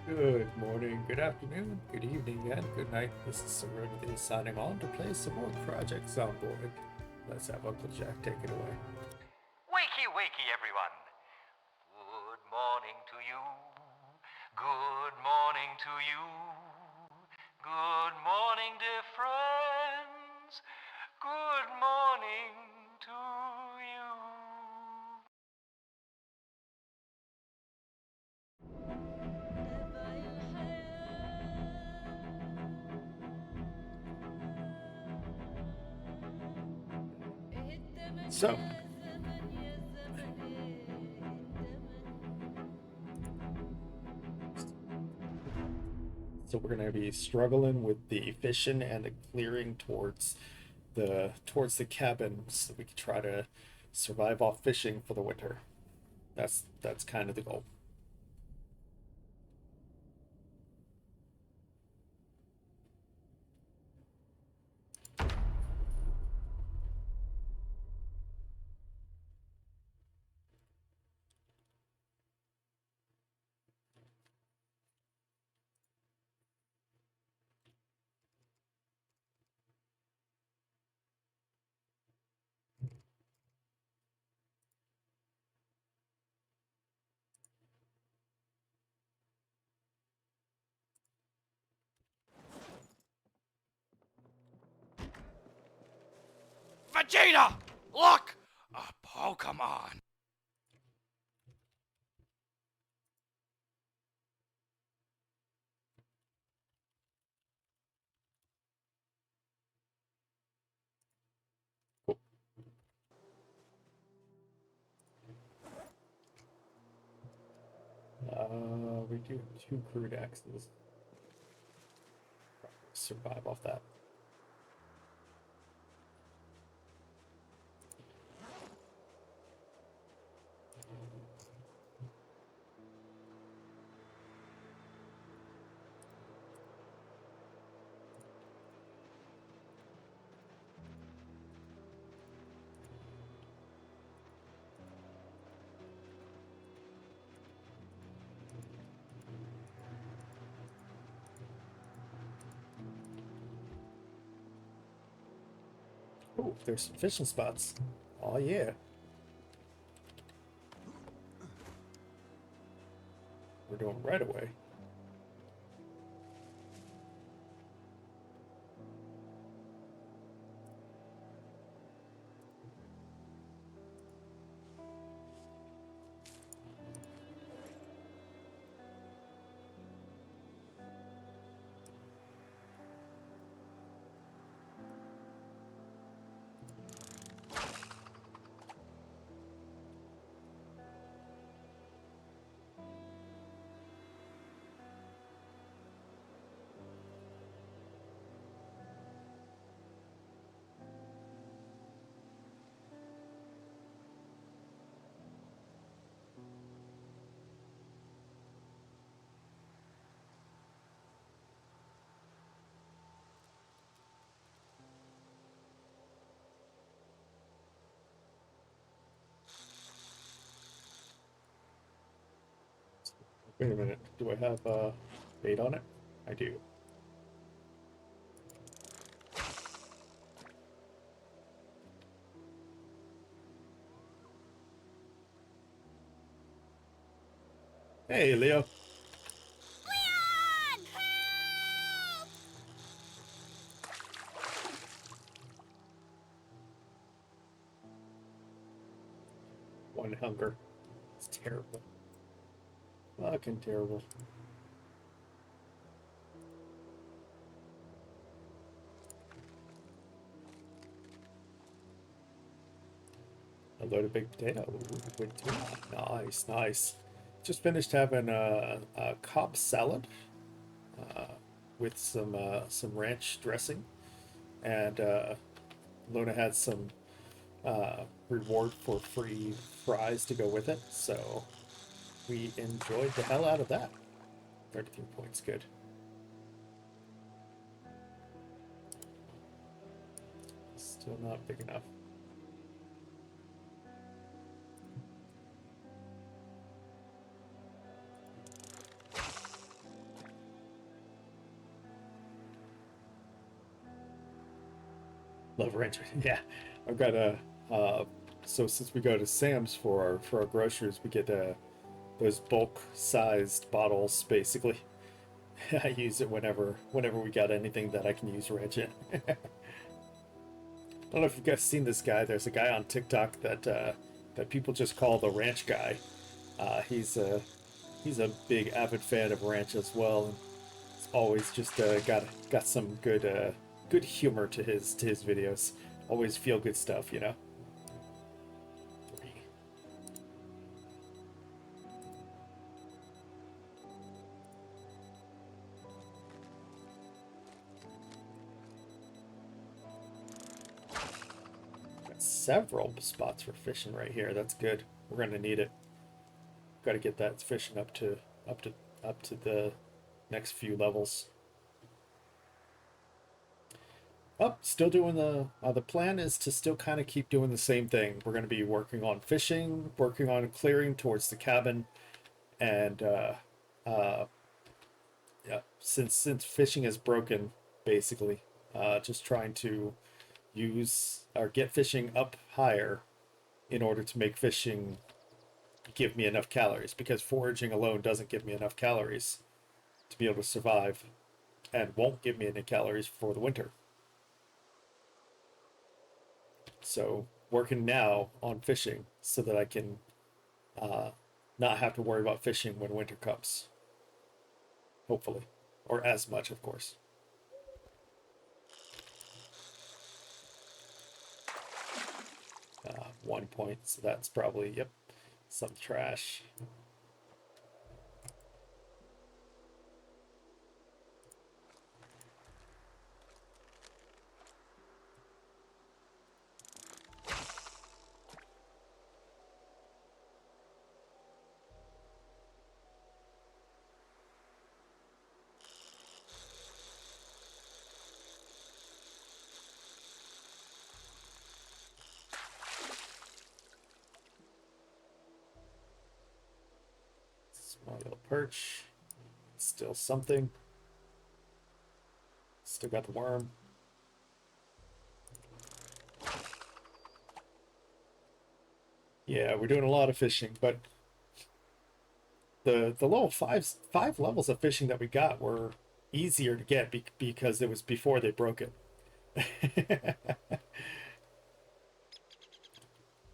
Good morning, good afternoon, good evening, and good night. This is Serenity signing on to play some more projects on board. Let's have Uncle Jack take it away. Wakey, wakey, everyone. Good morning to you. Good morning to you. Good morning, dear friends. Good morning to you. So, we're gonna be struggling with the fishing and the clearing towards the cabin so we can try to survive off fishing for the winter. That's kind of the goal. Vegeta! Look! A Pokemon! We do 2 crude axes. Survive off that. Oh, there's some fishing spots. Oh yeah. We're doing right away. Wait a minute. Do I have bait on it? I do. Hey, Leo. One hunger. It's terrible. Fucking terrible. A loaded baked potato. With two. Nice, nice. Just finished having a Cobb salad uh, with some ranch dressing, and Luna had some reward for free fries to go with it, so we enjoyed the hell out of that. 33 points, good. Still not big enough. Love ranch. Yeah, I've got a. So since we go to Sam's for our groceries, we get those bulk sized bottles basically. I use it whenever we got anything that I can use ranch in. I don't know if you guys seen this guy. There's a guy on TikTok that people just call the ranch guy. He's a big avid fan of ranch as well, and it's always just got some good humor to his videos. Always feel good stuff, you know. Got several spots for fishing right here. That's good. We're gonna need it. Got to get that fishing up to up to the next few levels. Oh, still doing the plan is to still kind of keep doing the same thing. We're going to be working on fishing, working on clearing towards the cabin, and uh, yeah, since fishing is broken, basically, just trying to use or get fishing up higher in order to make fishing give me enough calories because foraging alone doesn't give me enough calories to be able to survive and won't give me any calories for the winter. So working now on fishing so that I can uh, not have to worry about fishing when winter comes. Hopefully, or as much, of course. 1 point, so that's probably yep, some trash. Small little perch. Still something. Still got the worm. Yeah, we're doing a lot of fishing, but the little five levels of fishing that we got were easier to get because it was before they broke it.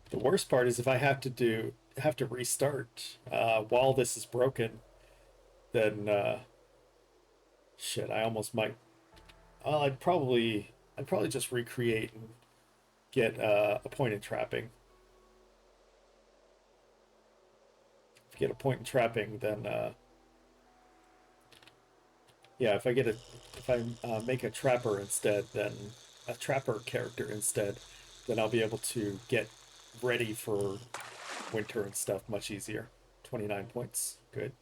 The worst part is if I have to restart while this is broken, then shit, I almost might. I'd probably just recreate and get a point in trapping. If you get a point in trapping, then yeah, if I make a trapper instead, then a trapper character instead, then I'll be able to get ready for winter and stuff much easier. 29 points, good.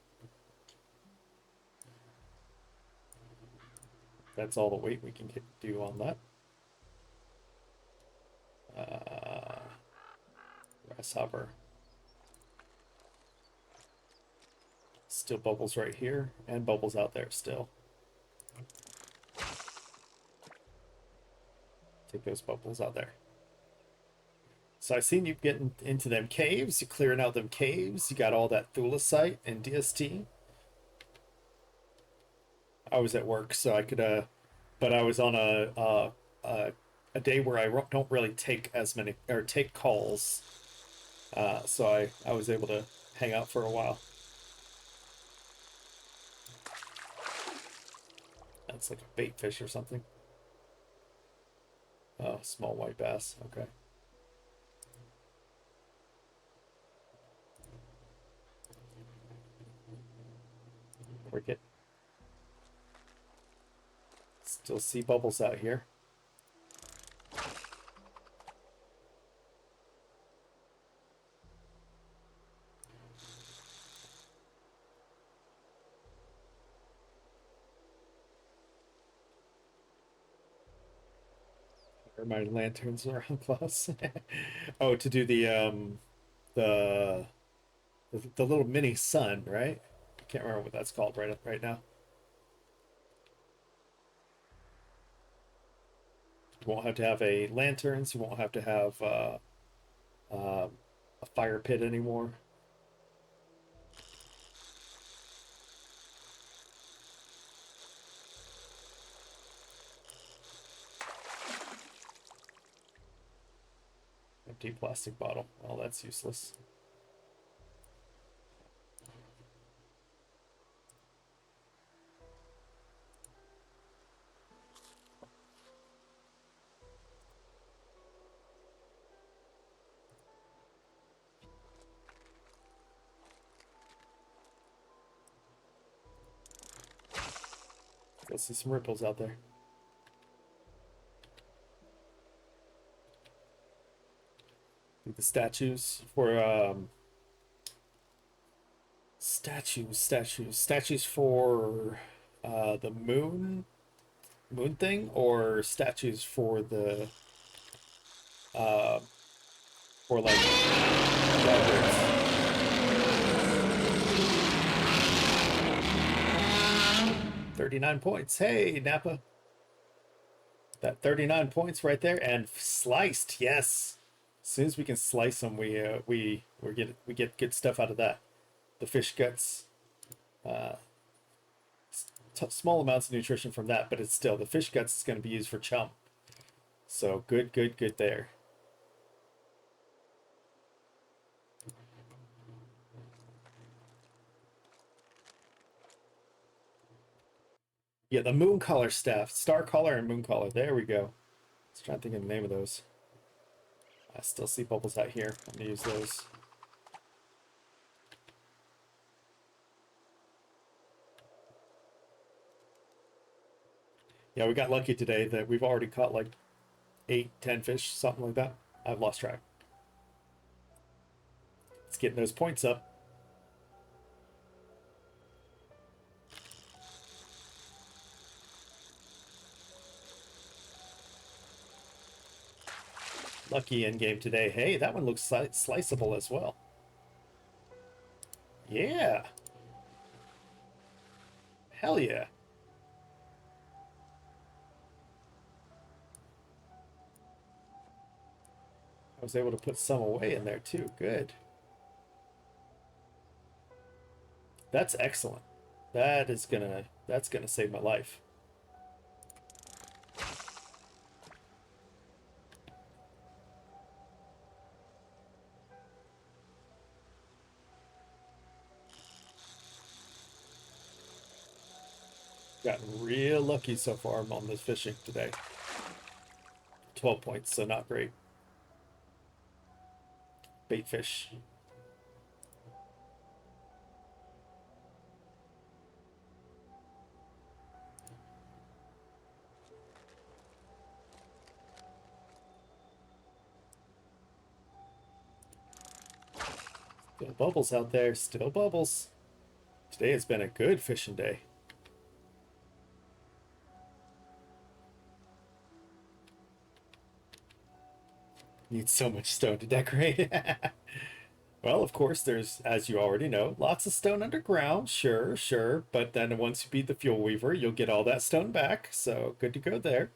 That's all the weight we can do on that. Uh, Grasshopper. Still bubbles right here, and bubbles out there still. Take those bubbles out there. So I seen you getting into them caves, you clearing out them caves, you got all that thulecite and DST. I was at work, so I could but I was on a day where I don't really take as many or take calls. So I was able to hang out for a while. That's like a bait fish or something. Oh, small white bass. Okay. Cricket. Still see bubbles out here. Or my lanterns around close. Oh, to do the the little mini sun, right? I can't remember what that's called right now. You won't have to have a lanterns. You won't have to have a fire pit anymore. Empty plastic bottle. Well, that's useless. Let's see some ripples out there. The statues for statues for the moon thing, or statues uh for like drivers. 39 points. Hey, Napa. That 39 points right there, and sliced. Yes. As soon as we can slice them, we get good stuff out of that. The fish guts, uh, small amounts of nutrition from that, but it's still, the fish guts is going to be used for chum. So good there. Yeah, the moon collar staff, star collar and moon collar. There we go. Let's try to think of the name of those. I still see bubbles out here. I'm gonna use those. Yeah, we got lucky today that we've already caught like 8, 10 fish, something like that. I've lost track. It's getting those points up. Lucky in game today. Hey, that one looks sliceable as well. Yeah. Hell yeah. I was able to put some away in there too. Good. That's excellent. That's gonna save my life. Gotten real lucky so far on this fishing today. 12 points, so not great. Bait fish. Still bubbles out there, still bubbles. Today has been a good fishing day. Need so much stone to decorate. Well, of course, there's, as you already know, lots of stone underground. Sure. But then once you beat the fuel weaver, you'll get all that stone back. So good to go there.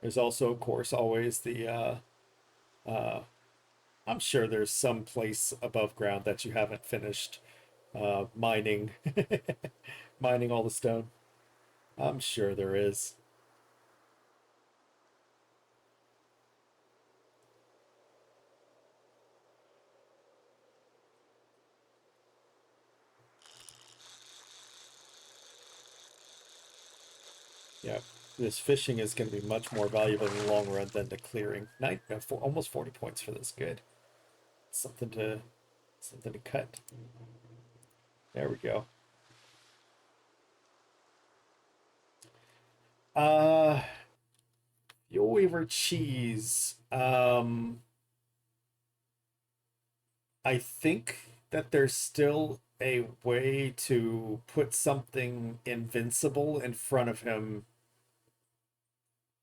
There's also, of course, always the, I'm sure there's some place above ground that you haven't finished mining, mining all the stone. I'm sure there is. Yeah, this fishing is going to be much more valuable in the long run than the clearing. Almost 40 points for this. Good. Something to cut. There we go. Uh, Fuel Weaver cheese. I think that there's still a way to put something invincible in front of him,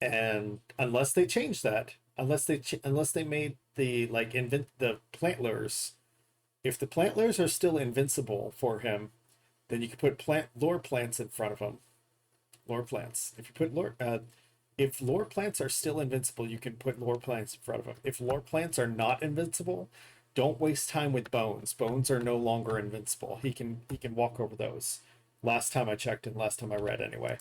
and unless they change that, unless they made the like invent the plant lures, if the plant lures are still invincible for him, then you can put plant lure plants in front of him, Lore plants. If you put lore, if lore plants are still invincible, you can put lore plants in front of them. If lore plants are not invincible, don't waste time with bones. Bones are no longer invincible. He can walk over those. Last time I checked and last time I read anyway.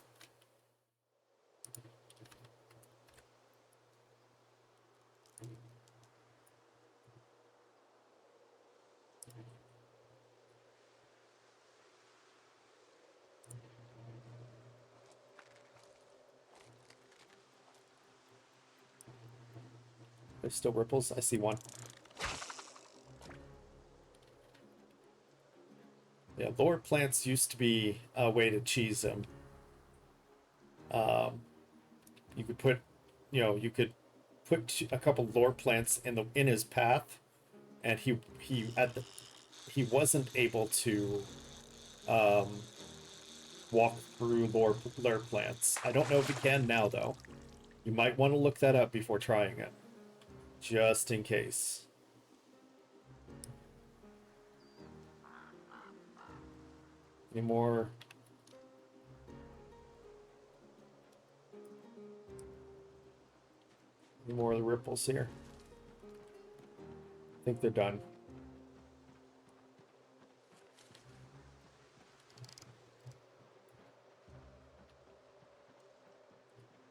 There's still ripples. I see one. Yeah, lore plants used to be a way to cheese him. You could put, you could put a couple lore plants in his path, and he wasn't able to walk through lore plants. I don't know if he can now though. You might want to look that up before trying it, just in case. Any more? Any more of the ripples here? I think they're done.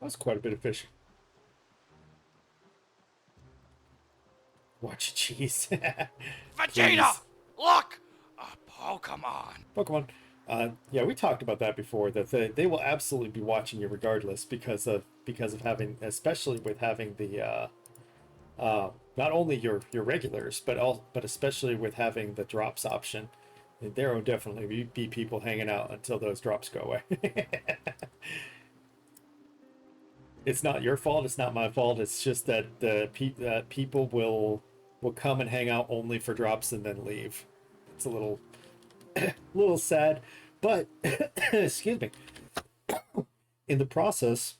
That's quite a bit of fishing. Watch cheese. Vegeta! Look! A Pokemon! Pokemon. Yeah, we talked about that before. That they will absolutely be watching you regardless because of having, especially with having the not only your regulars, but especially with having the drops option. There will definitely be people hanging out until those drops go away. It's not your fault. It's not my fault. It's just that people will come and hang out only for drops and then leave. It's a little sad, but excuse me. In the process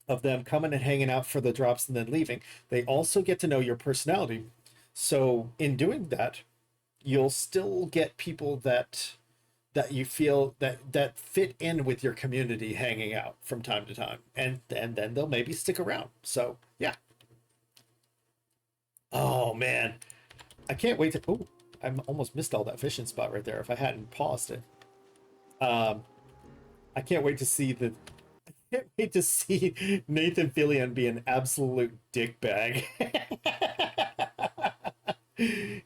of them coming and hanging out for the drops and then leaving, they also get to know your personality. So in doing that, you'll still get people that you feel that fit in with your community hanging out from time to time, and then they'll maybe stick around. So yeah. Oh man, I can't wait to. Oh, I almost missed all that fishing spot right there if I hadn't paused it. I can't wait to see can't wait to see Nathan Fillion be an absolute dickbag.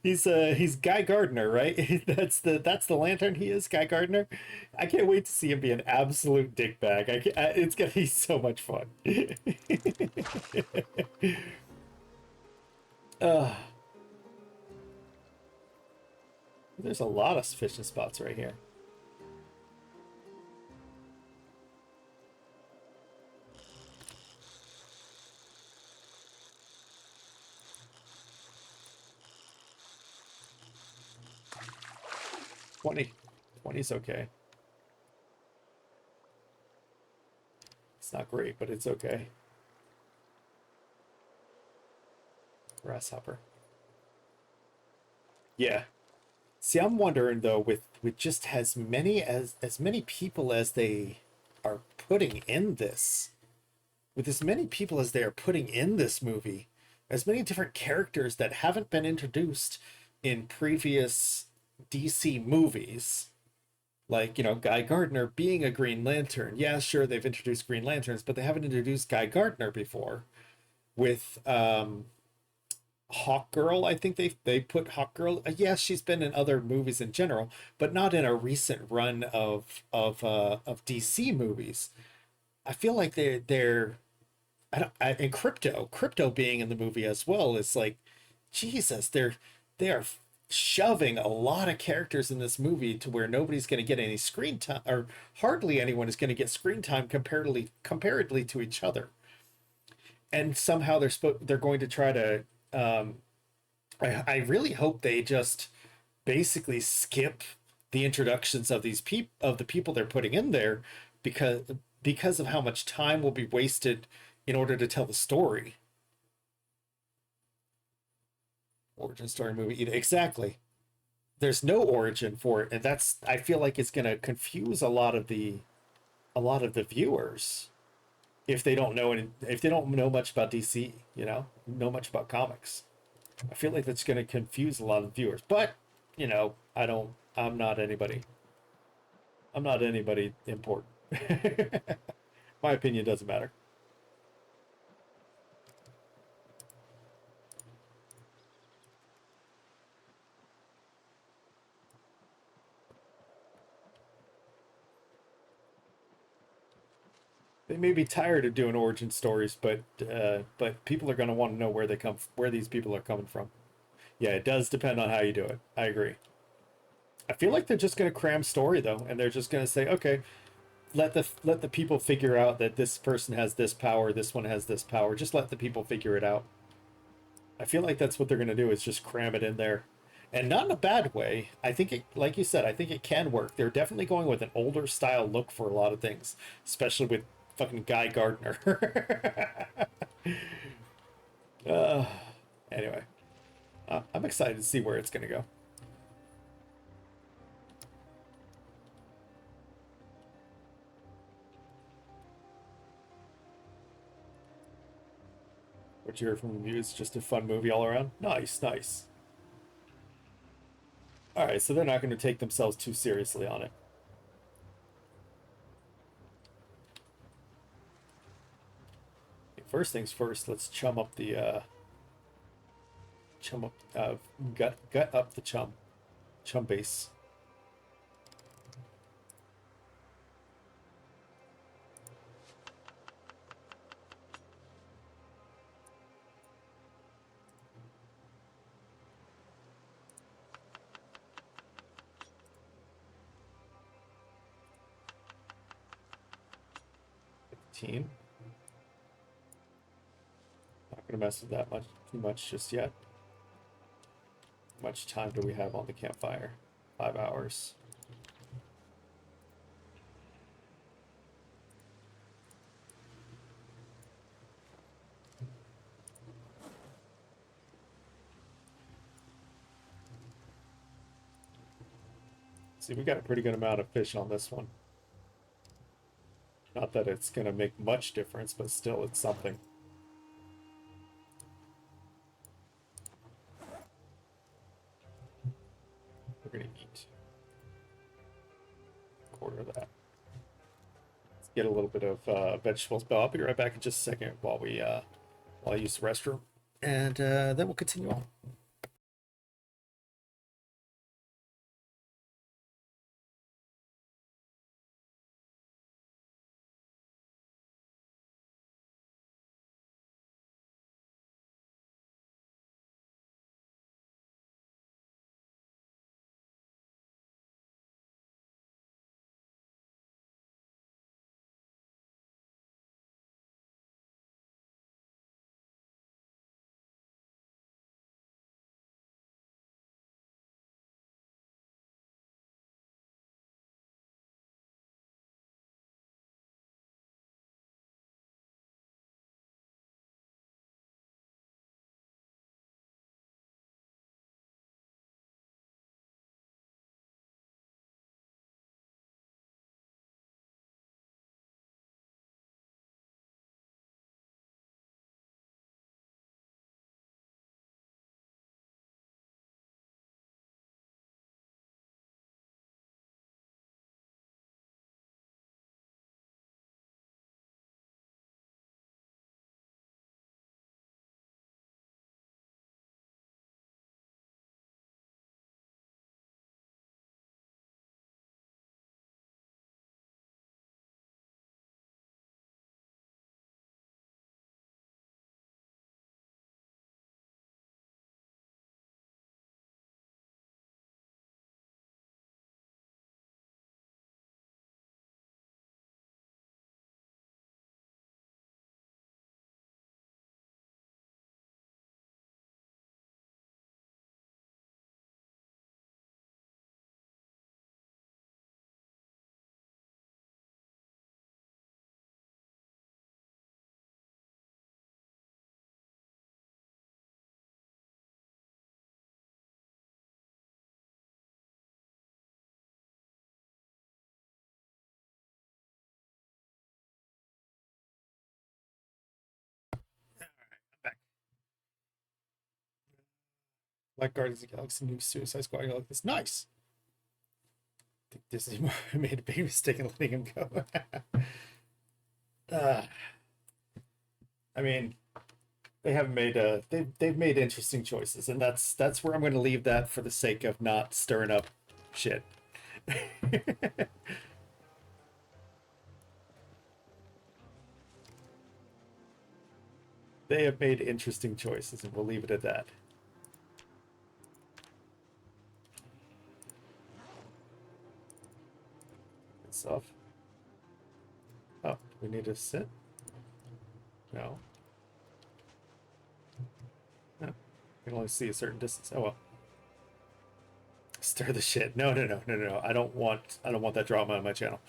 He's Guy Gardner, right? That's the lantern he is, Guy Gardner. I can't wait to see him be an absolute dickbag. It's gonna be so much fun. There's a lot of fishing spots right here. $20. $20's okay. It's not great, but it's okay. Grasshopper. Yeah. See, I'm wondering though, with just as many people as they are putting in this, with as many people as they are putting in this movie, as many different characters that haven't been introduced in previous DC movies, like, Guy Gardner being a Green Lantern. Yeah, sure, they've introduced Green Lanterns, but they haven't introduced Guy Gardner before. With Hawk Girl, I think they put Hawk Girl. Yes, she's been in other movies in general, but not in a recent run of DC movies. I feel like they're and crypto being in the movie as well is like, Jesus, they are shoving a lot of characters in this movie to where nobody's going to get any screen time, or hardly anyone is going to get screen time comparatively to each other. And somehow they're going to try to I really hope they just basically skip the introductions of the people they're putting in there, because of how much time will be wasted in order to tell the story. Origin story movie, exactly. There's no origin for it, and I feel like it's going to confuse a lot of the a lot of the viewers if they don't know if they don't know much about DC, know much about comics. I feel like that's going to confuse a lot of viewers. But, I don't. I'm not anybody important. My opinion doesn't matter. They may be tired of doing origin stories, but people are going to want to know where these people are coming from. Yeah, it does depend on how you do it. I agree. I feel like they're just going to cram story though, and they're just going to say, okay, let the people figure out that this person has this power, this one has this power. Just let the people figure it out. I feel like that's what they're going to do is just cram it in there. And not in a bad way. I think it, like you said, I think it can work. They're definitely going with an older style look for a lot of things, especially with fucking Guy Gardner. uh, anyway, I'm excited to see where it's going to go. What you heard from the reviews, just a fun movie all around. Nice, nice. All right, so they're not going to take themselves too seriously on it. First things first, let's chum up the chum up gut up the chum base. Team. Not gonna mess with that much too much just yet. How much time do we have on the campfire? 5 hours. See, we got a pretty good amount of fish on this one. Not that it's gonna make much difference, but still, it's something. We're gonna eat a quarter of that. Let's get a little bit of vegetables. But I'll be right back in just a second while I use the restroom, and then we'll continue on. Like Guardians of the Galaxy, new Suicide Squad. Like this, nice. I think Disney made a big mistake in letting him go. uh, I mean, they haven't made they've made interesting choices, and that's where I'm going to leave that for the sake of not stirring up shit. They have made interesting choices, and we'll leave it at that. Good stuff. Oh, we need to sit? No. No. We can only see a certain distance. Oh well. Stir the shit. No, no, no, no, no, no. I don't want that drama on my channel.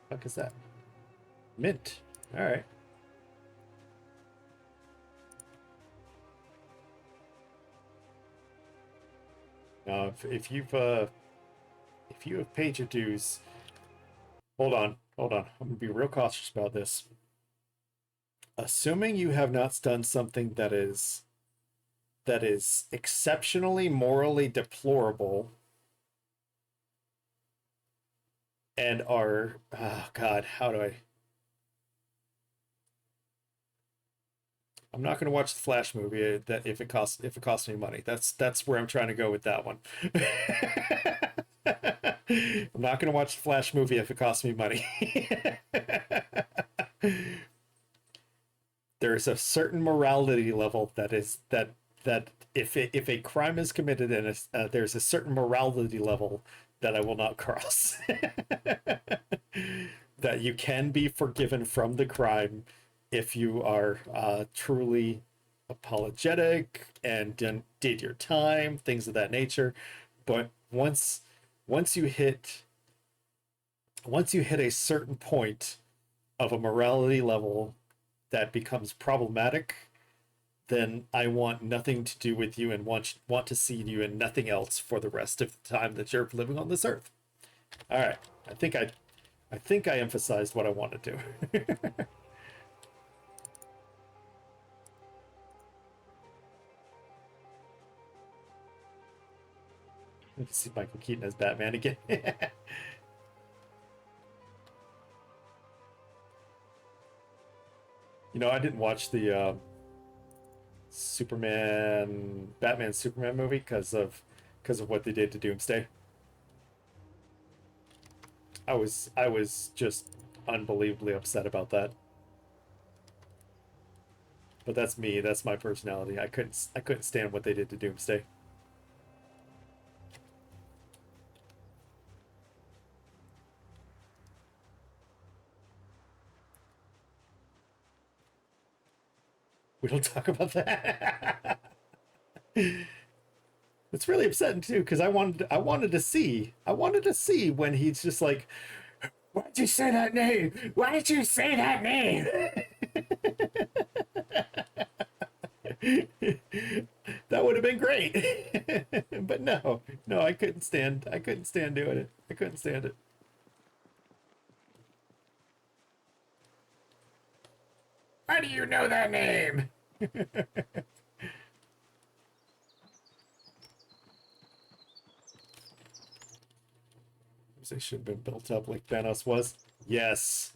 What is that? Mint. All right. Now, if you have paid your dues, hold on, hold on. I'm gonna be real cautious about this. Assuming you have not done something that is exceptionally morally deplorable and are, oh God, how do I? I'm not going to watch the Flash movie that if it costs me money. That's where I'm trying to go with that one. I'm not going to watch the Flash movie if it costs me money. There is a certain morality level that if a crime is committed and there's a certain morality level that I will not cross. That you can be forgiven from the crime if you are truly apologetic and did your time, things of that nature. But once you hit a certain point of a morality level that becomes problematic, then I want nothing to do with you and want to see you in nothing else for the rest of the time that you're living on this earth. All right, I think I emphasized what I want to do. Let's see Michael Keaton as Batman again. You know, I didn't watch the Batman Superman movie because of what they did to Doomsday. I was just unbelievably upset about that. But that's me. That's my personality. I couldn't stand what they did to Doomsday. We don't talk about that. It's really upsetting too because I wanted to see when he's just like, why did you say that name? Why did you say that name? That would have been great. But no, I couldn't stand doing it. I couldn't stand it. How do you know that name? They should have been built up like Thanos was. Yes.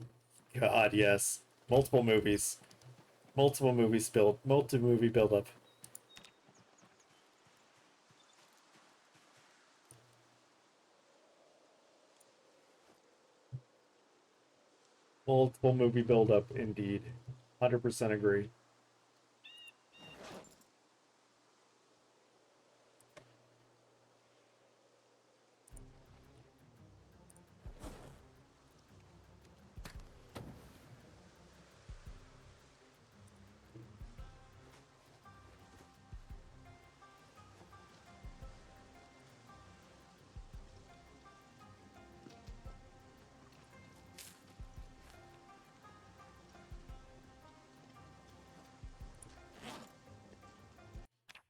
God, yes. Multiple movies. Multiple movie build up. Multiple movie build up, indeed. 100% agree.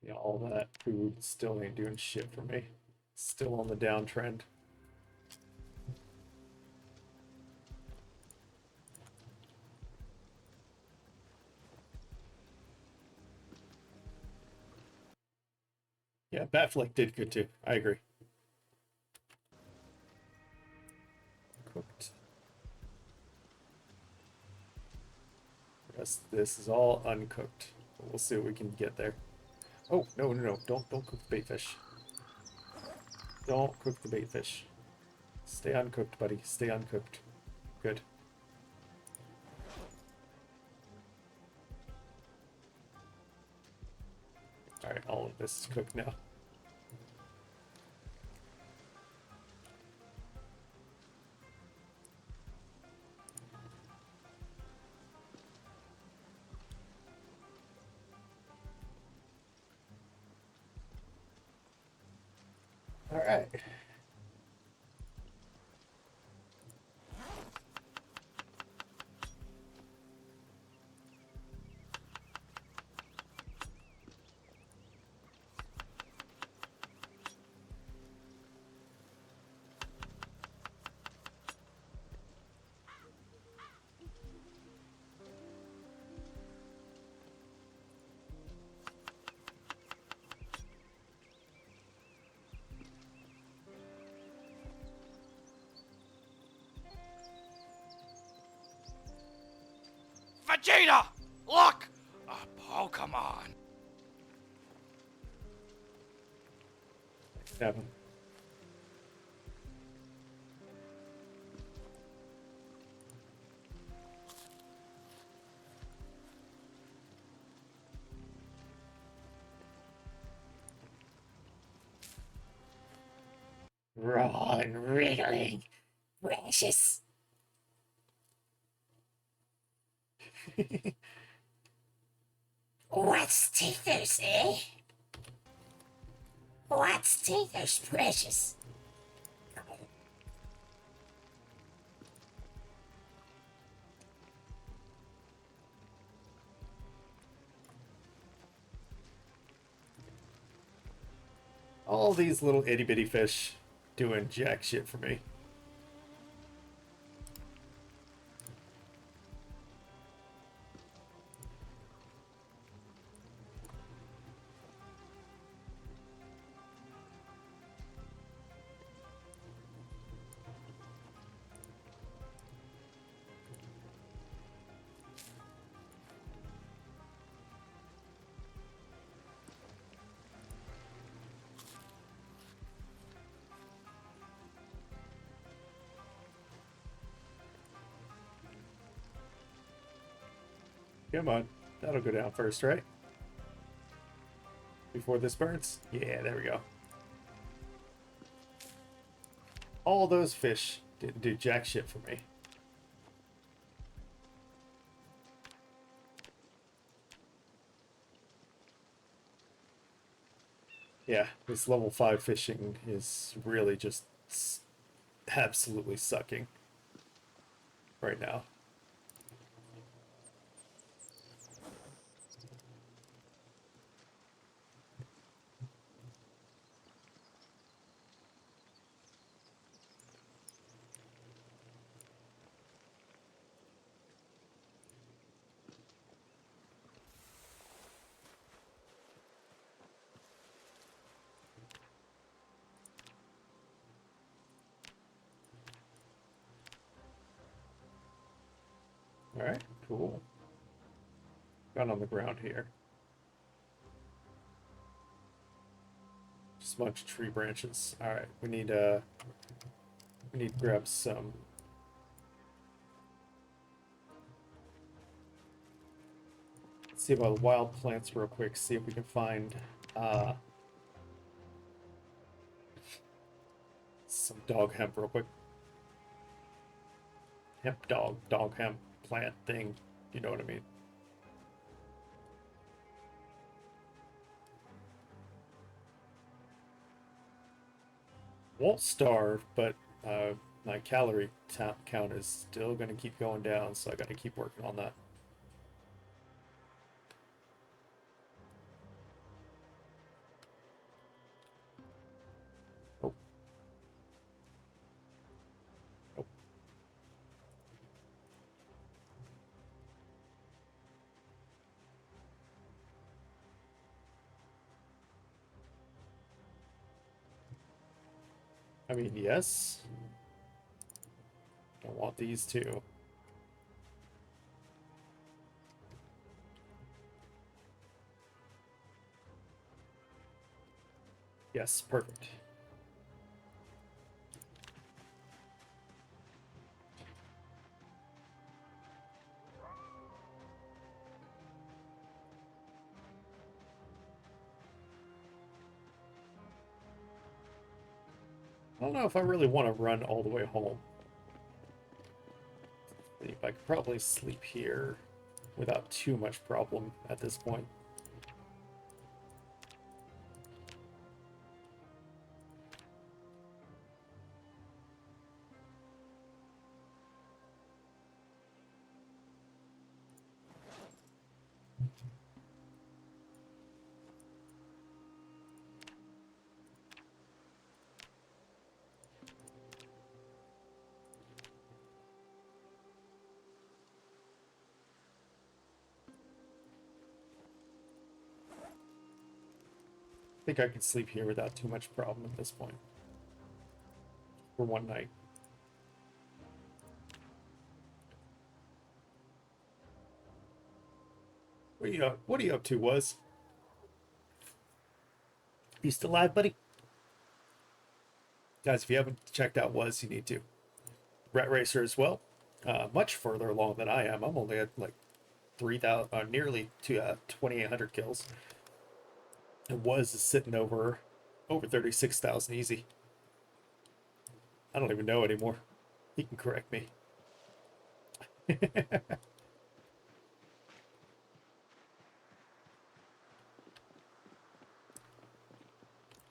Yeah, all that food still ain't doing shit for me. Still on the downtrend. Yeah, Batfleck did good too. I agree. Cooked. This is all uncooked. We'll see what we can get there. Oh, no, no, no. Don't cook the bait fish. Don't cook the bait fish. Stay uncooked, buddy. Stay uncooked. Good. Alright, all of this is cooked now. Alright. Vegeta! Look! A Pokemon! Seven. Run, wriggling, precious. What's Tethers, eh? What's Tethers, precious? All these little itty bitty fish doing jack shit for me. Come on. That'll go down first, right? Before this burns? Yeah, there we go. All those fish didn't do jack shit for me. Yeah, this level 5 fishing is really just absolutely sucking right now. Alright, cool. Gun on the ground here. Just a bunch of tree branches. Alright, we need to grab some. Let's see about wild plants real quick, see if we can find some dog hemp real quick. Hemp dog hemp plant thing. You know what I mean? Won't starve, but my calorie count is still going to keep going down, so I got to keep working on that. Oh. Oh. I mean, yes. I want these too. Yes, perfect. I don't know if I really want to run all the way home. I could probably sleep here without too much problem at this point. I think I can sleep here without too much problem at this point. For one night. What are you up to, Was? You still alive, buddy? Guys, if you haven't checked out Was, you need to. RatRacer as well. Much further along than I am. I'm only at like 3,000, nearly to 2,800 kills. And Was is sitting over 36,000 easy. I don't even know anymore. He can correct me.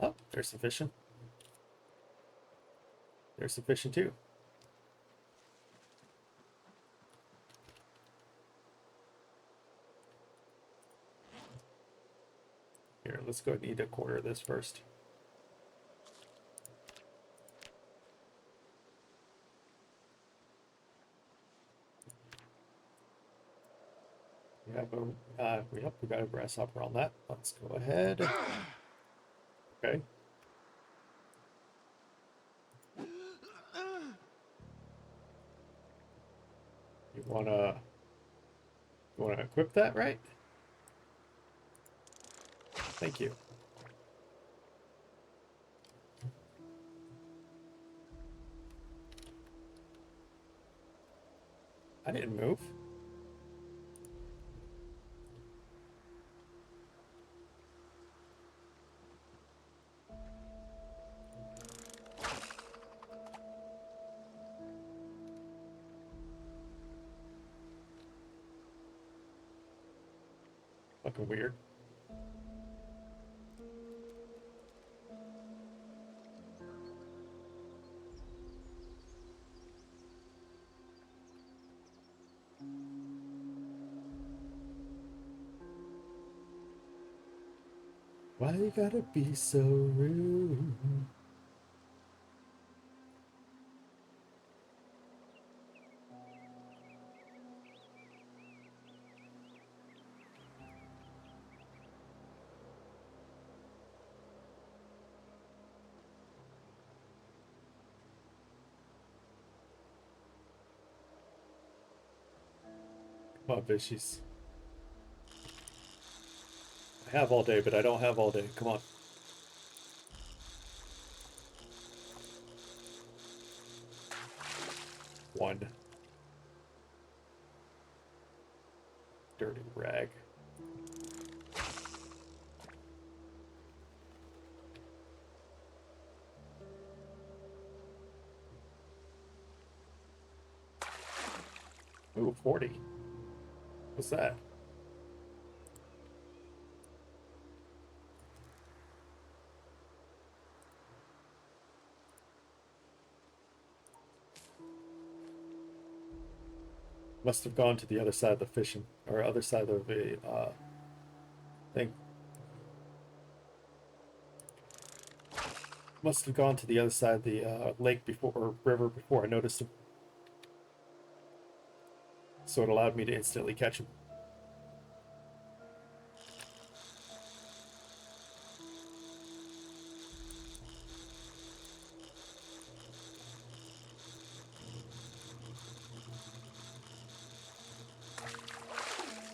Oh, there's some fishing. There's some fishing too. Here, let's go and eat a quarter of this first. We have a, we got a grasshopper on that. Let's go ahead. Okay. You wanna equip that, right? Thank you. I didn't move. Fucking weird. Why you gotta be so rude? Come on, fishies. I have all day, but I don't have all day. Come on. One. Dirty rag. Ooh, 40. What's that? Must have gone to the other side of the fishing, or other side of the thing. Must have gone to the other side of the lake before, or river before I noticed him. So it allowed me to instantly catch him.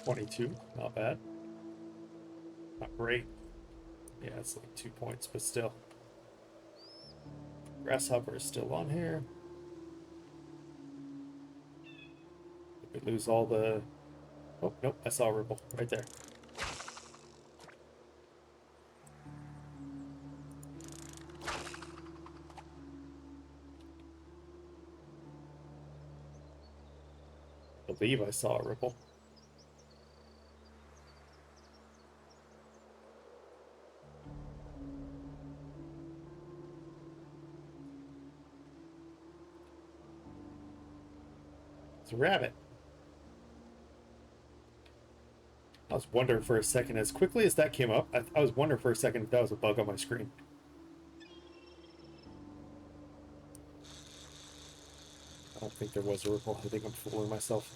22, not bad. Not great. Yeah, it's like 2 points, but still. Grasshopper is still on here. Did we lose all the... Oh, nope, I saw a ripple right there. I believe I saw a ripple. It's a rabbit. I was wondering for a second, as quickly as that came up, I was wondering for a second if that was a bug on my screen. I don't think there was a ripple. I think I'm fooling myself.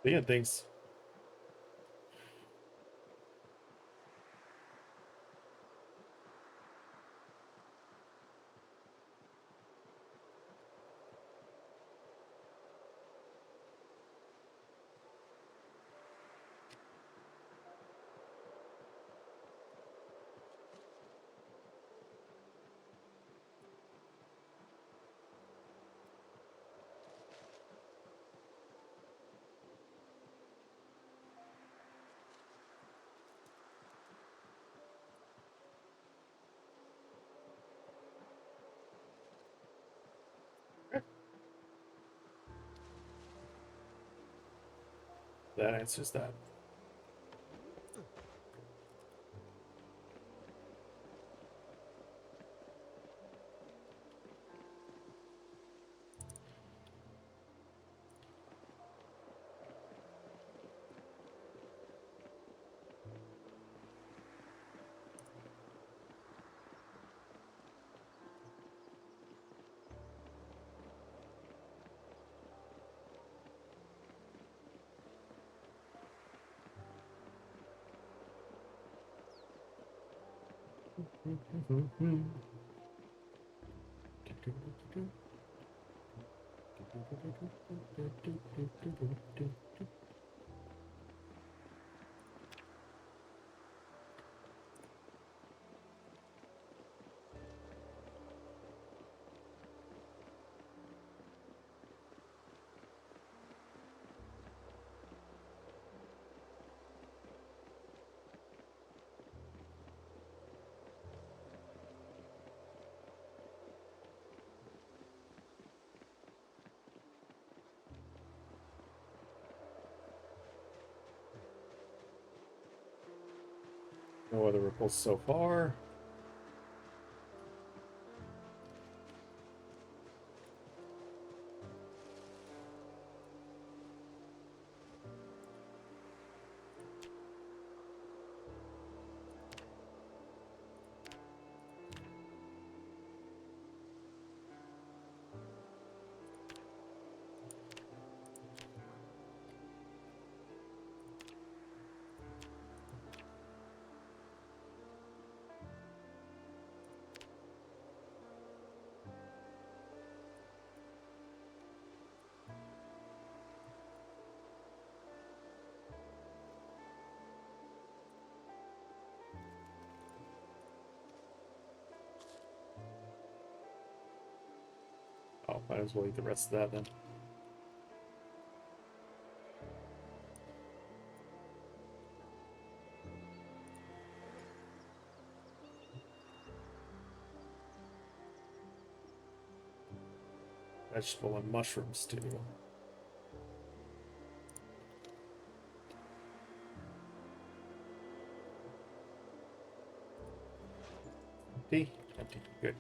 Seeing things. That answers that. No other ripples so far. Oh, might as well eat the rest of that then. Vegetable and mushroom stew. Empty? Empty. Good.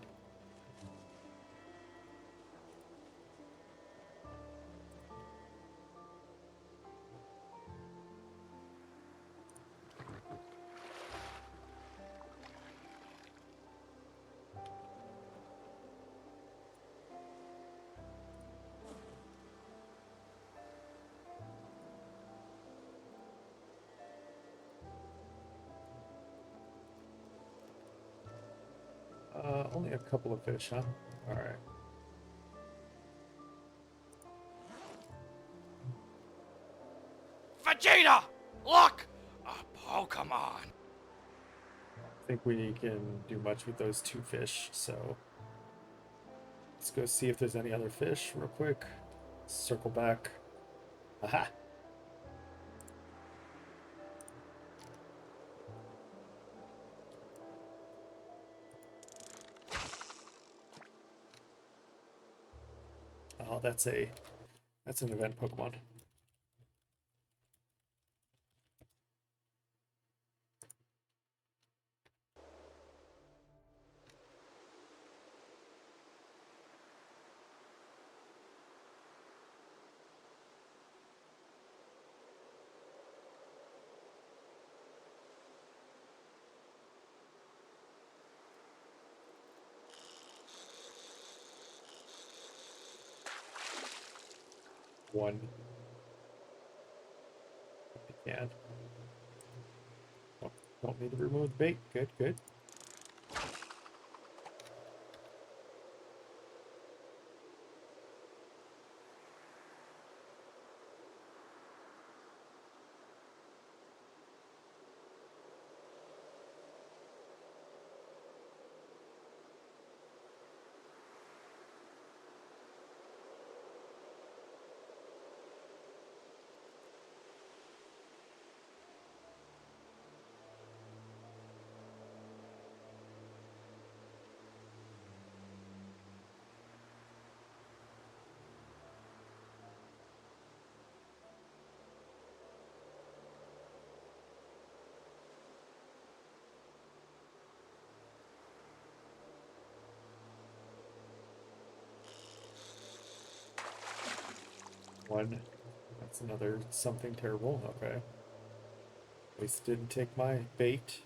Only a couple of fish, huh? Alright. Vegeta! Look! A Pokemon! I think we can do much with those 2 fish, so let's go see if there's any other fish real quick. Circle back. Aha! Oh, that's an event Pokemon. One. I can. Oh, don't need to remove the bait. Good, good. One. That's another something terrible. Okay. At least it didn't take my bait.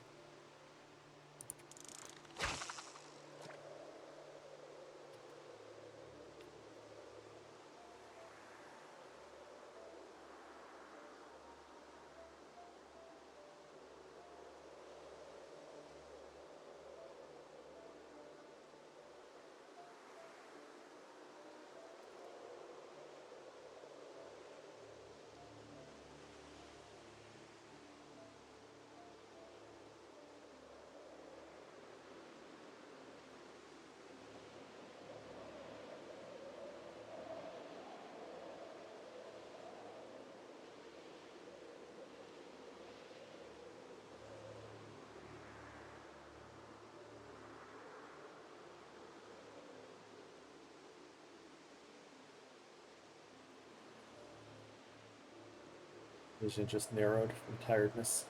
Vision just narrowed from tiredness.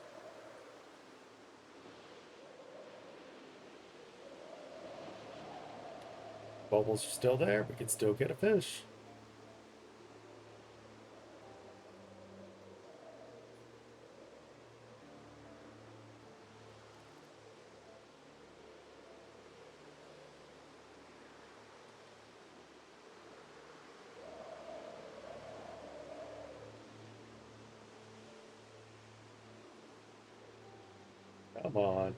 Bubbles are still there. We can still get a fish. Come on.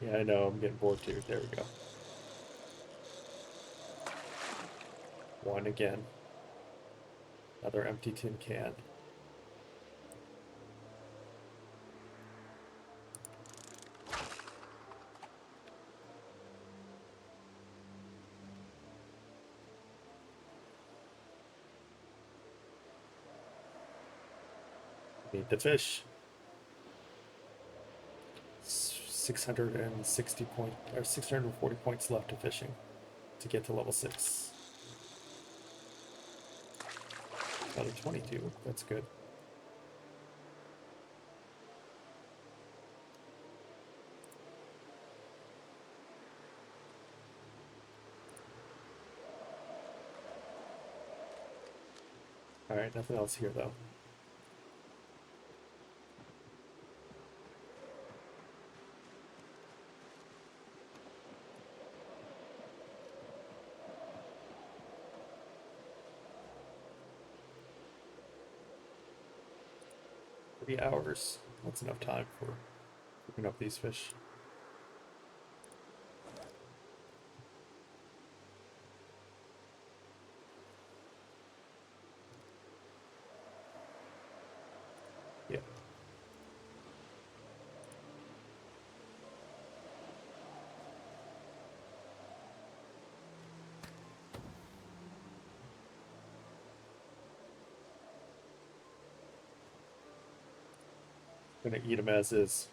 Yeah, I know. I'm getting bored too. There we go. One again. Another empty tin can. Need the fish. 660 point or 640 points left to fishing to get to level 6. Another 22. That's good. All right, nothing else here though. Hours. That's enough time for cooking up these fish. Yeah. Gonna eat them as is.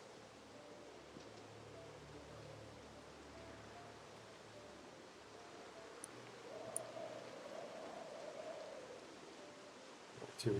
Two.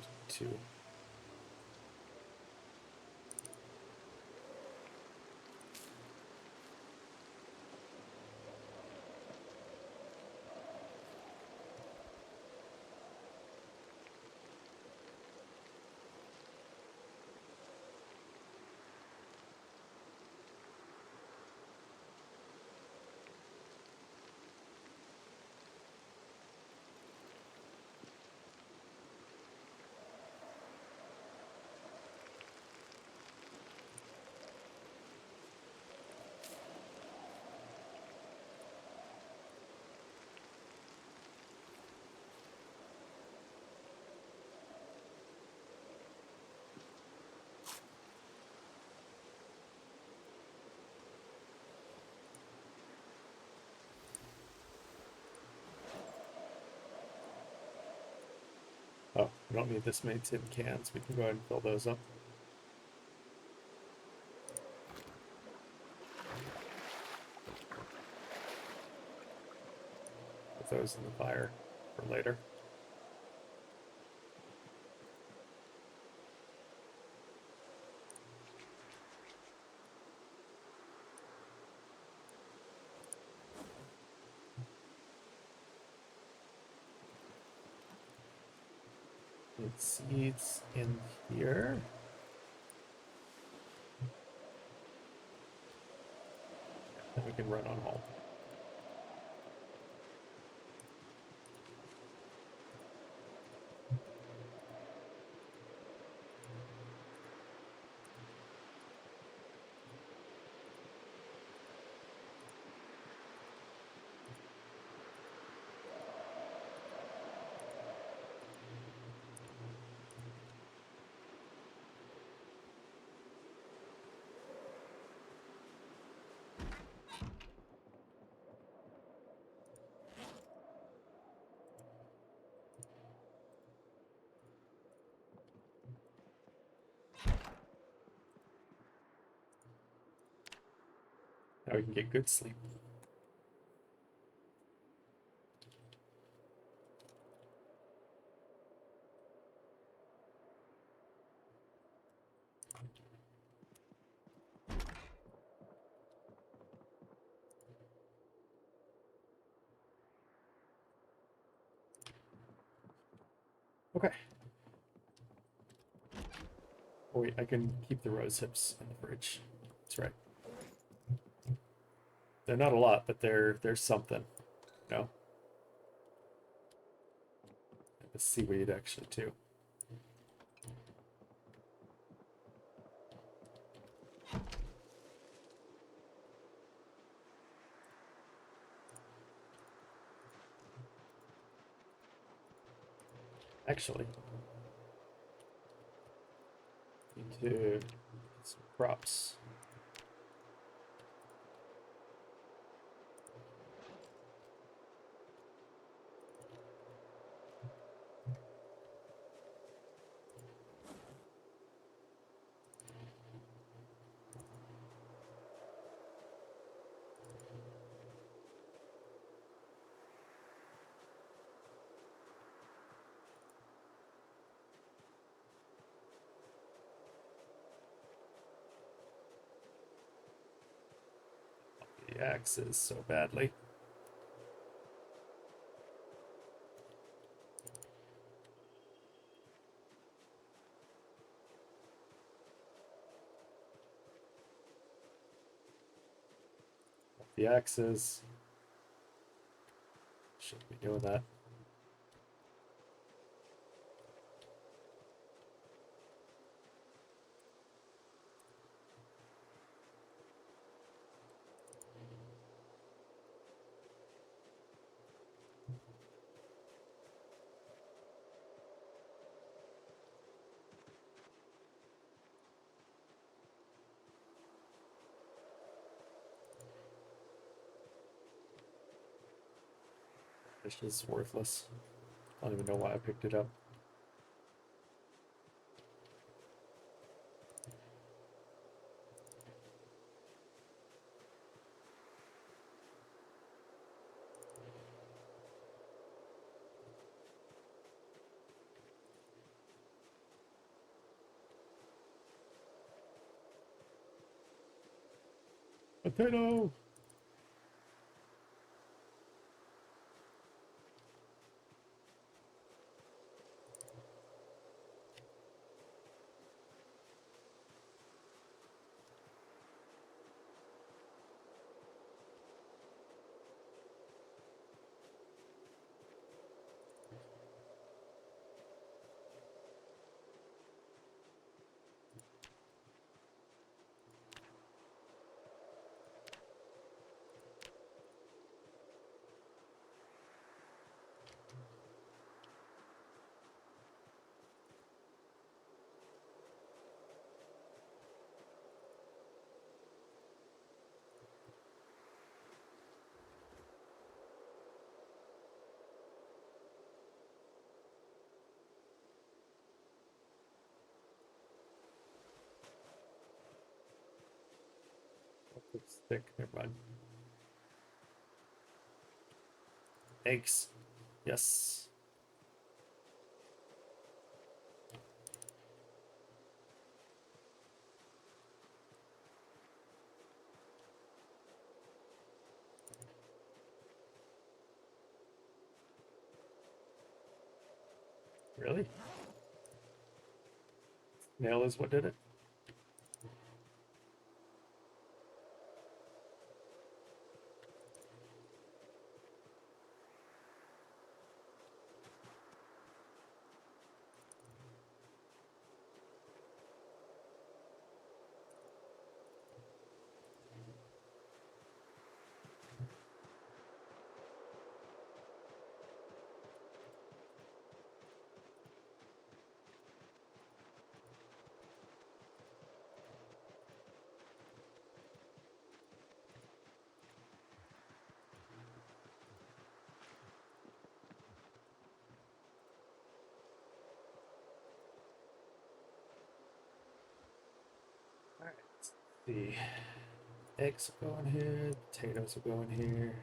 Oh, we don't need this many tin cans. We can go ahead and fill those up. Put those in the fire for later. Need seeds in here. Then we can run on home. Now we can get good sleep. Okay. Oh wait, I can keep the rose hips in the fridge. That's right. They're not a lot, but there's something, you know. And the seaweed actually too. Actually, need to get some crops. the axes so badly. The axes. Shouldn't be doing that. It's just worthless. I don't even know why I picked it up. Potato! Stick, never mind. Eggs. Yes. Really? Nail is what did it? Alright, the eggs will go in here, potatoes will go in here.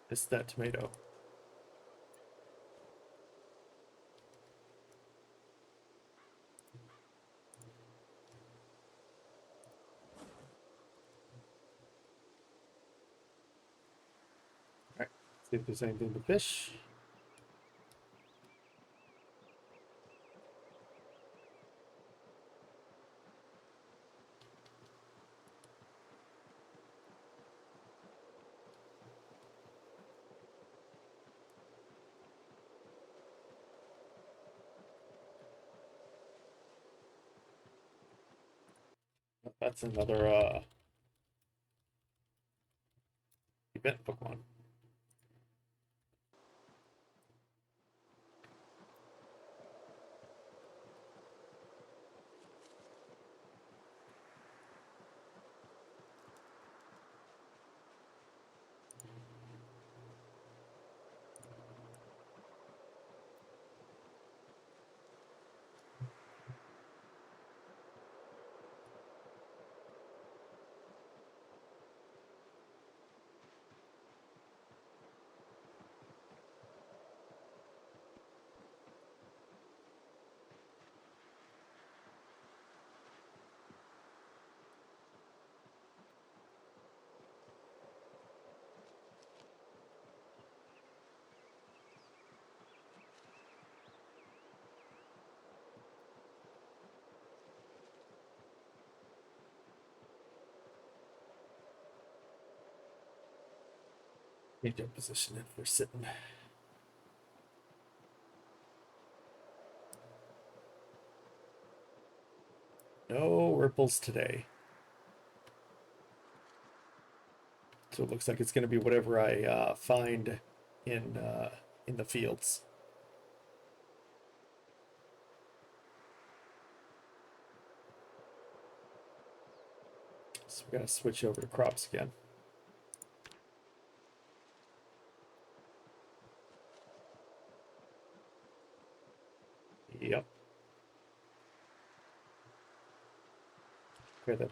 Missed that tomato. Alright, see if there's anything to fish. That's another event Pokemon. Need to position it for sitting. No ripples today. So it looks like it's going to be whatever I find in the fields. So we got to switch over to crops again. Yep. Okay, then.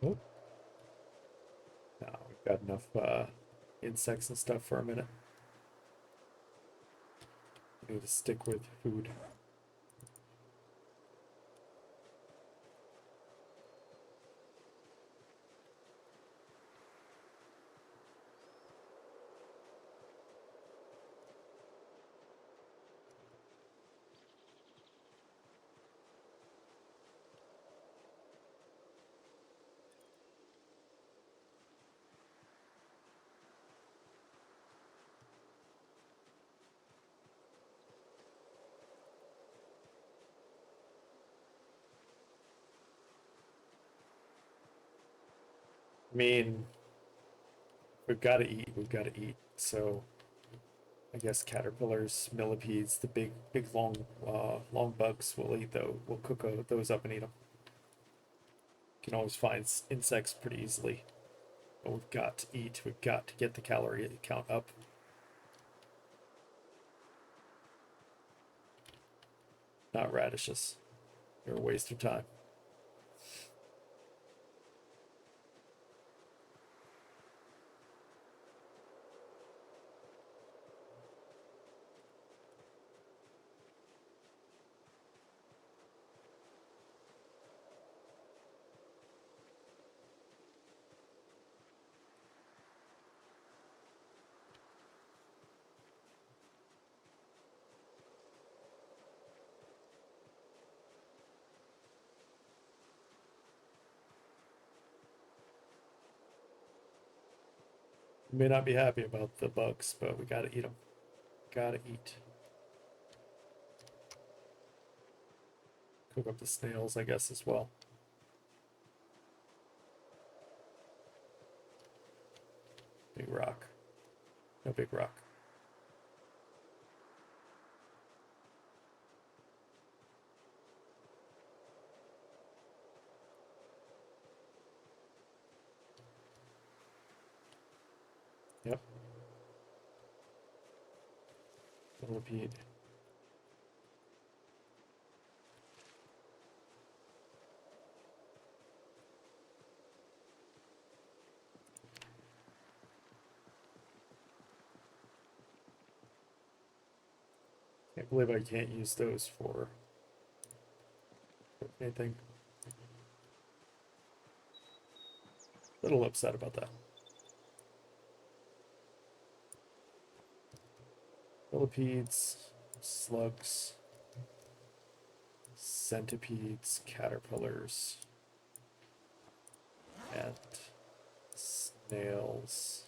Oh. Now we've got enough insects and stuff for a minute. We need to stick with food. I mean, we've got to eat. We've got to eat. So I guess caterpillars, millipedes, the big long bugs. We'll eat those. We'll cook those up and eat them. Can always find insects pretty easily. But we've got to eat. We've got to get the calorie count up. Not radishes. They're a waste of time. You may not be happy about the bugs, but we gotta eat them. Gotta eat. Cook up the snails, I guess, as well. Big rock. No big rock. Yep. Millipede. Can't believe I can't use those for anything. Little upset about that. Millipedes, slugs, centipedes, caterpillars, and snails.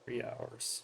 $3 hours.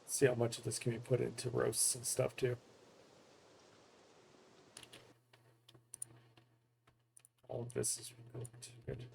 See how much of this can be put into roasts and stuff too. All of this is cooked. Good.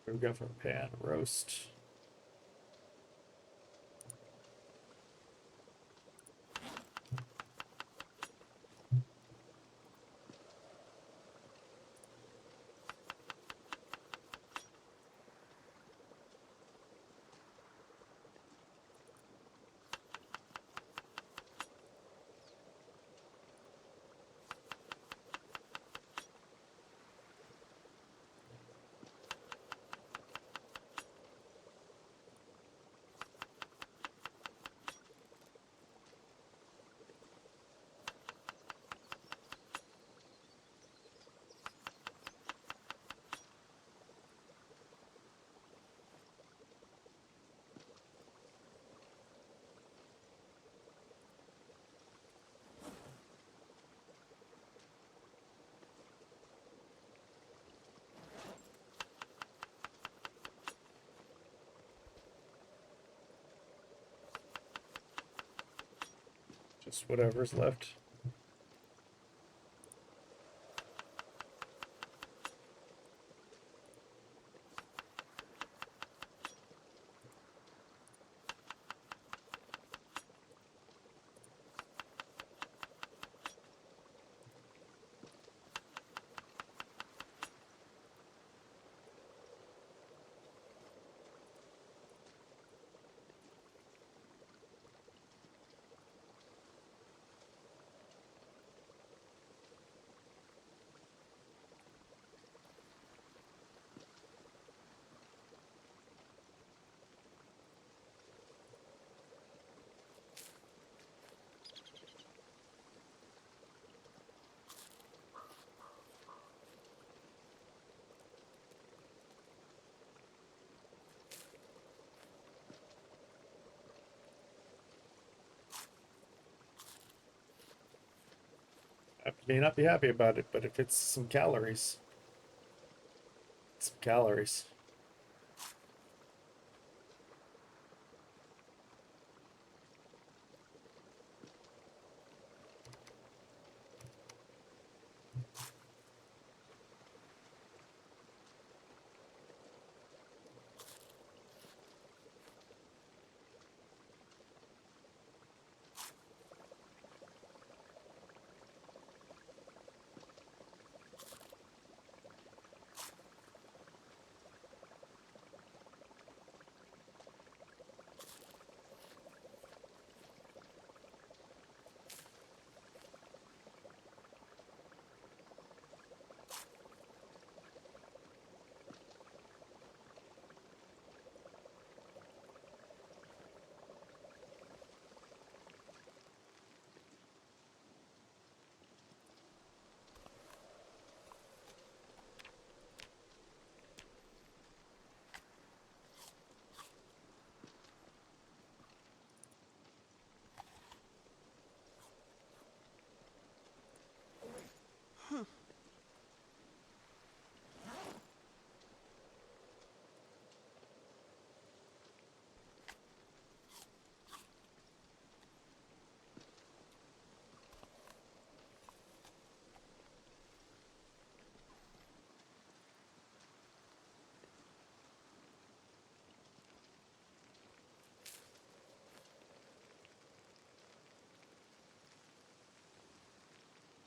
What do we got for a pan? Roast. Just whatever's left. I may not be happy about it, but if it's some calories. calories.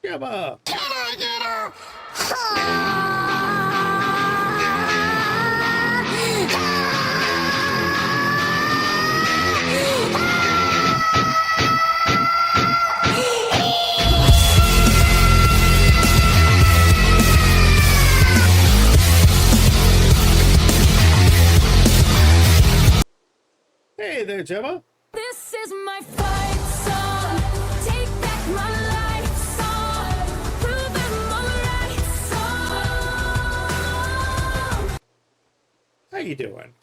Gemma! Can I get a... Hey there, Gemma! This is my fight song. Take back my life song. Prove I'm alright song. How you doing?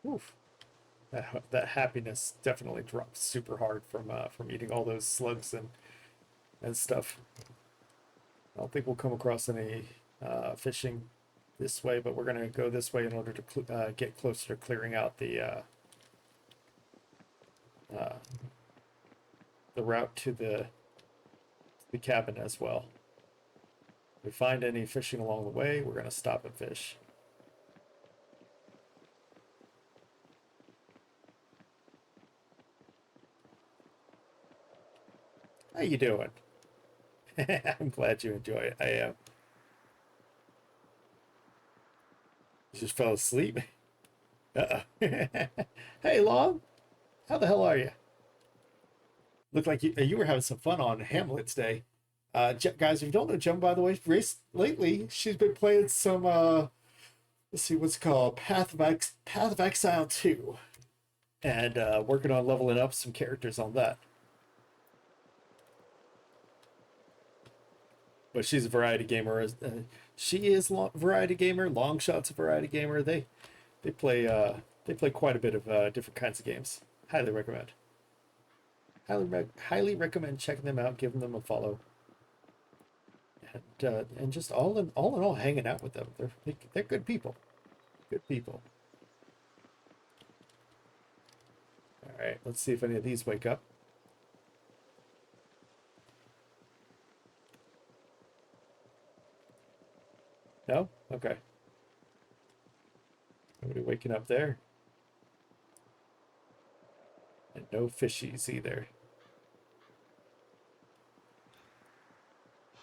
Oof. That happiness definitely dropped super hard from eating all those slugs and stuff. I don't think we'll come across any fishing this way, but we're gonna go this way in order to get closer to clearing out the route to the cabin as well. If we find any fishing along the way, we're gonna stop and fish. How you doing? I'm glad you enjoy it. I am. You just fell asleep? Uh-oh. Hey, Long. How the hell are you? Looked like you were having some fun on Hamlet's Day. Guys, if you don't know Jem, by the way, lately she's been playing some, let's see, what's it called? Path of Exile 2. And working on leveling up some characters on that. But she's a variety gamer. She is variety gamer. Longshot's a variety gamer. They play quite a bit of different kinds of games. Highly recommend. Highly recommend checking them out, giving them a follow, and just all in all hanging out with them. They're good people. Good people. All right, let's see if any of these wake up. No? Okay. Nobody waking up there. And no fishies either.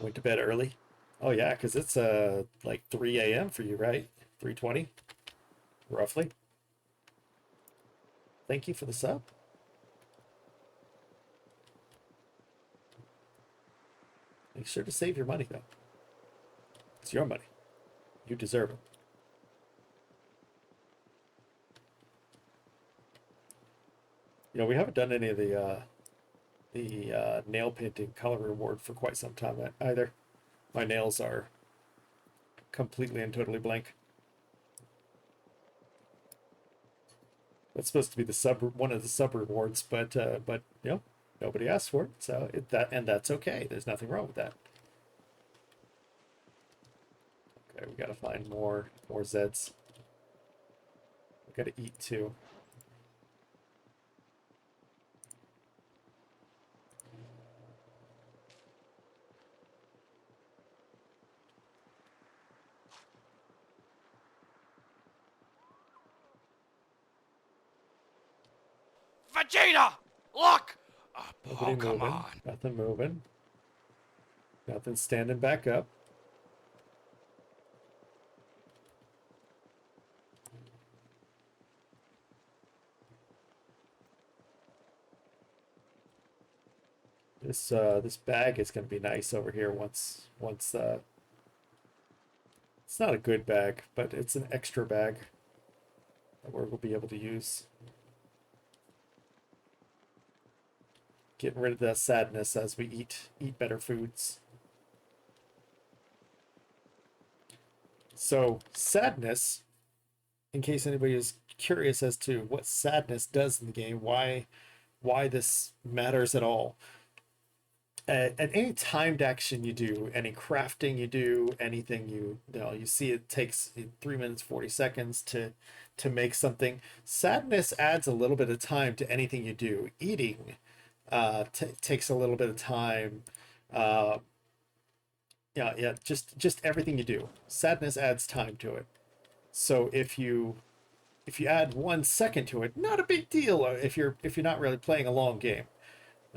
Went to bed early? Oh yeah, because it's like 3 a.m. for you, right? 3:20? Roughly. Thank you for the sub. Make sure to save your money though. It's your money. You deserve it. You know, we haven't done any of the nail painting color reward for quite some time either. My nails are completely and totally blank. That's supposed to be the one of the sub rewards, but you know, Nobody asked for it, so that's okay. There's nothing wrong with that. Okay, we gotta find more Zeds. We gotta eat too. Vegeta! Look! Nobody Oh, come moving. on. Nothing moving. Nothing standing back up. This bag is gonna be nice over here once it's not a good bag, but it's an extra bag that we'll be able to use. Getting rid of that sadness as we eat better foods. So sadness, in case anybody is curious as to what sadness does in the game, why this matters at all. At any timed action you do, any crafting you do, anything you see, it takes 3 minutes 40 seconds to make something. Sadness adds a little bit of time to anything you do. Eating takes a little bit of time. Yeah, just everything you do. Sadness adds time to it. So if you add 1 second to it, not a big deal. If you're not really playing a long game.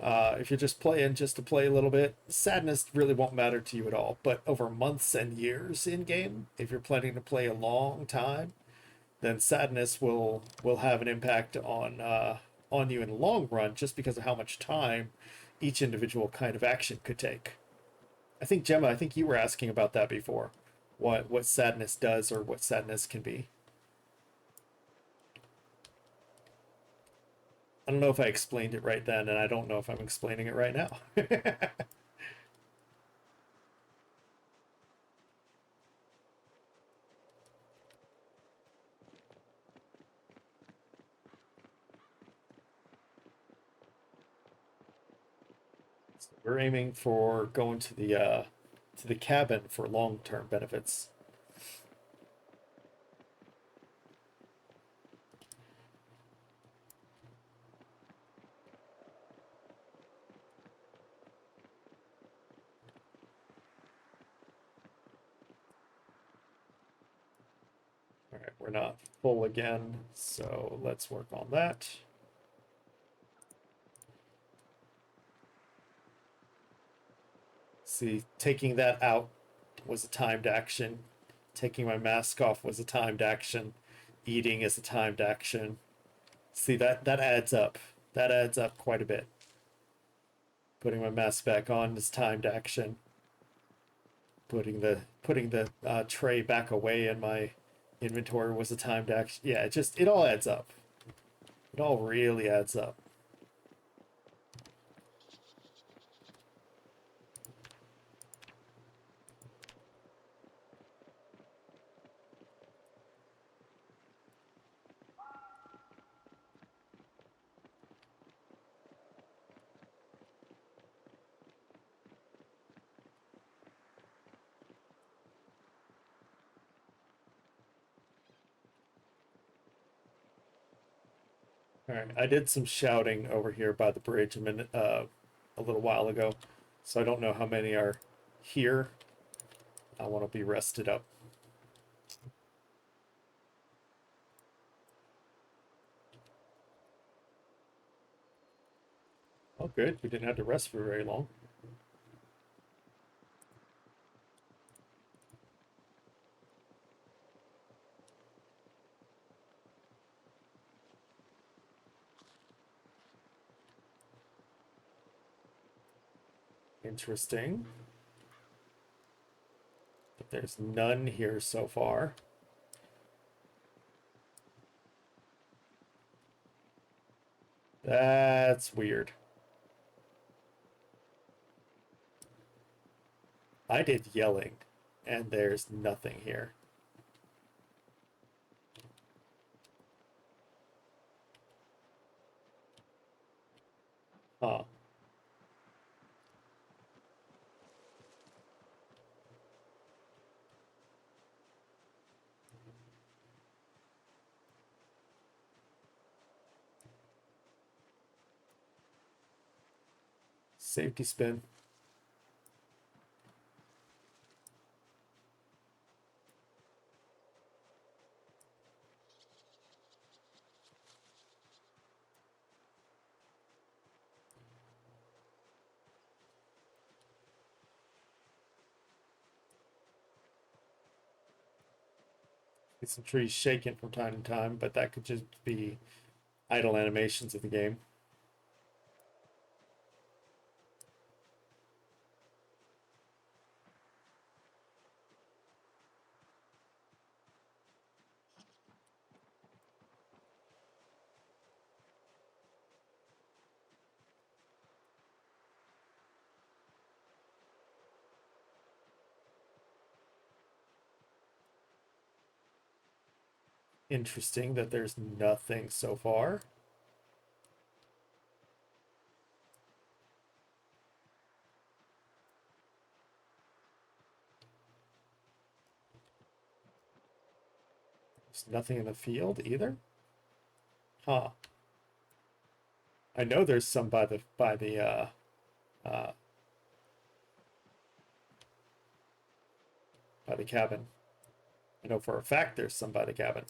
If you're just playing just to play a little bit, sadness really won't matter to you at all. But over months and years in game, if you're planning to play a long time, then sadness will have an impact on you in the long run, just because of how much time each individual kind of action could take. I think Gemma, I think you were asking about that before, what sadness does or what sadness can be. I don't know if I explained it right then, and I don't know if I'm explaining it right now. So we're aiming for going to the cabin for long-term benefits. All right, we're not full again, so let's work on that. See, taking that out was a timed action. Taking my mask off was a timed action. Eating is a timed action. See, that adds up. That adds up quite a bit. Putting my mask back on is timed action. Putting the tray back away in my inventory was a timed action. Yeah, it all adds up. It all really adds up. All right, I did some shouting over here by the bridge a little while ago, so I don't know how many are here. I want to be rested up. Oh, good. We didn't have to rest for very long. Interesting. But there's none here so far. That's weird. I did yelling, and there's nothing here. Huh. Safety spin. Get some trees shaking from time to time, but that could just be idle animations of the game. Interesting that there's nothing so far. There's nothing in the field either. Huh. I know there's some by the uh by the cabin. I know for a fact there's some by the cabin.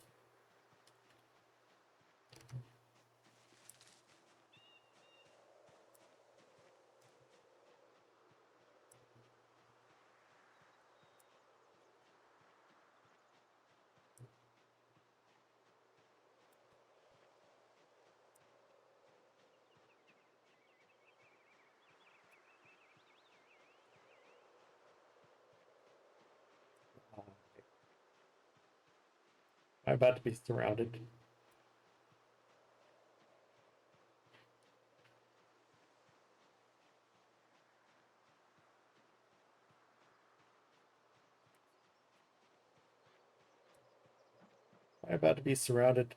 I'm about to be surrounded. I'm about to be surrounded.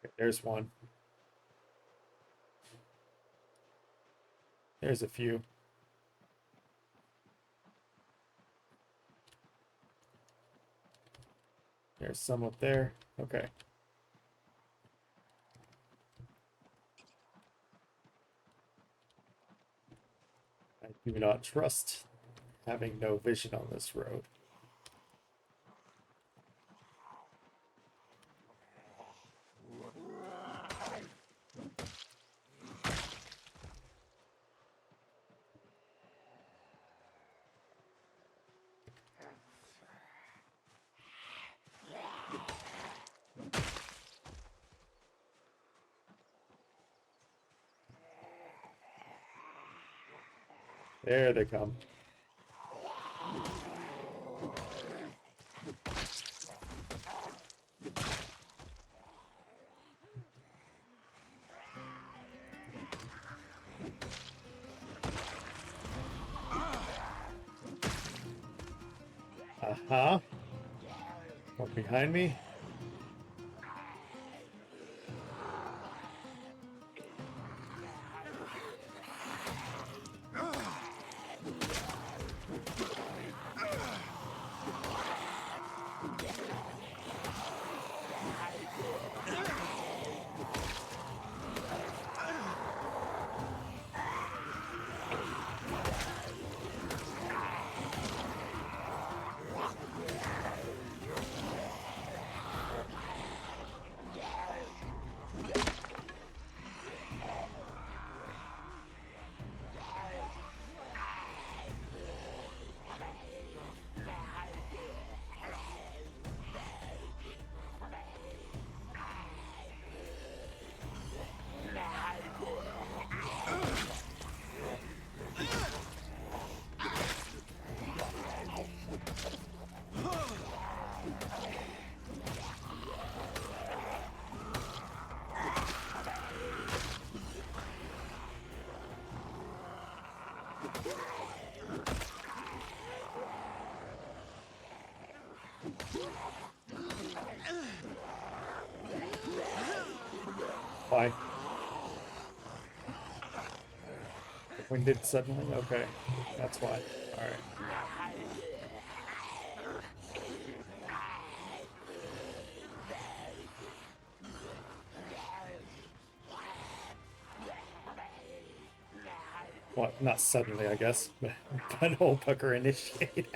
Okay, there's one. There's a few. There's some up there. Okay. I do not trust having no vision on this road. There they come. Uh-huh. One behind me. Why? Winded suddenly? Okay. That's why. Alright. Well, not suddenly, I guess, but hole pucker initiate.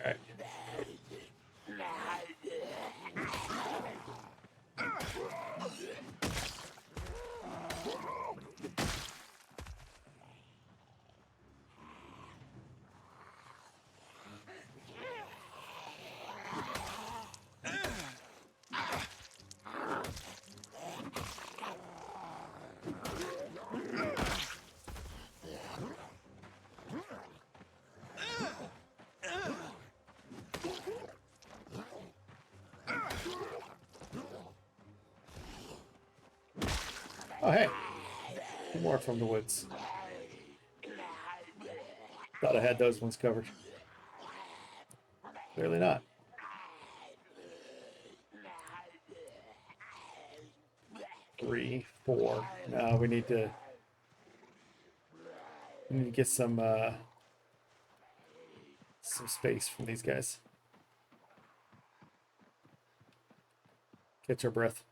Alright. Oh, hey. Two more from the woods. Thought I had those ones covered. Clearly not. Three, four. No, we need to get some space from these guys. Catch our breath.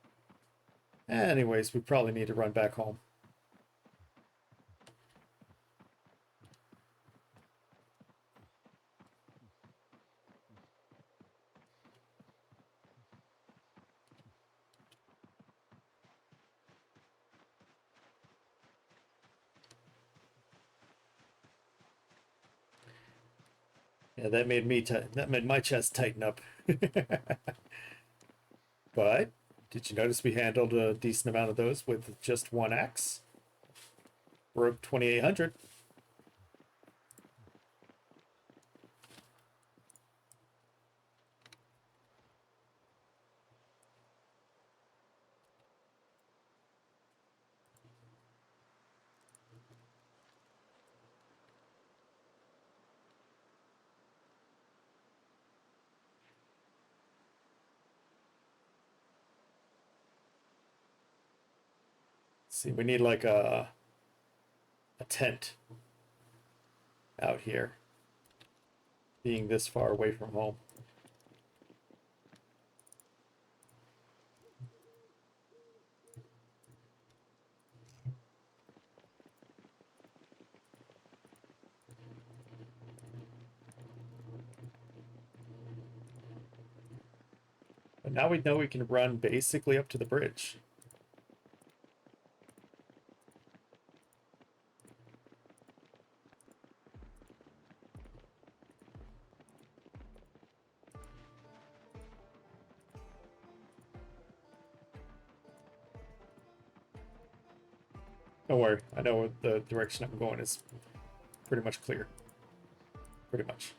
Anyways, we probably need to run back home. Yeah, that made my chest tighten up. But did you notice we handled a decent amount of those with just one axe? Broke 2,800. See, we need like a tent out here, being this far away from home. But now we know we can run basically up to the bridge. Don't worry, I know the direction I'm going is pretty much clear. Pretty much.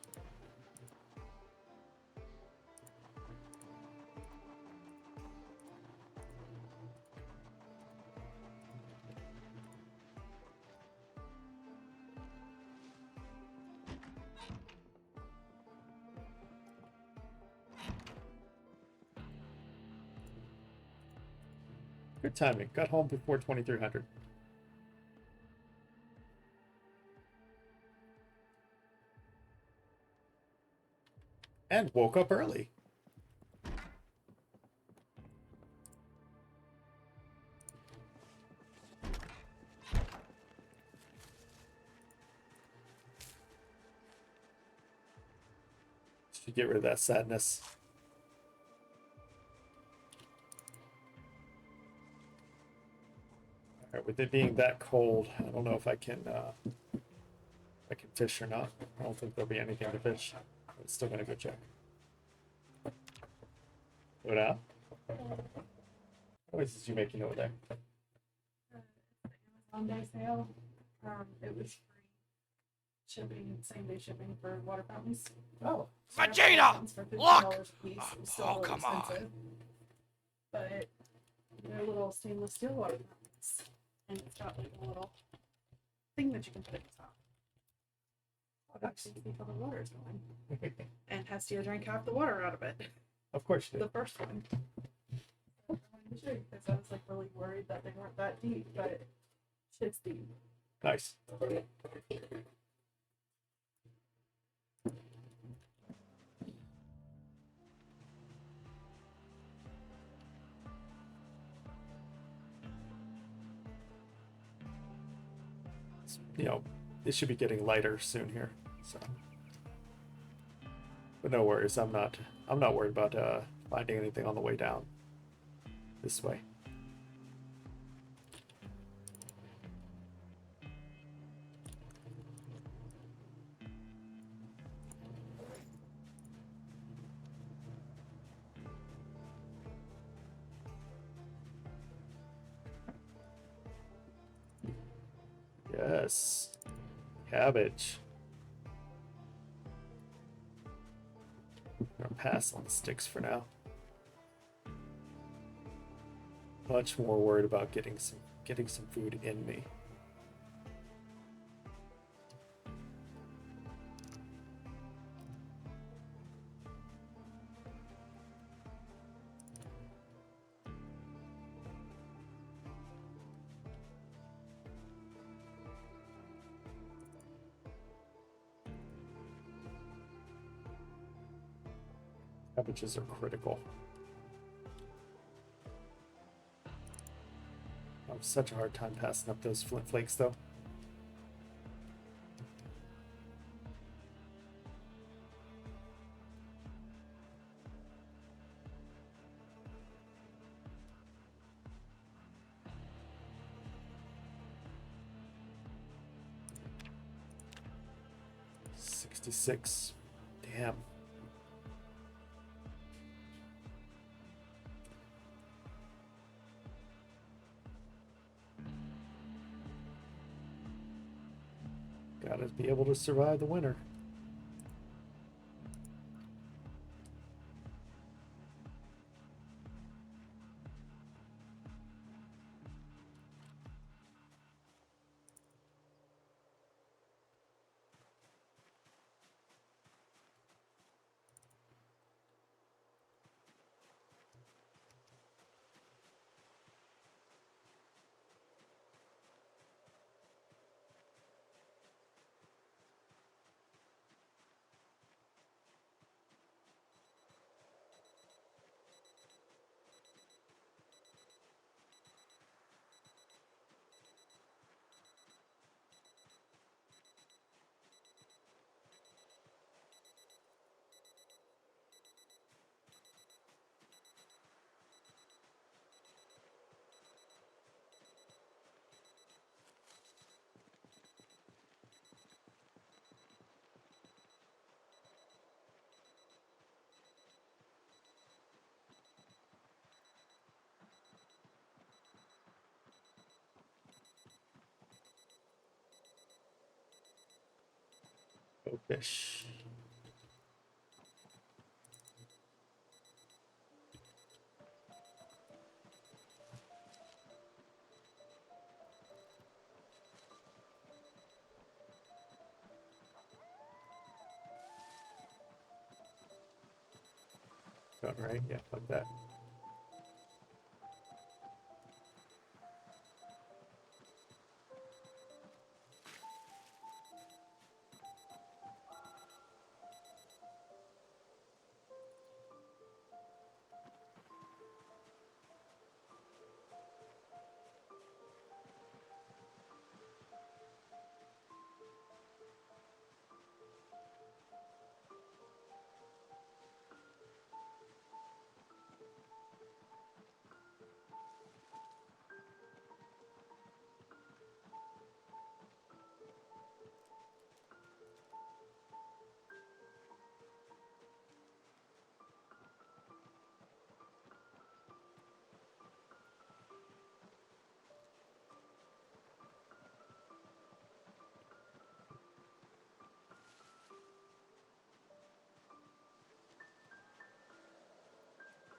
Good timing. Got home before 2,300. And woke up early. Should get rid of that sadness. Alright, with it being that cold, I don't know if I can fish or not. I don't think there'll be anything to fish. I'm still gonna go check. What out? What noise is you making over there? Amazon Day sale. It was free shipping, same day shipping for water fountains. Oh. So I got Vegeta! fountains for Look! $50 a piece. It was still Oh, a little come on. expensive. But they're little stainless steel water fountains. And it's got like a little thing that you can put at the top. Obviously, you see how the water is going. And Hestia drank half the water out of it. Of course you The did. first one. I wanted to show you because I was like really worried that they weren't that deep, but shit's deep. Nice. You know, it should be getting lighter soon here. So, but no worries. I'm not worried about finding anything on the way down this way. Yes. Cabbage. I'm gonna pass on the sticks for now. Much more worried about getting some food in me. Cabbages are critical. I have such a hard time passing up those flint flakes, though. $66. Damn. Gotta be able to survive the winter. Go fish. Done right? Yeah, like that.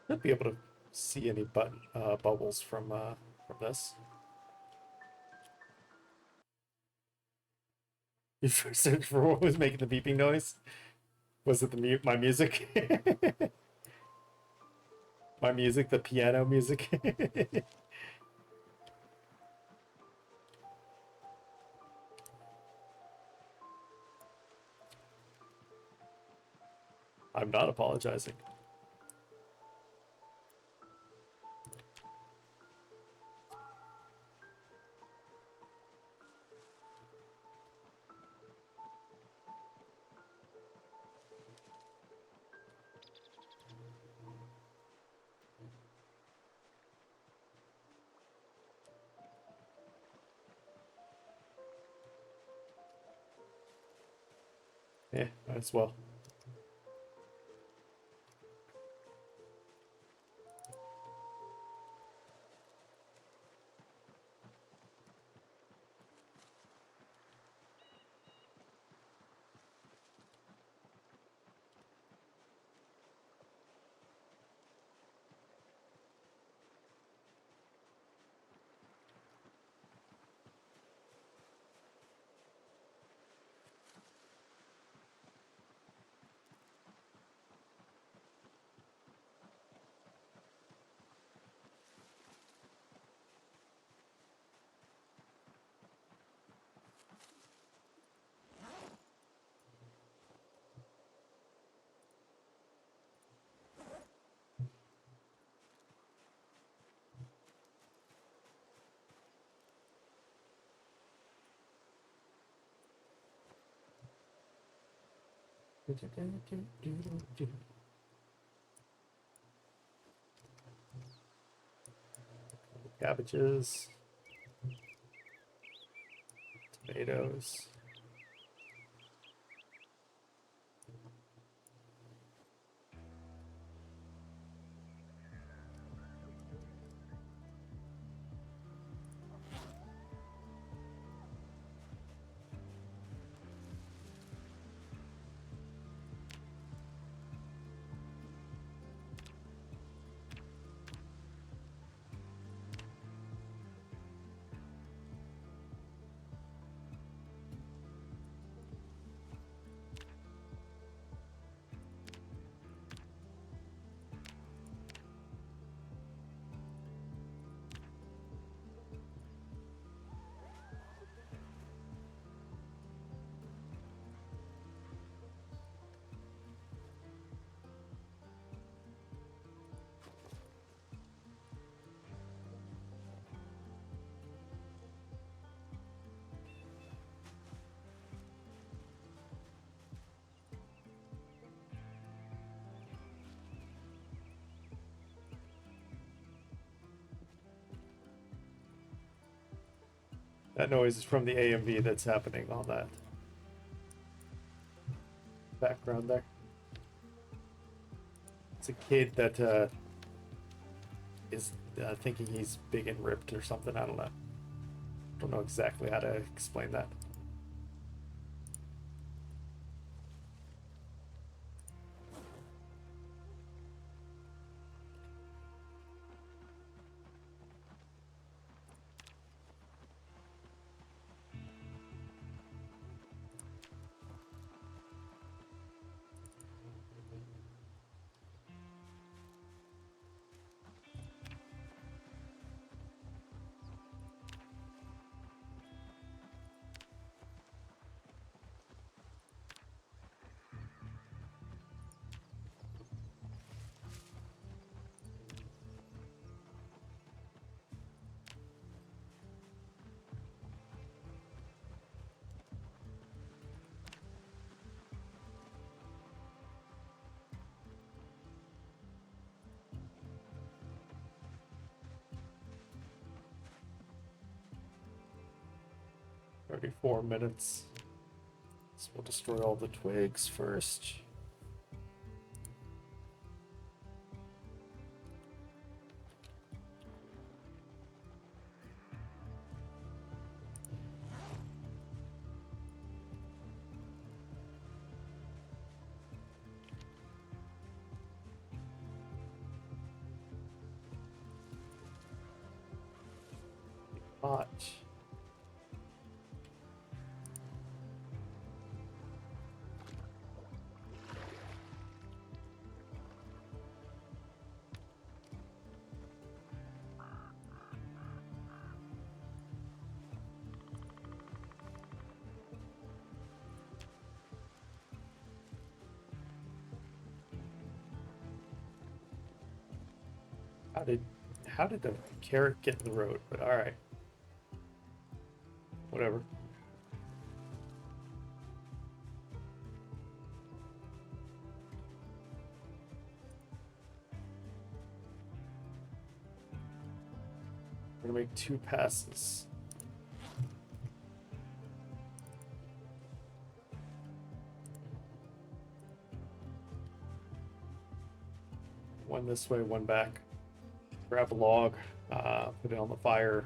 Should be able to see any bubbles from this. You first searched for what was making the beeping noise? Was it my music? My music, the piano music? I'm not apologizing. Yeah, might as well. Cabbages, tomatoes. That noise is from the AMV that's happening on that background there. It's a kid that is thinking he's big and ripped or something. I don't know. Don't know exactly how to explain that. "34 minutes. So we'll destroy all the twigs first. Hot. How did the carrot get in the road? But all right, whatever. We're gonna make 2 passes. One this way, one back. Grab a log, put it on the fire.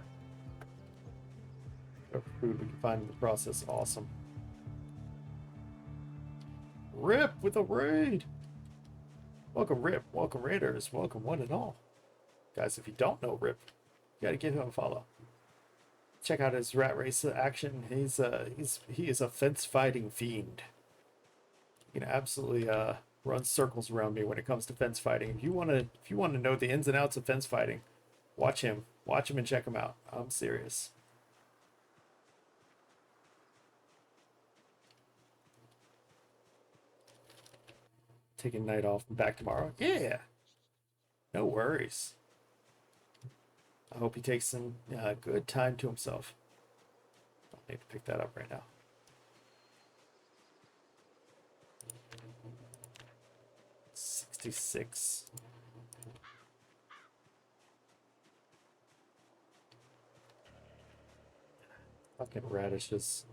Whatever food we can find in the process. Awesome. Rip with a raid! Welcome, Rip. Welcome, Raiders. Welcome, one and all. Guys, if you don't know Rip, you gotta give him a follow. Check out his RatRace action. He is a fence fighting fiend. He can absolutely run circles around me when it comes to fence fighting. If you wanna know the ins and outs of fence fighting, watch him. Watch him and check him out. I'm serious. Taking night off and back tomorrow. Yeah. No worries. I hope he takes some good time to himself. Don't need to pick that up right now. $66. Fucking radishes.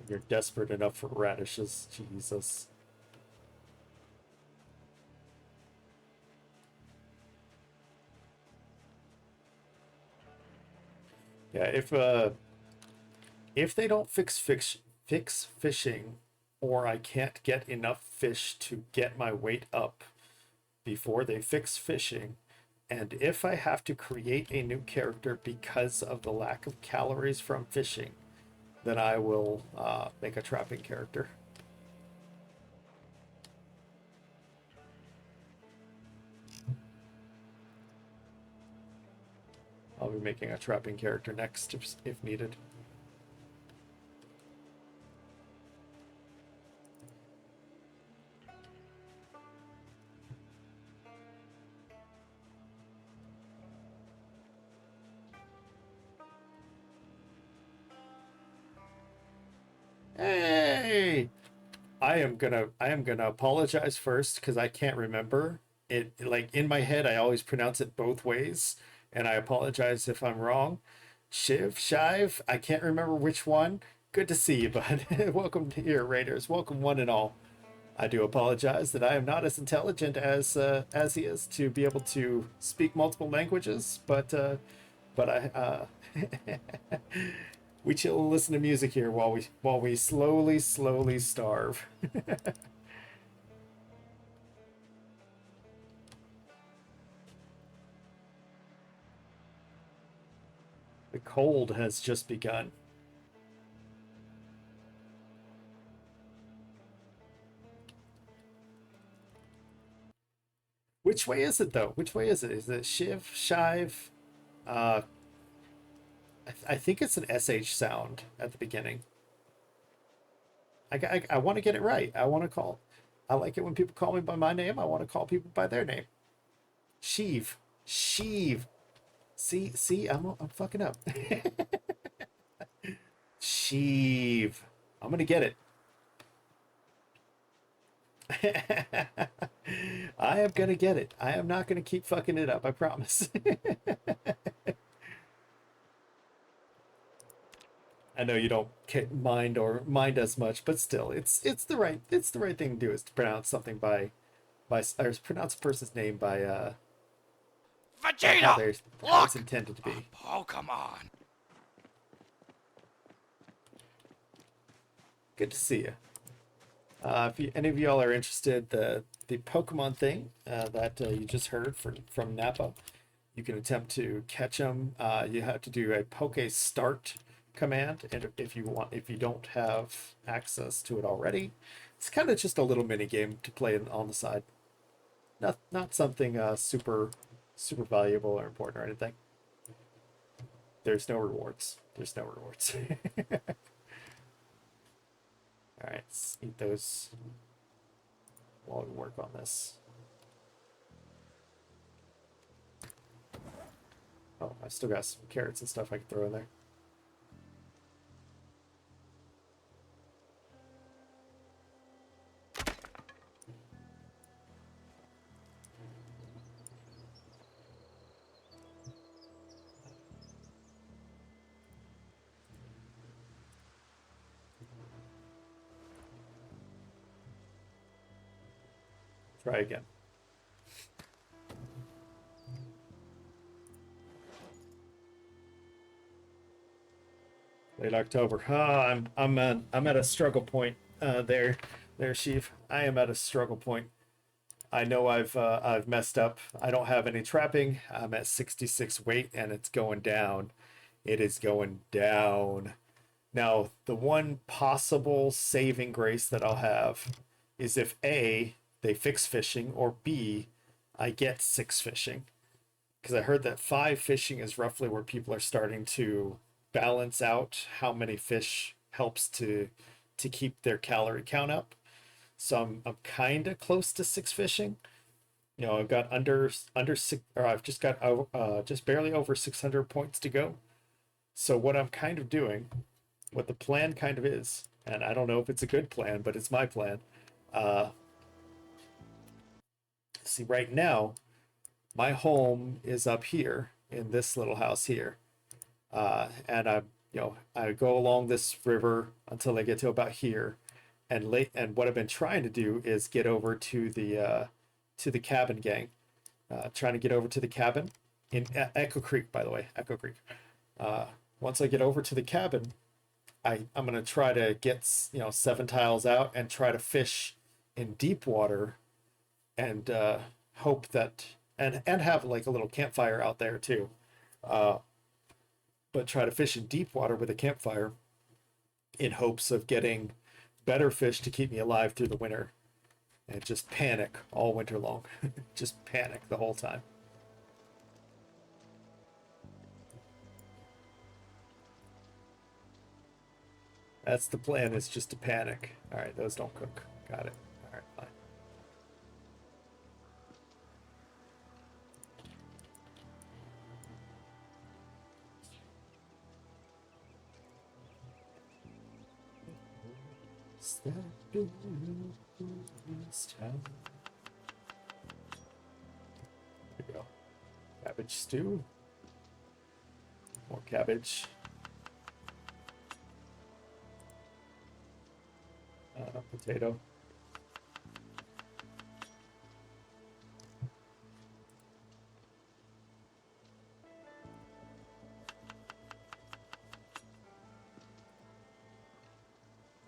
You're desperate enough for radishes, Jesus. Yeah, if they don't fix fishing, or I can't get enough fish to get my weight up before they fix fishing, and if I have to create a new character because of the lack of calories from fishing, then I will make a trapping character. I'll be making a trapping character next if needed. Hey! I am gonna apologize first because I can't remember it. Like in my head, I always pronounce it both ways, and I apologize if I'm wrong. Shive, I can't remember which one. Good to see you, bud. Welcome to here, Raiders. Welcome one and all. I do apologize that I am not as intelligent as he is to be able to speak multiple languages, but I we chill and listen to music here while we slowly starve. The cold has just begun. Which way is it though? Which way is it? Is it Shiv, Shive? I think it's an SH sound at the beginning. I want to get it right. I like it when people call me by my name. I want to call people by their name. Sheev. See, I'm fucking up. Sheev. I'm gonna get it. I am gonna get it. I am not gonna keep fucking it up. I promise. I know you don't mind as much, but still, it's the right thing to do is to pronounce something by or pronounce a person's name by how Vegeta! how it's Look! intended to be. Oh, come on. Good to see you. If any of y'all are interested, the Pokemon thing that you just heard from Nappa, you can attempt to catch them. You have to do a Poke Start command, and if you don't have access to it already, it's kind of just a little mini game to play on the side. Not something super valuable or important or anything. there's no rewards. There's no rewards. All right, let's eat those while we work on this. Oh, I still got some carrots and stuff I can throw in there. Try again. Late October. I'm at a struggle point. There, Sheev. I am at a struggle point. I know I've messed up. I don't have any trapping. I'm at 66 weight and it's going down. It is going down. Now, the one possible saving grace that I'll have is if A, they fix fishing, or B, I get 6 fishing. Because I heard that 5 fishing is roughly where people are starting to balance out how many fish helps to keep their calorie count up. So I'm kind of close to 6 fishing. You know, I've got under 6, or I've just got just barely over 600 points to go. So what I'm kind of doing, what the plan kind of is, and I don't know if it's a good plan, but it's my plan. See, right now, my home is up here in this little house here, and I go along this river until I get to about here, and what I've been trying to do is get over to the cabin gang, trying to get over to the cabin in Echo Creek, by the way, Echo Creek. Once I get over to the cabin, I'm gonna try to get 7 tiles out and try to fish in deep water, and hope that and have like a little campfire out there too, but try to fish in deep water with a campfire in hopes of getting better fish to keep me alive through the winter, and just panic all winter long. Just panic the whole time. That's the plan, is just to panic. All right, those don't cook. Got it. All right, fine. There we go. Cabbage stew. More cabbage. Potato.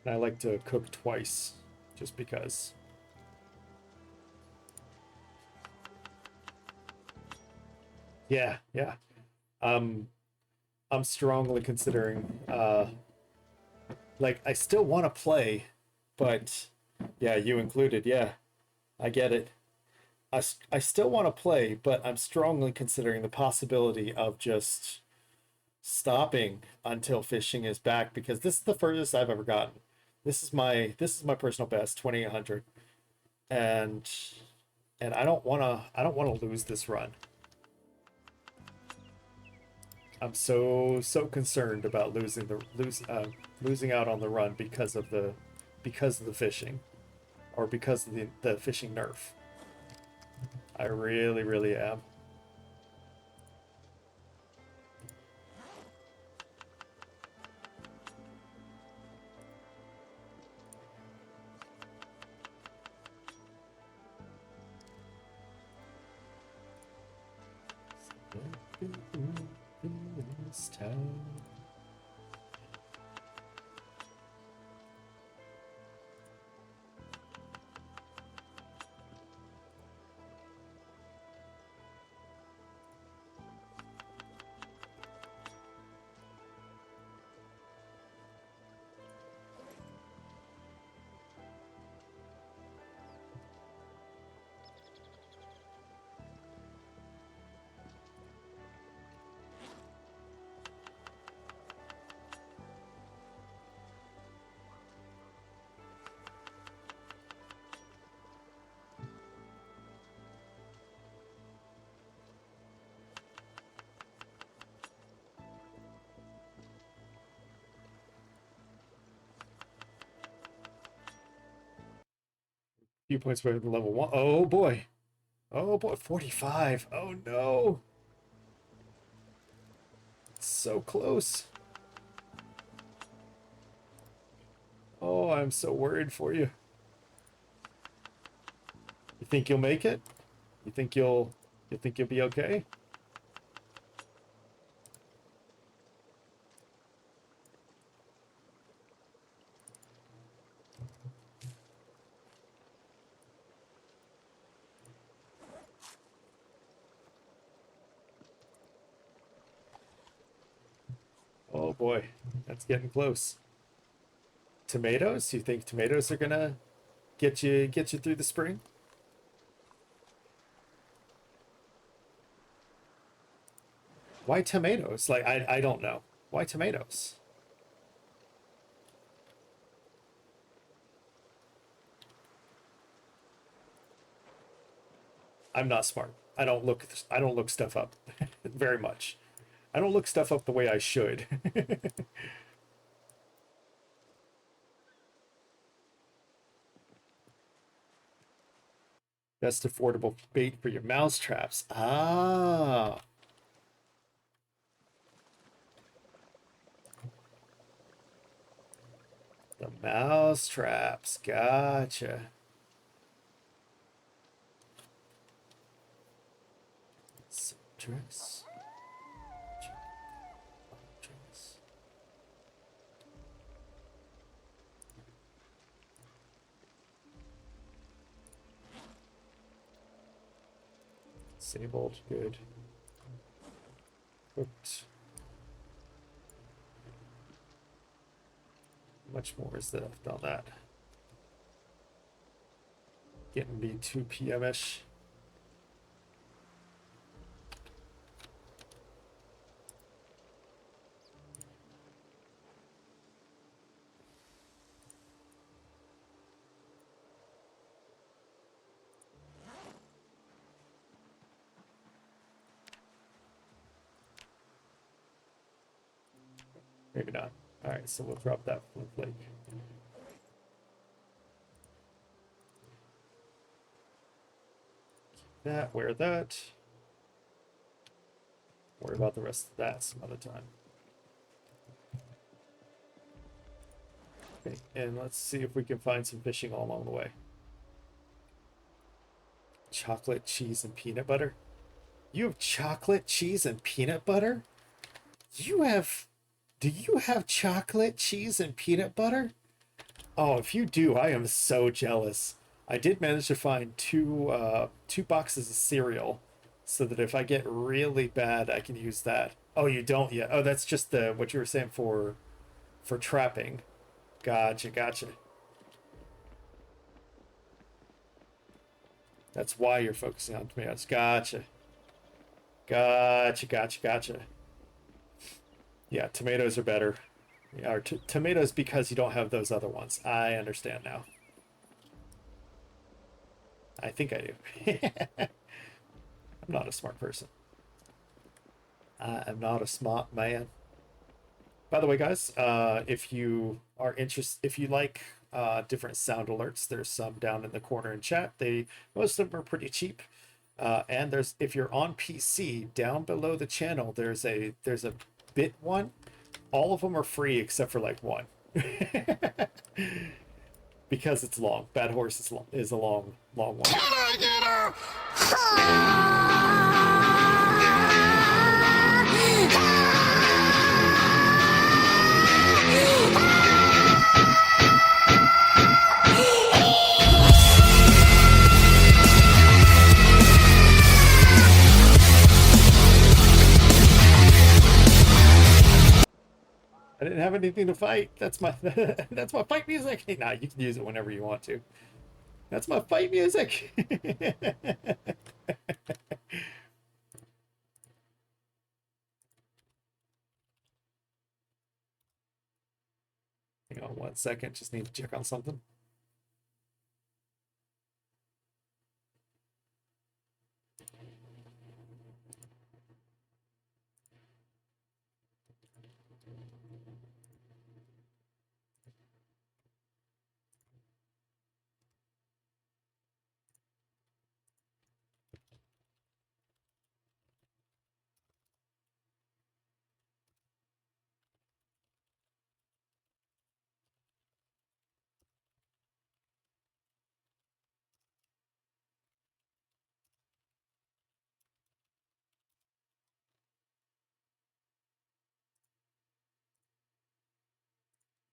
And I like to cook twice, just because. Yeah, yeah. I'm strongly considering, like, I still want to play, but yeah, you included. Yeah, I get it. I still want to play, but I'm strongly considering the possibility of just stopping until fishing is back, because this is the furthest I've ever gotten. This is my personal best, 2800, and I don't want to lose this run. I'm so concerned about losing out on the run because of the fishing, or because of the fishing nerf. I really am. This town. Few points better than level 1. Oh boy. Oh boy, 45. Oh no. So close. Oh, I'm so worried for you. You think you'll make it? You think you'll be okay? Oh boy, that's getting close. Tomatoes? You think tomatoes are gonna get you through the spring? Why tomatoes? Like I don't know. Why tomatoes? I'm not smart. I don't look stuff up very much. I don't look stuff up the way I should. Best affordable bait for your mouse traps. Ah. The mouse traps. Gotcha. Some tricks. Tricks. Disabled. Good. Cooked. Much more is left on that. Getting to be 2 p.m.-ish. Maybe not. All right, so we'll drop that flake. That, wear that. Worry about the rest of that some other time. Okay, and let's see if we can find some fishing all along the way. Chocolate, cheese, and peanut butter. You have chocolate, cheese, and peanut butter? Do you have chocolate, cheese, and peanut butter? Oh, if you do, I am so jealous. I did manage to find two boxes of cereal, so that if I get really bad, I can use that. Oh, you don't yet? Oh, that's just the what you were saying for trapping. Gotcha, gotcha. That's why you're focusing on tomatoes. Gotcha. Gotcha, gotcha, gotcha. Yeah, tomatoes are better. Yeah, or tomatoes because you don't have those other ones. I understand now. I think I do. I'm not a smart person. I am not a smart man. By the way, guys, if you are interested, if you like different sound alerts, there's some down in the corner in chat. Most of them are pretty cheap. And if you're on PC, down below the channel, there's a bit one. All of them are free except for like one. Because it's long. Bad Horse is a long one. Can I get a I didn't have anything to fight. That's my that's my fight music. Hey, nah, you can use it whenever you want to. That's my fight music. Hang on 1 second. Just need to check on something.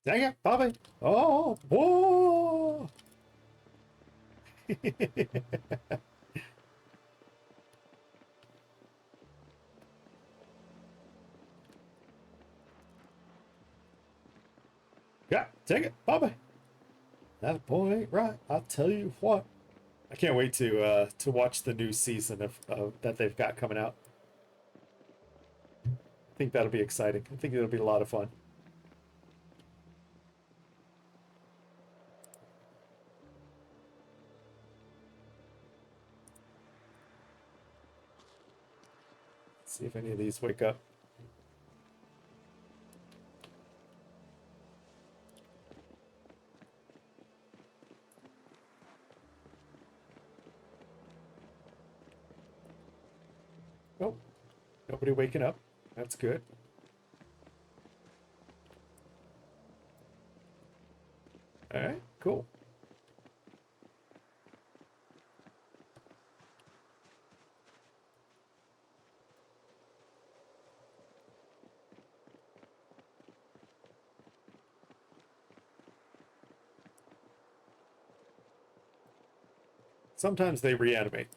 Dang it, Bobby! Oh, whoa! Yeah, take it, Bobby. That boy ain't right. I'll tell you what. I can't wait to watch the new season of that they've got coming out. I think that'll be exciting. I think it'll be a lot of fun. Let's see if any of these wake up. Nope. Nobody waking up. That's good. Alright, cool. Sometimes they reanimate.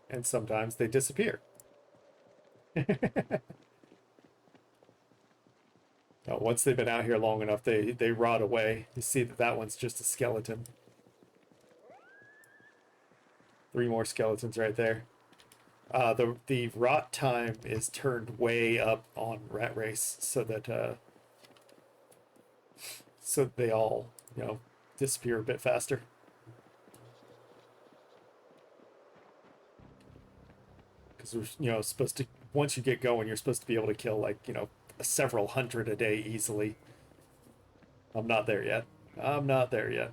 And sometimes they disappear. Once they've been out here long enough, they rot away. You see that one's just a skeleton. 3 more skeletons right there. The rot time is turned way up on RatRace so they all, disappear a bit faster. Because we're, supposed to, once you get going, you're supposed to be able to kill like, several hundred a day easily. I'm not there yet. I'm not there yet.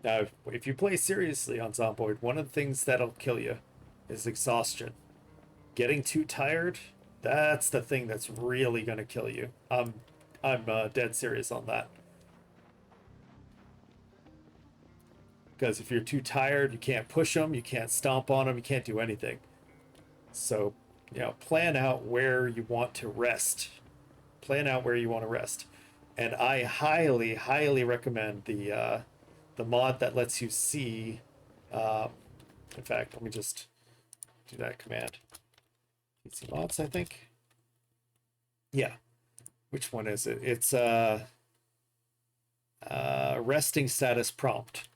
Now, if you play seriously on Zomboid, one of the things that'll kill you is exhaustion. Getting too tired, that's the thing that's really gonna kill you. I'm dead serious on that. Because if you're too tired, you can't push them, you can't stomp on them, you can't do anything. So, plan out where you want to rest. Plan out where you want to rest. And I highly, highly recommend the mod that lets you see. In fact, let me just do that command. pzmods, I think. Yeah. Which one is it? It's resting status prompt.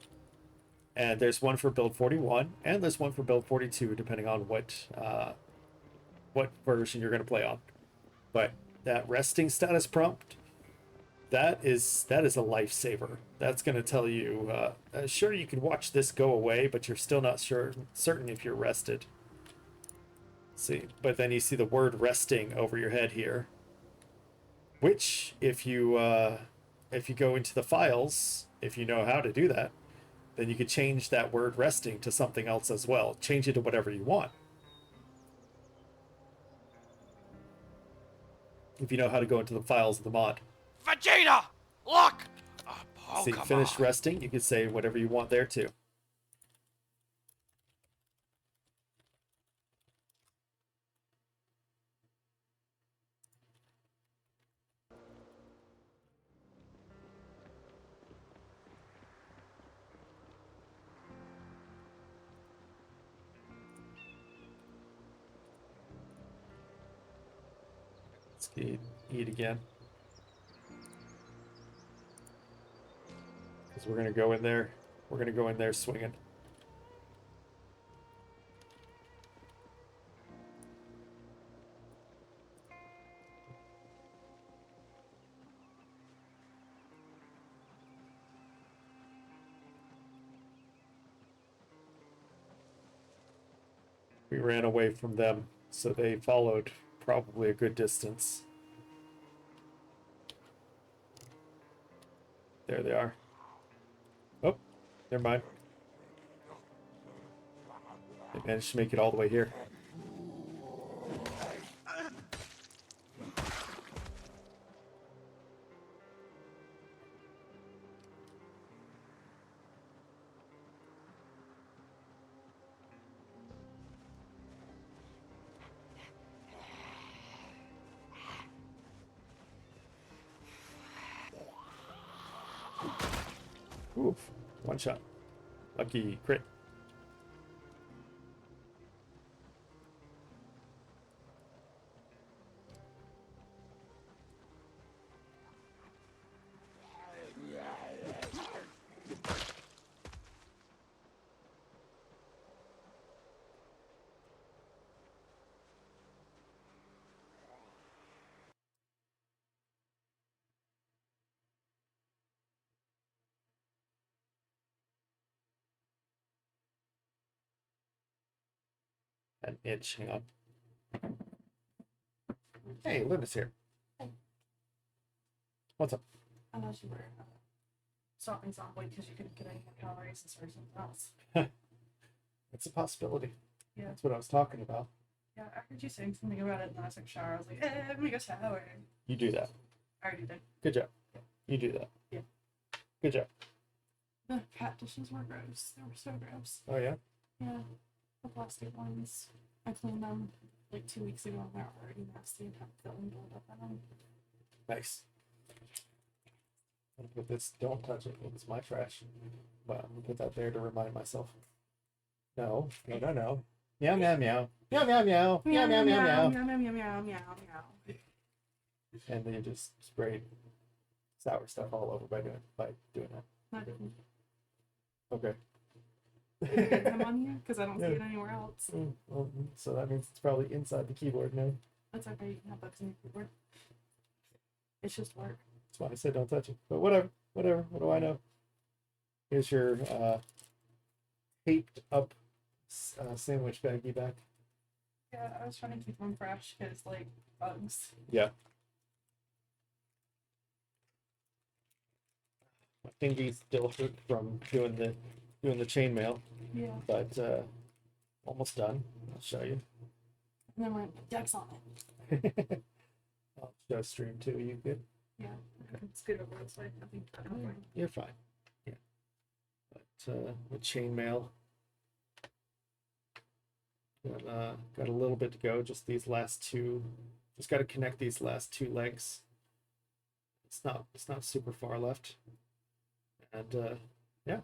And there's one for build 41, and there's one for build 42, depending on what version you're going to play on. But that resting status prompt, that is a lifesaver. That's going to tell you, sure, you can watch this go away, but you're still not certain if you're rested. See, but then you see the word resting over your head here, which if you go into the files, if you know how to do that, then you could change that word resting to something else as well. Change it to whatever you want. If you know how to go into the files of the mod. Vegeta! Look! Oh, See, finish resting, you could say whatever you want there too. Let's eat again. Because we're going to go in there. We're going to go in there swinging. We ran away from them, so they followed probably a good distance. There they are. Oh, never mind. They managed to make it all the way here. Oof. One shot. Lucky crit. An itch. Hang on. Hey, Luna's here. What's up? I thought you were stopping Zombie because you couldn't get any more calories and started something else. It's a possibility. Yeah. That's what I was talking about. Yeah, I heard you saying something about it in the last shower. I was like, I'm gonna go shower. You do that. I already did. Good job. You do that. Yeah. Good job. The cat dishes were gross. They were so gross. Oh, yeah? Yeah. The plastic ones. I cleaned them like 2 weeks ago and they're already nasty and have film build up on them. Nice. I'll put this, don't touch it. It's my trash. But I'm going to put that there to remind myself. No. No, no, no. Meow, meow, meow. Meow, meow, meow. Meow, meow, meow, meow. Meow, meow, meow, meow, meow, meow. And then you just sprayed sour stuff all over by doing that. I didn't. Okay. Did it come on you? Because I don't see it anywhere else. Well, so that means it's probably inside the keyboard now. That's okay. You can have bugs in your keyboard. It's just work. That's why I said don't touch it. But whatever. Whatever. What do I know? Here's your taped up sandwich baggie back. Yeah, I was trying to keep them fresh because, like, bugs. Yeah. My fingies still hurt from doing the chainmail, Yeah. but almost done. I'll show you. And then we're gonna put decks on it. I'll show stream too. You good? Yeah. It's good over this way. I think I'm fine. You're fine. Yeah. But with chainmail, got a little bit to go. Just these last two. Just got to connect these last two legs. It's not super far left. And yeah.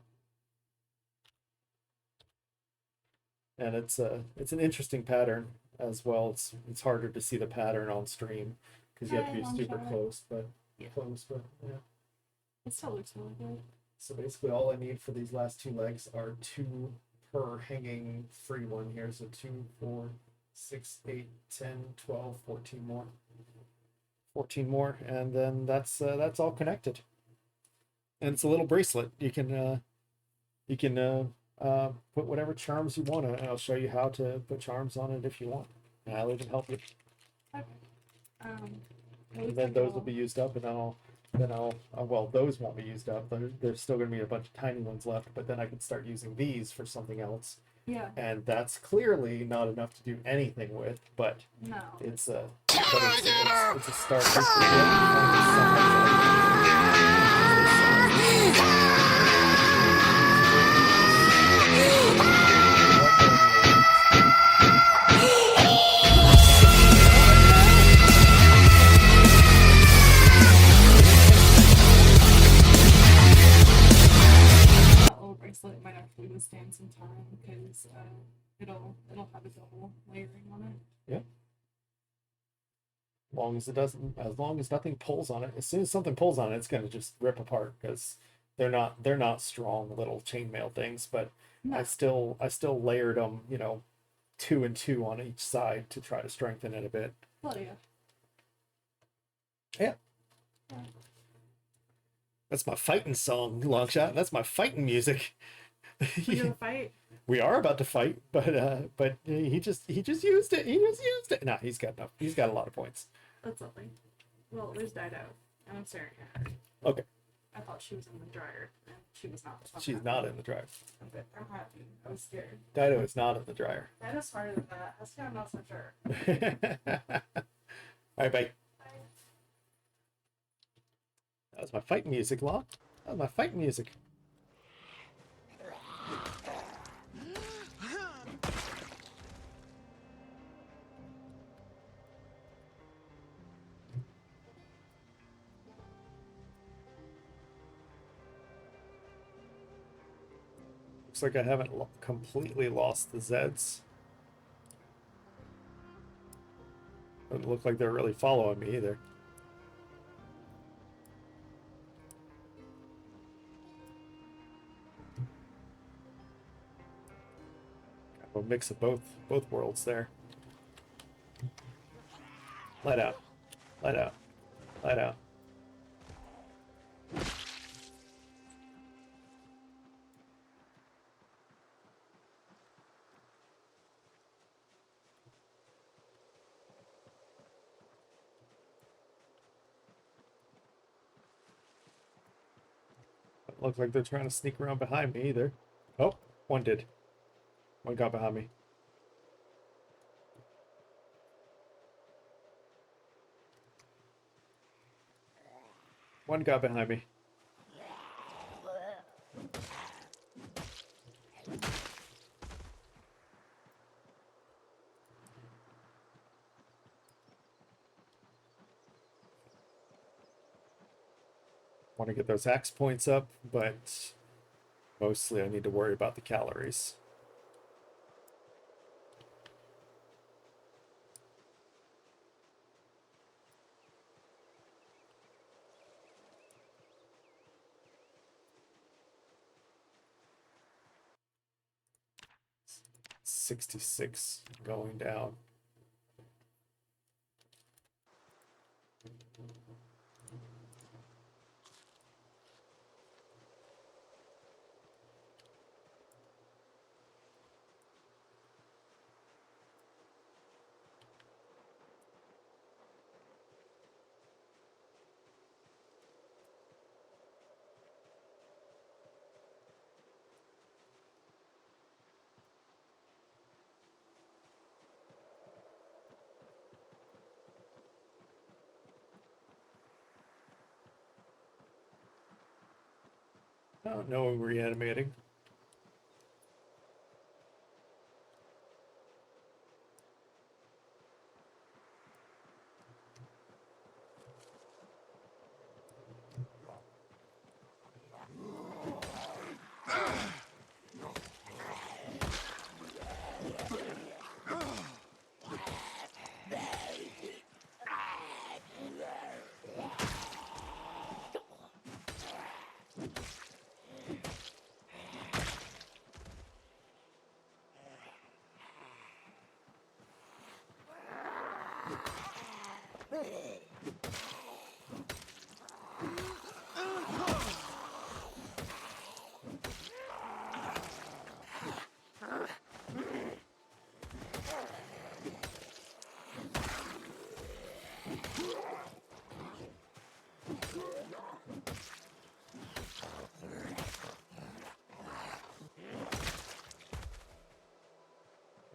And it's an interesting pattern as well. It's harder to see the pattern on stream because you have to be super close, but yeah. It still looks really good. So basically all I need for these last two legs are 2 per hanging free one here. So 2, 4, 6, 8, 10, 12, 14 more. 14 more, and then that's all connected. And it's a little bracelet. You can put whatever charms you want on it, and I'll show you how to put charms on it if you want. And I'll even help you. Okay. And then those will be used up, and then I'll well, those won't be used up. There's still going to be a bunch of tiny ones left, but then I can start using these for something else. Yeah. And that's clearly not enough to do anything with, but No. it's a start. That little bracelet might actually withstand some time because it'll have a double layering on it. Yeah. As long as nothing pulls on it. As soon as something pulls on it, it's gonna just rip apart because they're not strong little chainmail things. But No. I still layered them, 2 and 2 on each side to try to strengthen it a bit. Well, yeah. Yeah. Yeah. That's my fighting song, Longshot. That's my fighting music. We're gonna fight. We are about to fight, but he just used it. He just used it. Nah, he's got enough. He's got a lot of points. That's lovely. Well, there's Dido, and I'm staring at her. Okay. I thought she was in the dryer, and she was not. So I'm She's happy. not in the dryer. Okay, I'm happy. I was scared. Dido is not in the dryer. Dido's smarter than that. That's why I'm not so sure. All right, bye. That was my fighting music, Law. That was my fighting music. Looks like I haven't completely lost the Zeds. Doesn't look like they're really following me either. Kind of a mix of both worlds there. Let out. Let out. Let out. Doesn't look like they're trying to sneak around behind me either. Oh, one did. One got behind me. One got behind me. Want to get those axe points up, but mostly I need to worry about the calories. $66 going down. Oh, no reanimating.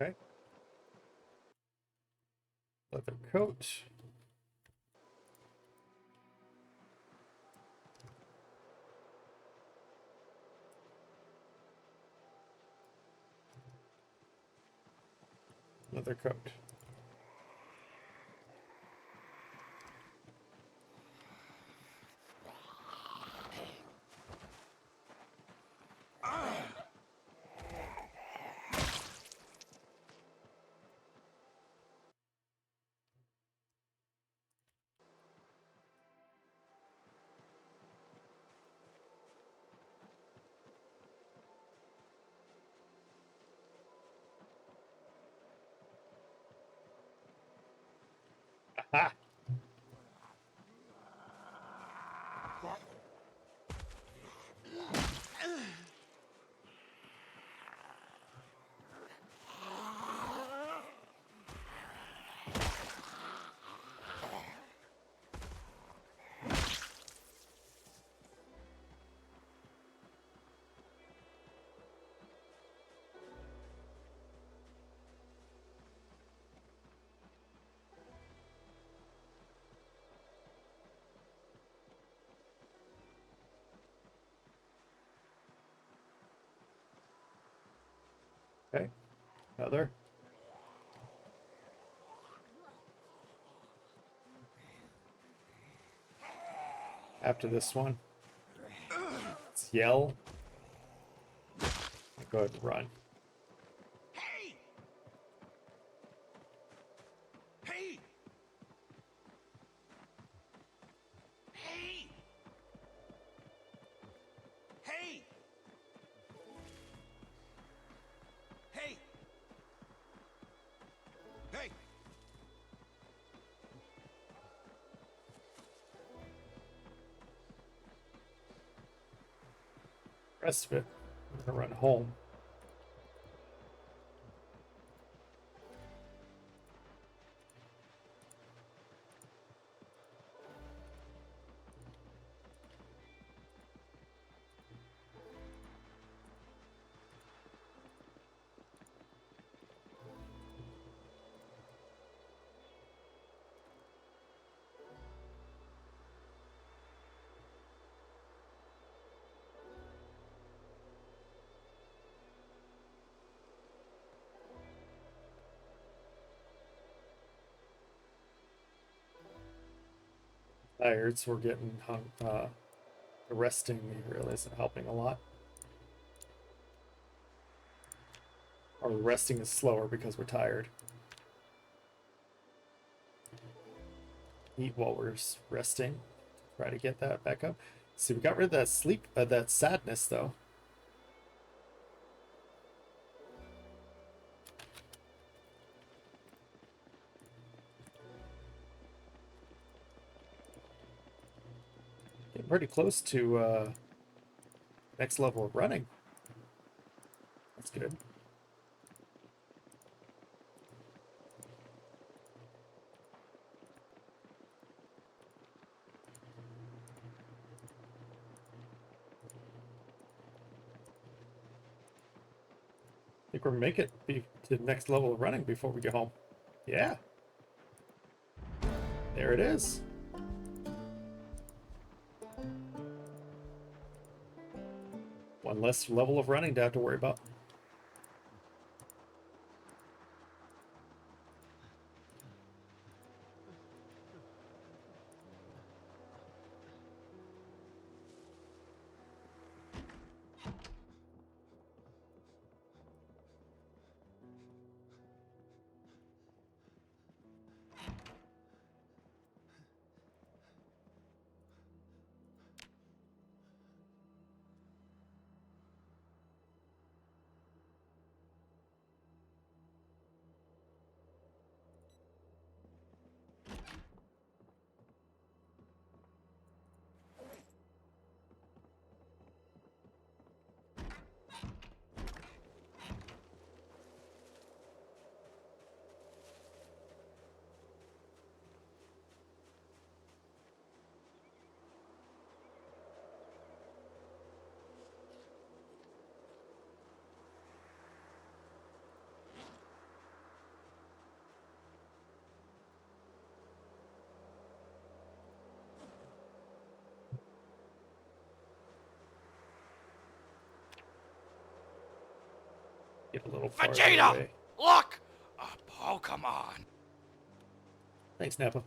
Okay. Leather coat. Leather coat. Aha! Okay. Another. After this one, let's yell. Go ahead and run. Hey! Hey! Hey! Hey! Hey! Hey! Rest of it, I'm gonna run home. Tired, so we're getting the resting really isn't helping a lot. Or resting is slower because we're tired. Eat while we're resting. Try to get that back up. See, we got rid of that sleep, that sadness though. Getting pretty close to next level of running. That's good. I think we're making it to the next level of running before we get home. Yeah. There it is. One less level of running to have to worry about. Get a little farther Vegeta! away. Look! Oh, come on. Thanks, Nappa.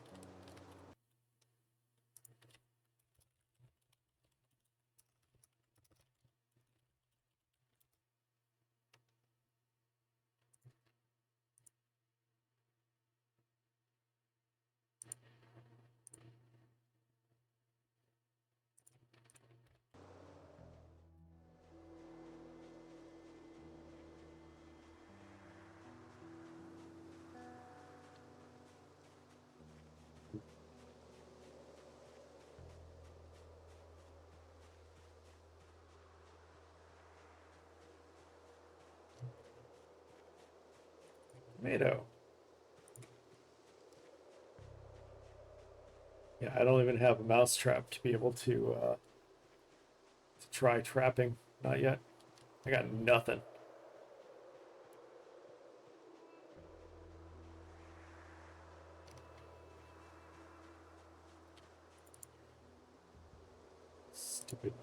Tomato. Yeah, I don't even have a mouse trap to be able to try trapping. Not yet. I got nothing. Stupid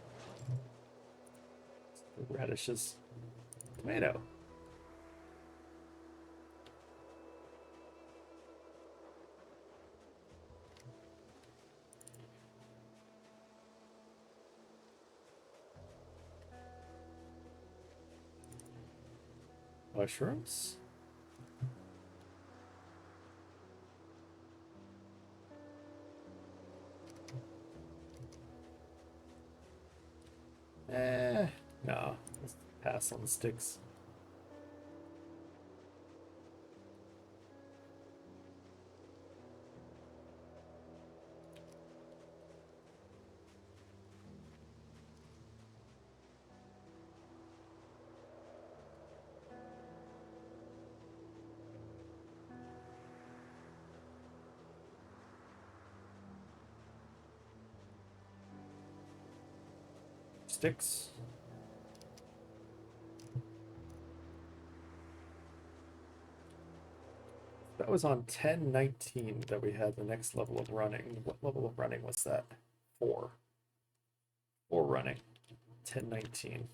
radishes. Tomato. Mushrooms? No. Let's pass on the sticks. Sticks. That was on 1019 that we had the next level of running. What level of running was that? 4. 4 running. 1019.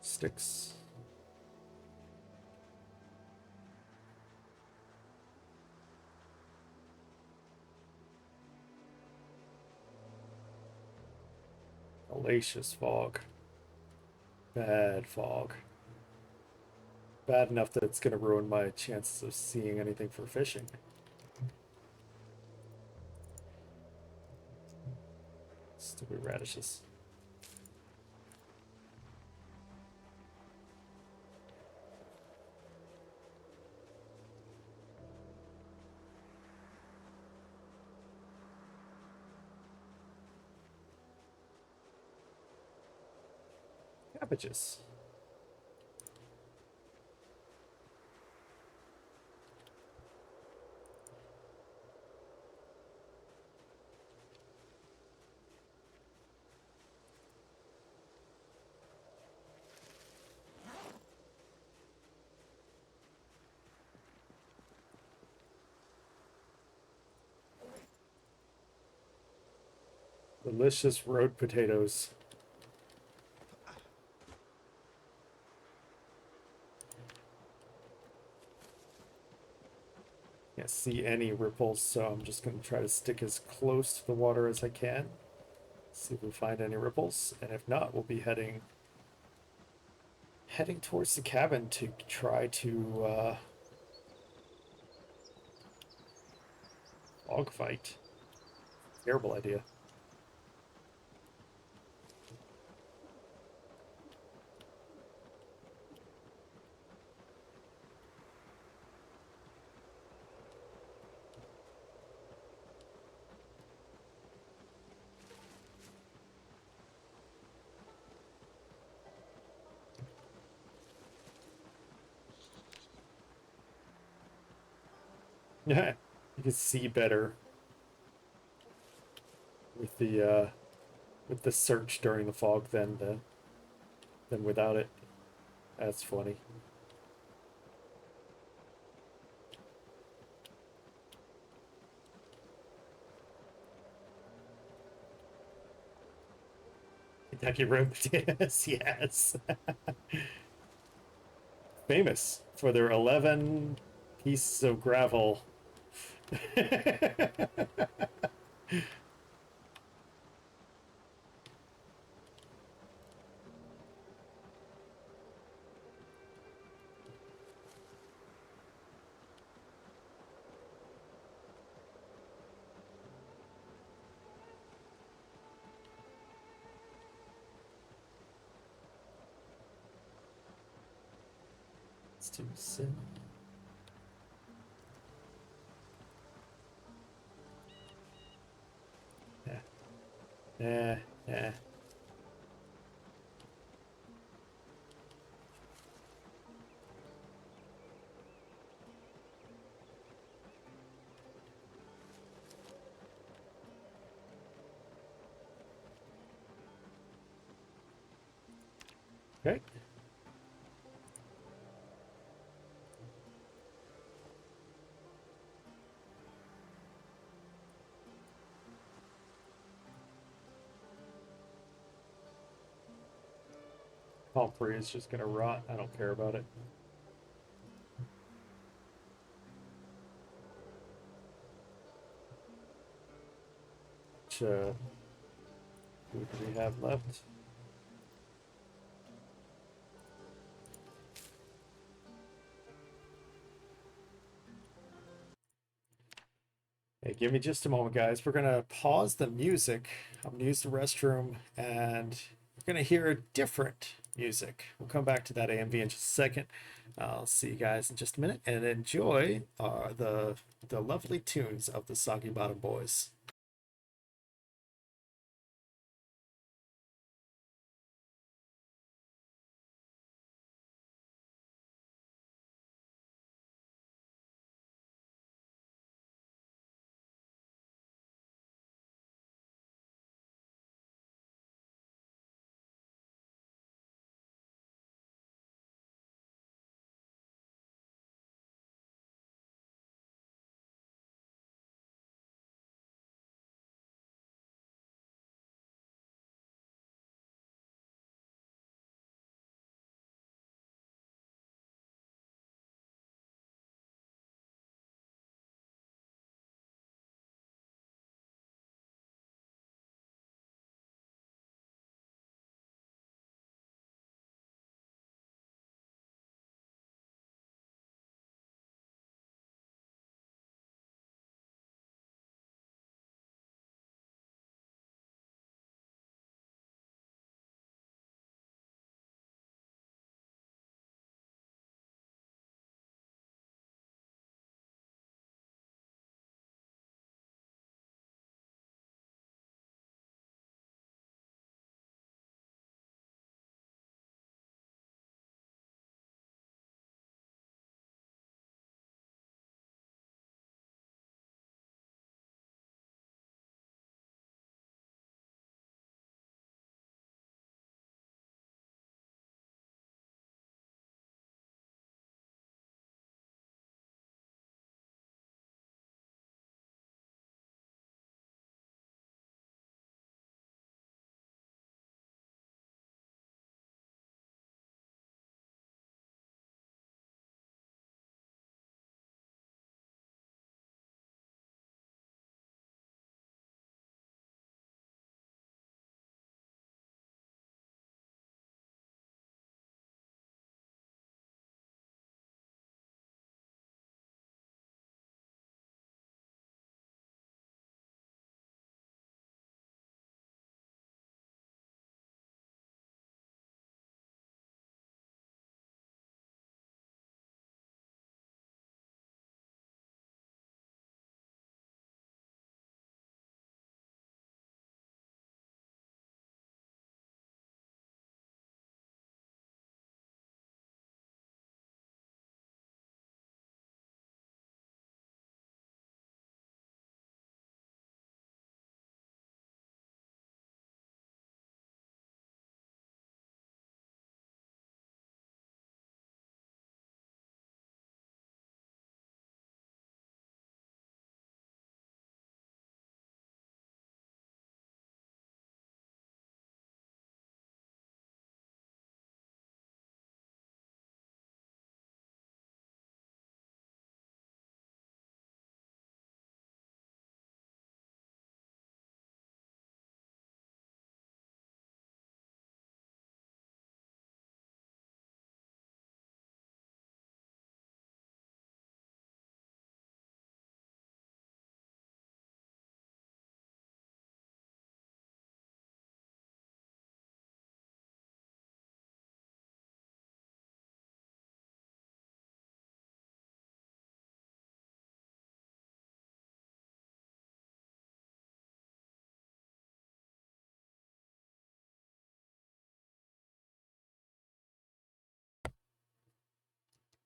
Sticks. Hellacious fog. Bad fog. Bad enough that it's gonna ruin my chances of seeing anything for fishing. Stupid radishes. Cabbages. Delicious road potatoes. Can't see any ripples, so I'm just going to try to stick as close to the water as I can. See if we find any ripples, and if not, we'll be heading towards the cabin to try to fog fight. Terrible idea. Yeah, you can see better with the search during the fog than without it. That's funny. Kentucky Road potatoes, yes. Famous for their 11 pieces of gravel. It's too soon. Yeah. Okay. Pomfrey is just gonna rot. I don't care about it. Which, who do we have left? Hey, give me just a moment, guys. We're gonna pause the music. I'm gonna use the restroom, and we're gonna hear different music. We'll come back to that AMV in just a second. I'll see you guys in just a minute, and enjoy the lovely tunes of the Soggy Bottom Boys.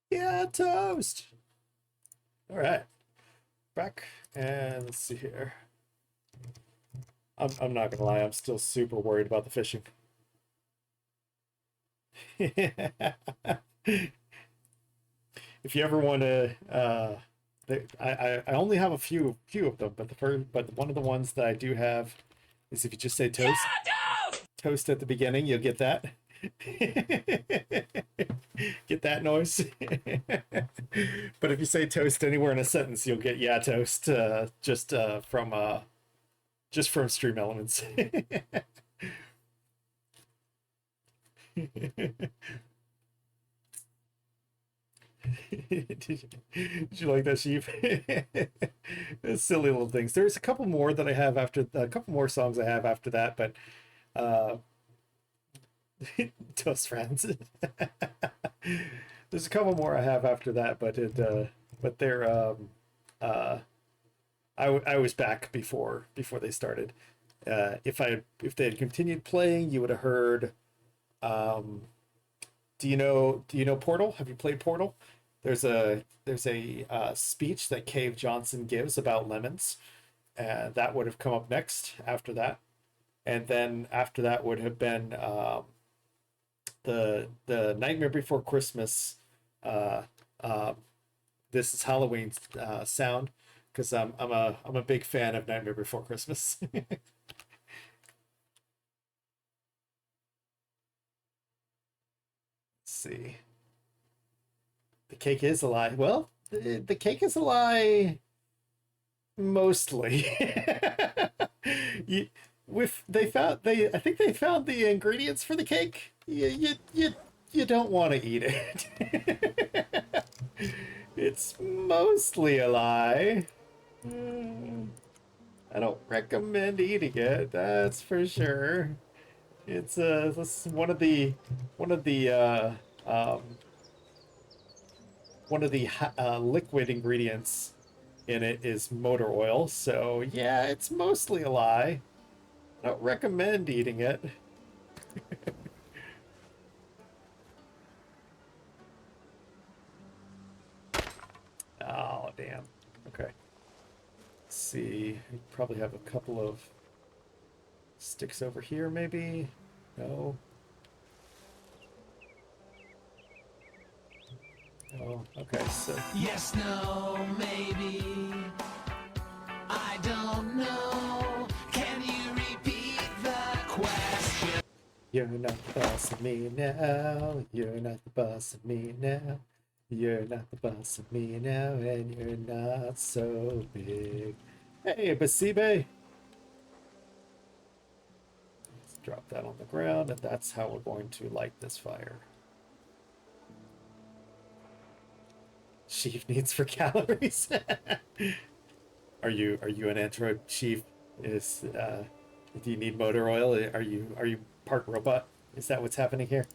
Yeah, toast. All right, back, and let's see here. I'm not gonna lie, I'm still super worried about the fishing. If you ever want to, I only have a few of them, but one of the ones that I do have is if you just say toast, toast at the beginning, you'll get that. Get that noise? But if you say toast anywhere in a sentence, you'll get yeah toast just from Stream Elements. Did you like that, sheep? Silly little things. There's a couple more that I have after a couple more songs I have after that, but toast friends. There's a couple more I have after that, but they're I was back before they started. If they had continued playing, you would have heard. Do you know Portal? Have you played Portal? There's a speech that Cave Johnson gives about lemons, and that would have come up next after that, and then after that would have been the Nightmare Before Christmas. This is Halloween sound, because I'm a big fan of Nightmare Before Christmas. See, the cake is a lie. Well, the cake is a lie mostly. you, I think they found the ingredients for the cake. You don't want to eat it. It's mostly a lie. I don't recommend eating it, that's for sure. It's this is one of the liquid ingredients in it is motor oil, so yeah, it's mostly a lie. I don't recommend eating it. Oh, damn. Okay. Let's see. We probably have a couple of sticks over here, maybe? No. Oh, okay, so. Yes, no, maybe. I don't know. Can you repeat the question? You're not the boss of me now. You're not the boss of me now. You're not the boss of me now, and you're not so big. Hey, Basibe! Let's drop that on the ground, and that's how we're going to light this fire. Chief needs for calories. Are you an android, Chief? Do you need motor oil? Are you part robot? Is that what's happening here?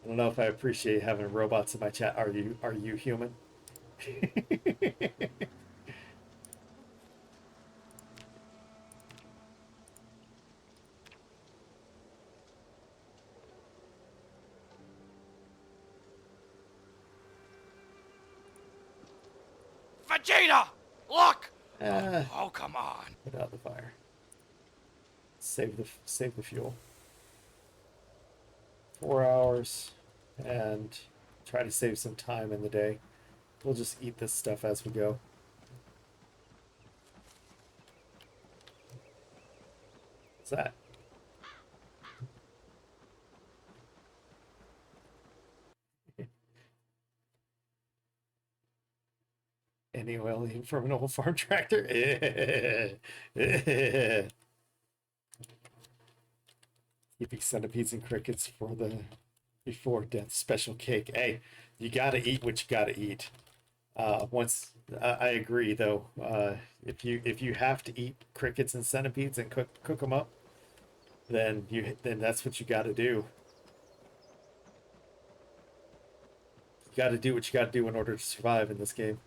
I don't know if I appreciate having robots in my chat. Are you human? Vegeta! Look! Ah. Oh, come on. Put out the fire. Save the fuel. 4 hours, and try to save some time in the day. We'll just eat this stuff as we go. What's that? Any oil from an old farm tractor? Keeping centipedes and crickets for the before death special cake. Hey, you gotta eat what you gotta eat. I agree though. If you have to eat crickets and centipedes and cook them up, then that's what you gotta do. You gotta do what you gotta do in order to survive in this game.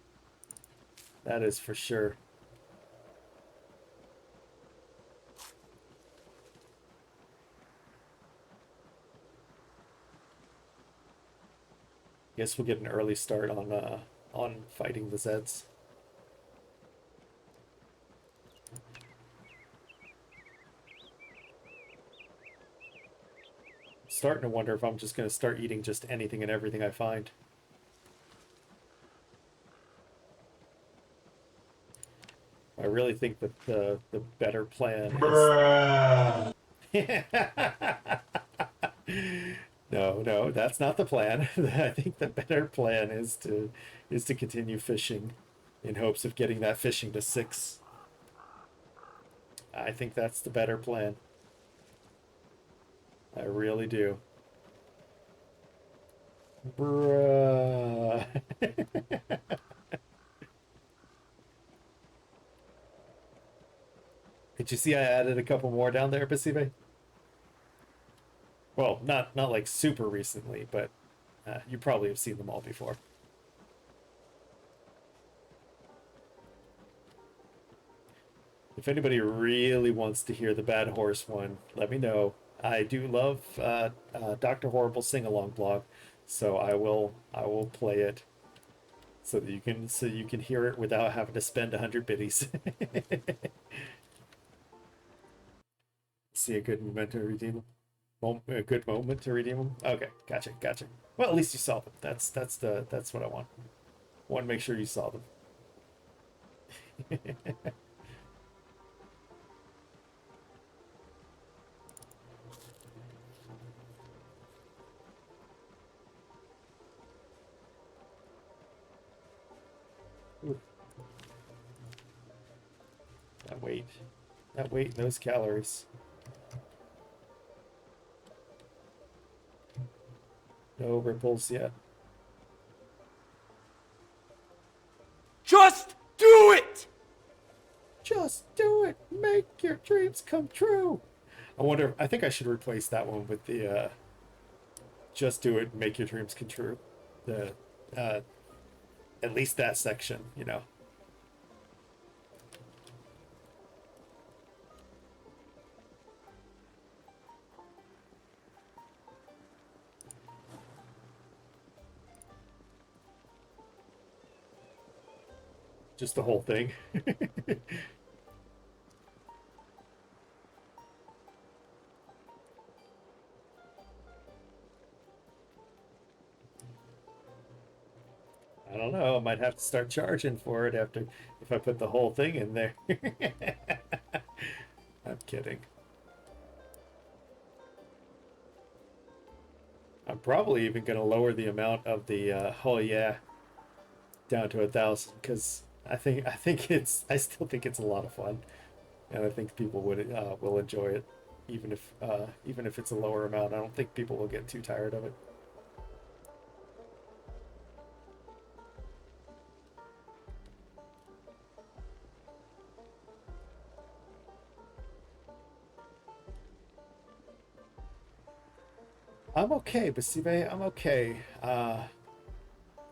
That is for sure. Guess we'll get an early start on fighting the Zeds. I'm starting to wonder if I'm just gonna start eating just anything and everything I find. I really think that the better plan is No, no, that's not the plan. I think the better plan is to continue fishing in hopes of getting that fishing to 6. I think that's the better plan. I really do. Bruh. Did you see I added a couple more down there, Basibe? Well, not like super recently, but you probably have seen them all before. If anybody really wants to hear the Bad Horse one, let me know. I do love Dr. Horrible sing along blog, so I will play it so that you can hear it without having to spend 100 biddies. See a good moment to redeem them. A good moment to redeem them. Okay, gotcha, gotcha. Well, at least you saw them. That's what I want. I want to make sure you saw them. Ooh, that weight, and those calories. No ripples yet. Just do it! Just do it. Make your dreams come true. I think I should replace that one with the just do it, make your dreams come true. The at least that section, you know. Just the whole thing. I don't know. I might have to start charging for it after if I put the whole thing in there. I'm kidding. I'm probably even going to lower the amount of the oh yeah down to 1,000 because I still think it's a lot of fun, and I think people will enjoy it even if it's a lower amount. I don't think people will get too tired of it. I'm okay, Basibe. I'm okay.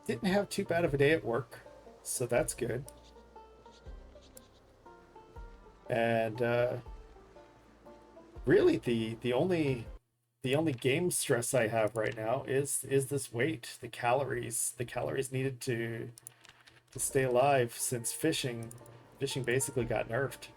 Didn't have too bad of a day at work, so that's good. And really, the only game stress I have right now is this weight, the calories needed to stay alive since fishing basically got nerfed.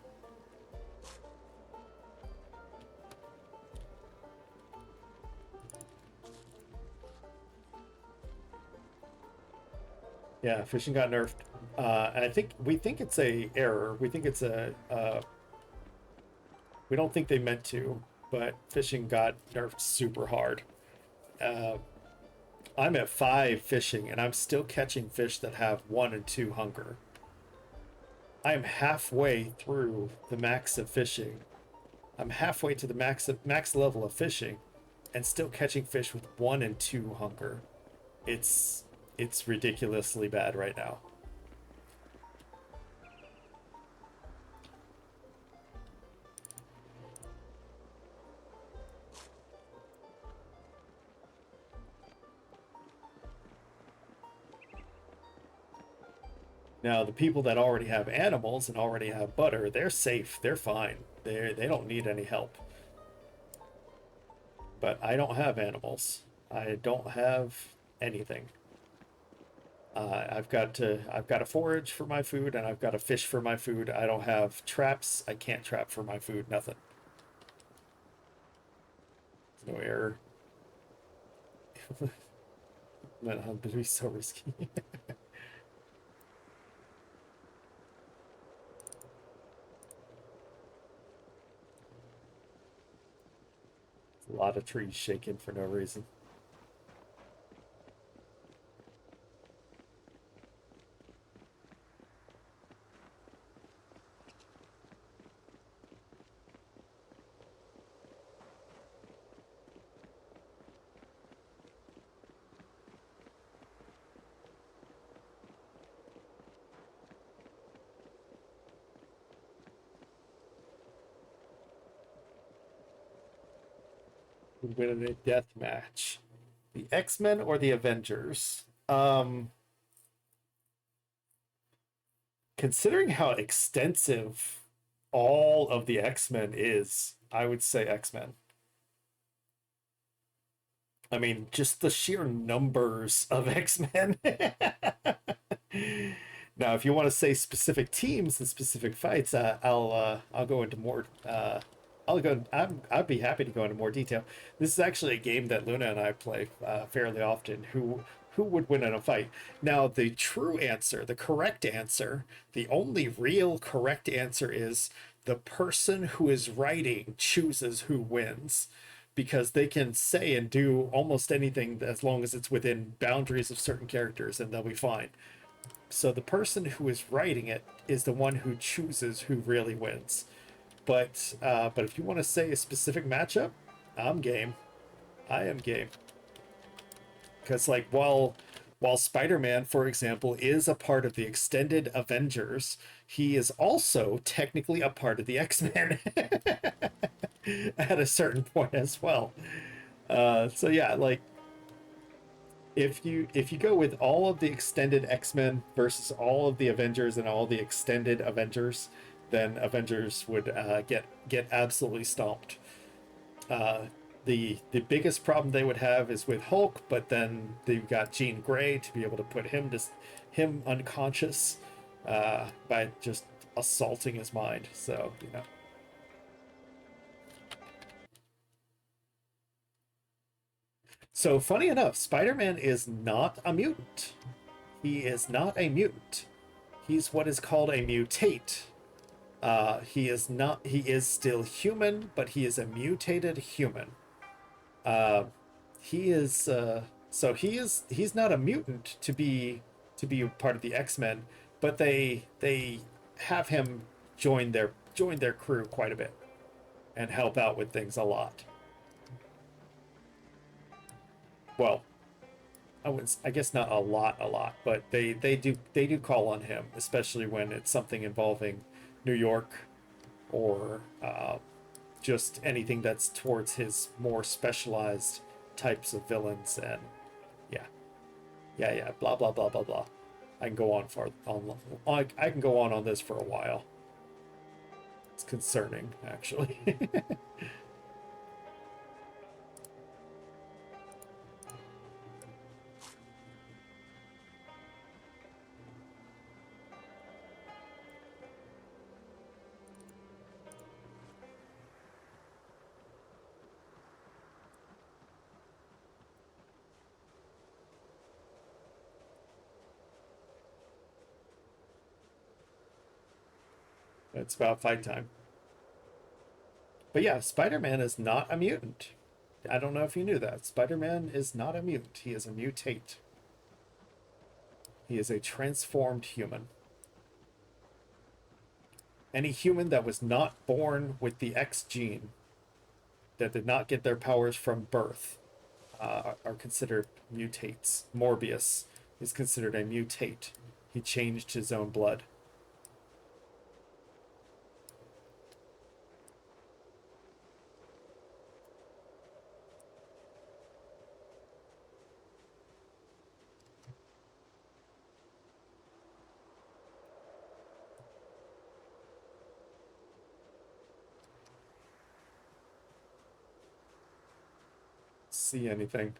Yeah, fishing got nerfed. And we think it's a error. We think it's we don't think they meant to, but fishing got nerfed super hard. I'm at 5 fishing, and I'm still catching fish that have 1 and 2 hunger. I am halfway through the max of fishing. I'm halfway to the max level of fishing, and still catching fish with 1 and 2 hunger. It's ridiculously bad right now. Now, the people that already have animals and already have butter, they're safe. They're fine. They don't need any help. But I don't have animals. I don't have anything. I've got to forage for my food, and I've got to fish for my food. I don't have traps. I can't trap for my food. Nothing. No error. That hunt would be so risky. A lot of trees shaking for no reason. Would win in a death match? The X-Men or the Avengers? Considering how extensive all of the X-Men is, I would say X-Men. I mean, just the sheer numbers of X-Men. Now, if you want to say specific teams and specific fights, I'll go into more. I'd be happy to go into more detail. This is actually a game that Luna and I play fairly often. Who would win in a fight? Now, the true answer, the correct answer, the only real correct answer is the person who is writing chooses who wins, because they can say and do almost anything as long as it's within boundaries of certain characters, and they'll be fine. So the person who is writing it is the one who chooses who really wins. But if you want to say a specific matchup, I'm game. I am game. Because like while Spider-Man, for example, is a part of the extended Avengers, he is also technically a part of the X-Men at a certain point as well. So yeah, like if you go with all of the extended X-Men versus all of the Avengers and all the extended Avengers, then Avengers would get absolutely stomped. The biggest problem they would have is with Hulk, but then they've got Jean Grey to be able to put him unconscious by just assaulting his mind. So, you know. So funny enough, Spider-Man is not a mutant. He is not a mutant. He's what is called a mutate. He is still human, but he is a mutated human. He's not a mutant to be part of the X-Men, but they have him join their crew quite a bit and help out with things a lot. Well, I guess not a lot, but they do call on him, especially when it's something involving New York or just anything that's towards his more specialized types of villains. And yeah, blah blah blah blah blah. I can go on I can go on this for a while. It's concerning, actually. It's about fight time. But yeah, Spider-Man is not a mutant. I don't know if you knew that. Spider-Man is not a mutant. He is a mutate. He is a transformed human. Any human that was not born with the X gene, that did not get their powers from birth, are considered mutates. Morbius is considered a mutate. He changed his own blood. See anything.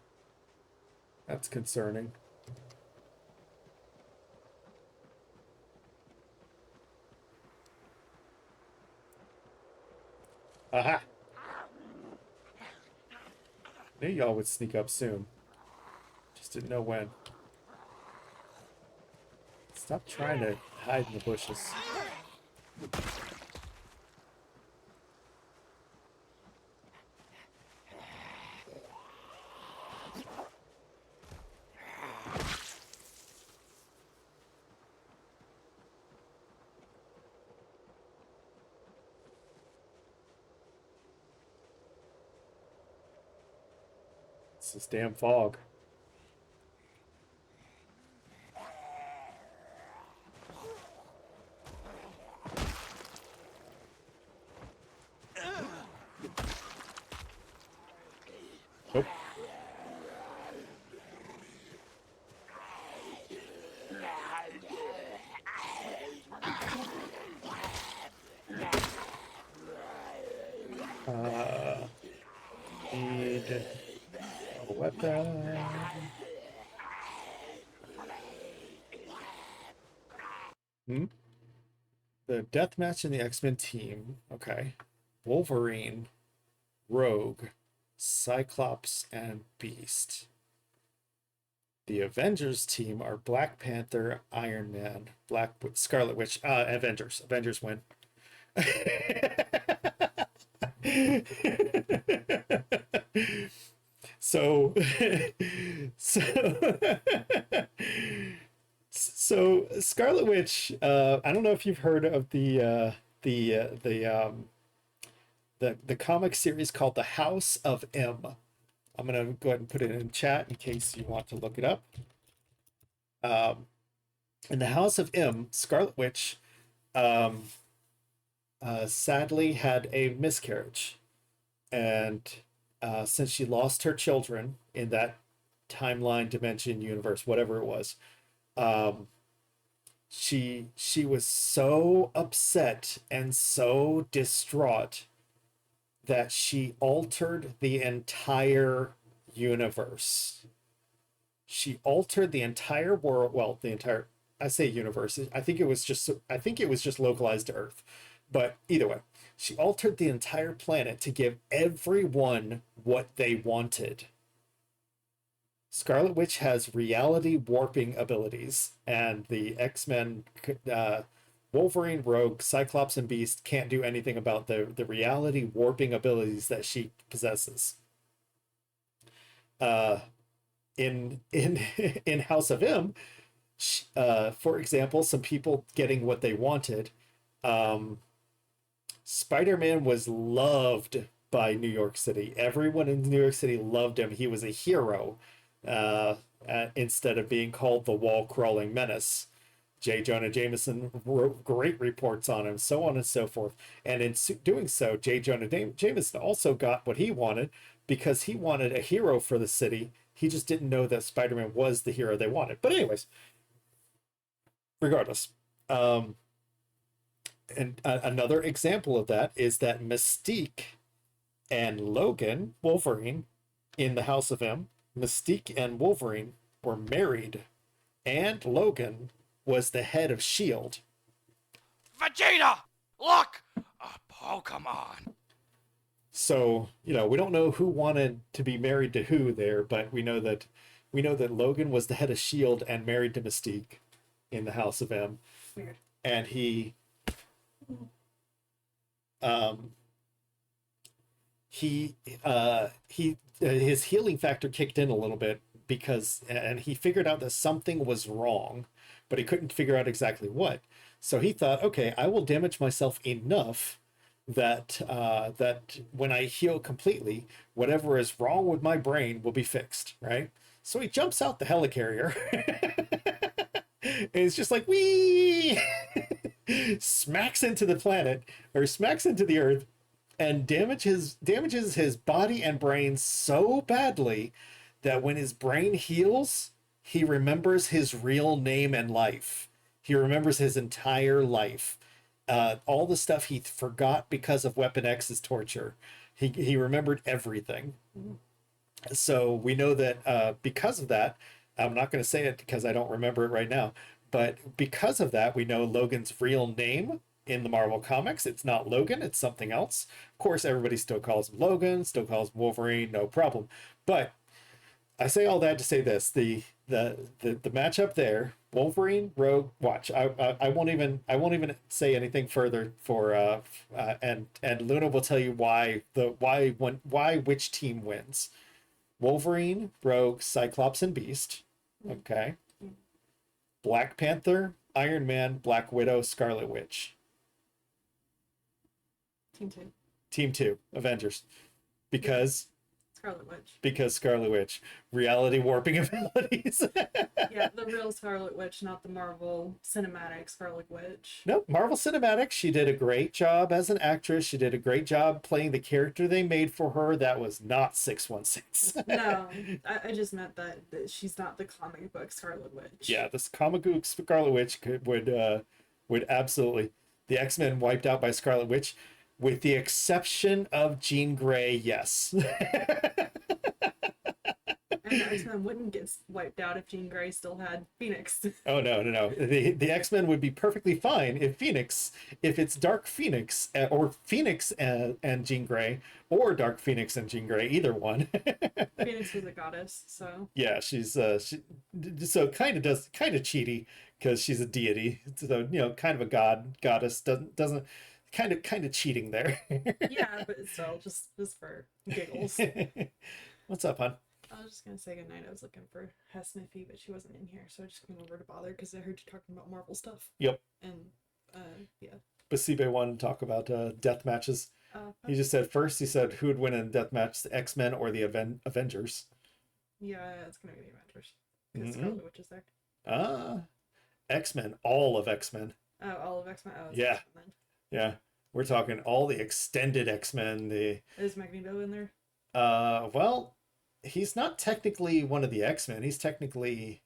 That's concerning. Aha! Knew y'all would sneak up soon. Just didn't know when. Stop trying to hide in the bushes. It's this damn fog. Nope. Need a weapon. Hmm? The death match in the X-Men team. Okay. Wolverine, Rogue, Cyclops, and Beast. The Avengers team are Black Panther, Iron Man, Scarlet Witch. Avengers. Avengers win. so, so, so Scarlet Witch. I don't know if you've heard of the comic series called The House of M. I'm gonna go ahead and put it in chat in case you want to look it up. In the House of M, Scarlet Witch sadly had a miscarriage, and since she lost her children in that timeline, dimension, universe, whatever it was, she was so upset and so distraught that she altered the entire universe. She altered the entire world. Well, the entire, I say universe. I think it was just localized to Earth. But either way, she altered the entire planet to give everyone what they wanted. Scarlet Witch has reality warping abilities, and the X-Men, Wolverine, Rogue, Cyclops, and Beast can't do anything about the reality warping abilities that she possesses. In in House of M, for example, some people getting what they wanted. Spider-Man was loved by New York City. Everyone in New York City loved him. He was a hero, instead of being called the wall-crawling menace. J. Jonah Jameson wrote great reports on him, so on and so forth. And in doing so, J. Jonah Jameson also got what he wanted, because he wanted a hero for the city. He just didn't know that Spider-Man was the hero they wanted. But anyways, regardless, and another example of that is that Mystique and Logan, Wolverine, in the House of M, Mystique and Wolverine were married, and Logan was the head of S.H.I.E.L.D. Vegeta! Look! A Pokemon! So, we don't know who wanted to be married to who there, but we know that Logan was the head of S.H.I.E.L.D. and married to Mystique in the House of M. Weird. And his healing factor kicked in a little bit, and he figured out that something was wrong, but he couldn't figure out exactly what. So he thought, okay, I will damage myself enough that when I heal completely, whatever is wrong with my brain will be fixed, right? So he jumps out the helicarrier and it's just like, wee, smacks into the planet, or smacks into the Earth, and damages his body and brain so badly that when his brain heals, he remembers his real name and life. He remembers his entire life. All the stuff he forgot because of Weapon X's torture. He remembered everything. So we know that because of that, I'm not going to say it because I don't remember it right now, but because of that, we know Logan's real name in the Marvel Comics. It's not Logan, it's something else. Of course, everybody still calls him Logan, still calls him Wolverine, no problem. But I say all that to say this: the matchup there, Wolverine, Rogue. Watch, I won't even say anything further for and Luna will tell you why which team wins. Wolverine, Rogue, Cyclops, and Beast. Okay. Black Panther, Iron Man, Black Widow, Scarlet Witch. Team 2. Team 2, Avengers. Because Scarlet Witch. Because Scarlet Witch, reality warping abilities. Yeah, the real Scarlet Witch, not the Marvel cinematic Scarlet Witch. Nope, Marvel Cinematic, she did a great job as an actress. She did a great job playing the character they made for her. That was not 616. No, I just meant that she's not the comic book Scarlet Witch. Yeah, this comic book Scarlet Witch would absolutely. The X-Men wiped out by Scarlet Witch, with the exception of Jean Grey, yes. And the X-Men wouldn't get wiped out if Jean Grey still had Phoenix. Oh no. The X-Men would be perfectly fine if it's Dark Phoenix or Phoenix and Jean Grey, or Dark Phoenix and Jean Grey, either one. Phoenix was a goddess, so Yeah, she's so kind of cheaty because she's a deity. So kind of a goddess doesn't kind of cheating there. yeah, but still, just for giggles. What's up, hon? I was just gonna say goodnight. I was looking for Hesniffy, but she wasn't in here, so I just came over to bother because I heard you talking about Marvel stuff. Yep. And yeah. Basibe wanted to talk about death matches. He just said first. He said who would win in a death match, the X-Men or the Avengers? Yeah, it's gonna be the Avengers because Scarlet Witch is there. X-Men, all of X-Men. Oh, all of X-Men. Oh, it's Yeah. X-Men then. Yeah, we're talking all the extended X-Men. Is Magneto in there? Well, he's not technically one of the X-Men. He's technically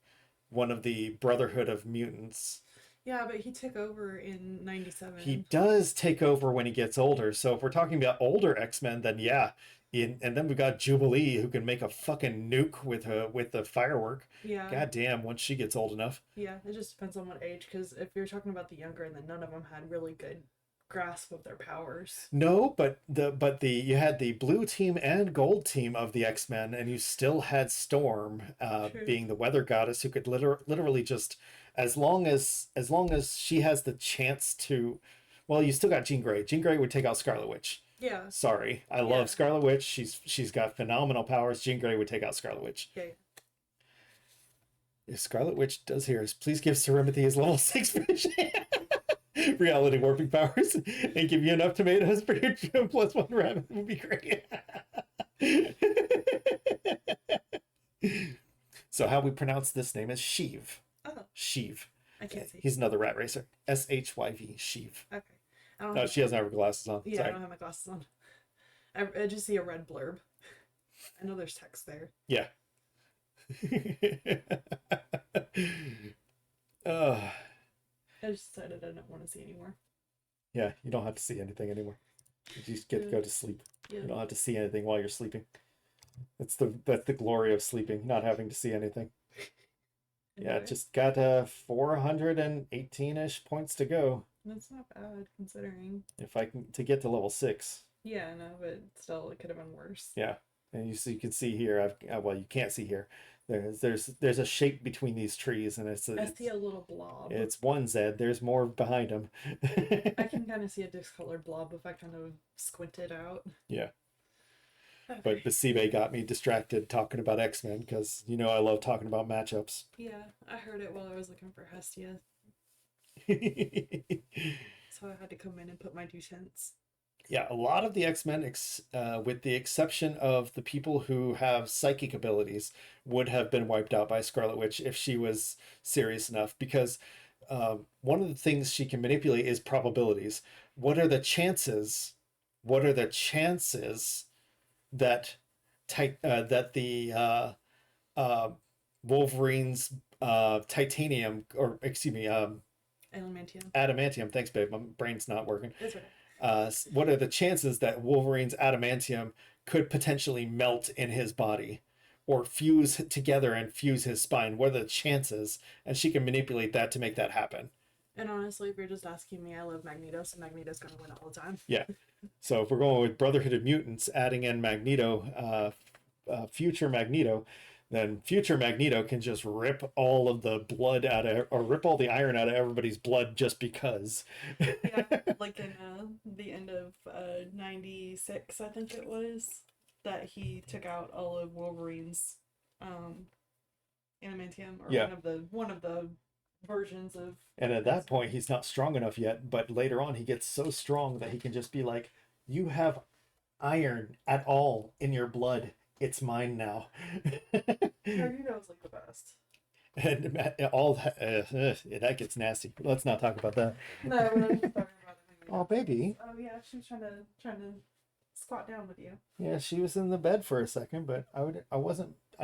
one of the Brotherhood of Mutants. Yeah, but he took over in '97. He does take over when he gets older. So if we're talking about older X-Men, then yeah. And then we got Jubilee, who can make a fucking nuke with the firework. Yeah. God damn, once she gets old enough. Yeah, it just depends on what age. Because if you're talking about the younger, then none of them had really good grasp of their powers. No, but you had the blue team and gold team of the X-Men, and you still had Storm, being the weather goddess who could literally just, as long as she has the chance to, well, you still got Jean Grey. Jean Grey would take out Scarlet Witch. Yeah. Sorry, I love Scarlet Witch. She's got phenomenal powers. Jean Grey would take out Scarlet Witch. Yeah. If Scarlet Witch does hear us, please give Serenity his level 6 vision. Reality warping powers and give you enough tomatoes for your +1 rabbit would be great. So how we pronounce this name is Sheev. Oh. Sheev. I can't see. He's another rat racer. Shyv. Sheev. Okay. I don't No, have, she doesn't have her glasses on. yeah, Sorry. I don't have my glasses on. I just see a red blurb. I know there's text there. Yeah. I just decided I don't want to see anymore. Yeah, you don't have to see anything anymore. You just get to go to sleep. Yeah. You don't have to see anything while you're sleeping. That's the glory of sleeping, not having to see anything. Yeah, Anyway, just got 418-ish points to go. that's not bad considering. If I can to get to level 6. Yeah, no, but still, it could have been worse. Yeah, and you can see here. Well, you can't see here. There's a shape between these trees, and I see a little blob. it's one Z. There's more behind him. I can kind of see a discolored blob if I kind of squint it out. Yeah. Okay. But Basibe got me distracted talking about X-Men because I love talking about matchups. Yeah, I heard it while I was looking for Hestia, so I had to come in and put my 2 cents. Yeah, a lot of the X-Men, with the exception of the people who have psychic abilities, would have been wiped out by Scarlet Witch if she was serious enough, because one of the things she can manipulate is probabilities. What are the chances that the Wolverine's titanium, or excuse me, Adamantium. adamantium. Thanks, babe. My brain's not working. That's right. What are the chances that Wolverine's adamantium could potentially melt in his body or fuse together and fuse his spine? What are the chances? And she can manipulate that to make that happen. And honestly, if you're just asking me, I love Magneto, so Magneto's gonna win all the time. Yeah. So if we're going with Brotherhood of Mutants, adding in Magneto, future Magneto, then future Magneto can just rip all of the blood or rip all the iron out of everybody's blood just because. Yeah, like in the end of '96, I think it was, that he took out all of Wolverine's adamantium, or Yeah. one of the versions of. And at that point, he's not strong enough yet. But later on, he gets so strong that he can just be like, "You have iron at all in your blood. It's mine now. Magneto was like the best. And all that, that gets nasty. Let's not talk about that. No, we're not just talking about it. Oh, baby. Oh yeah, she was trying to squat down with you. Yeah, she was in the bed for a second, but I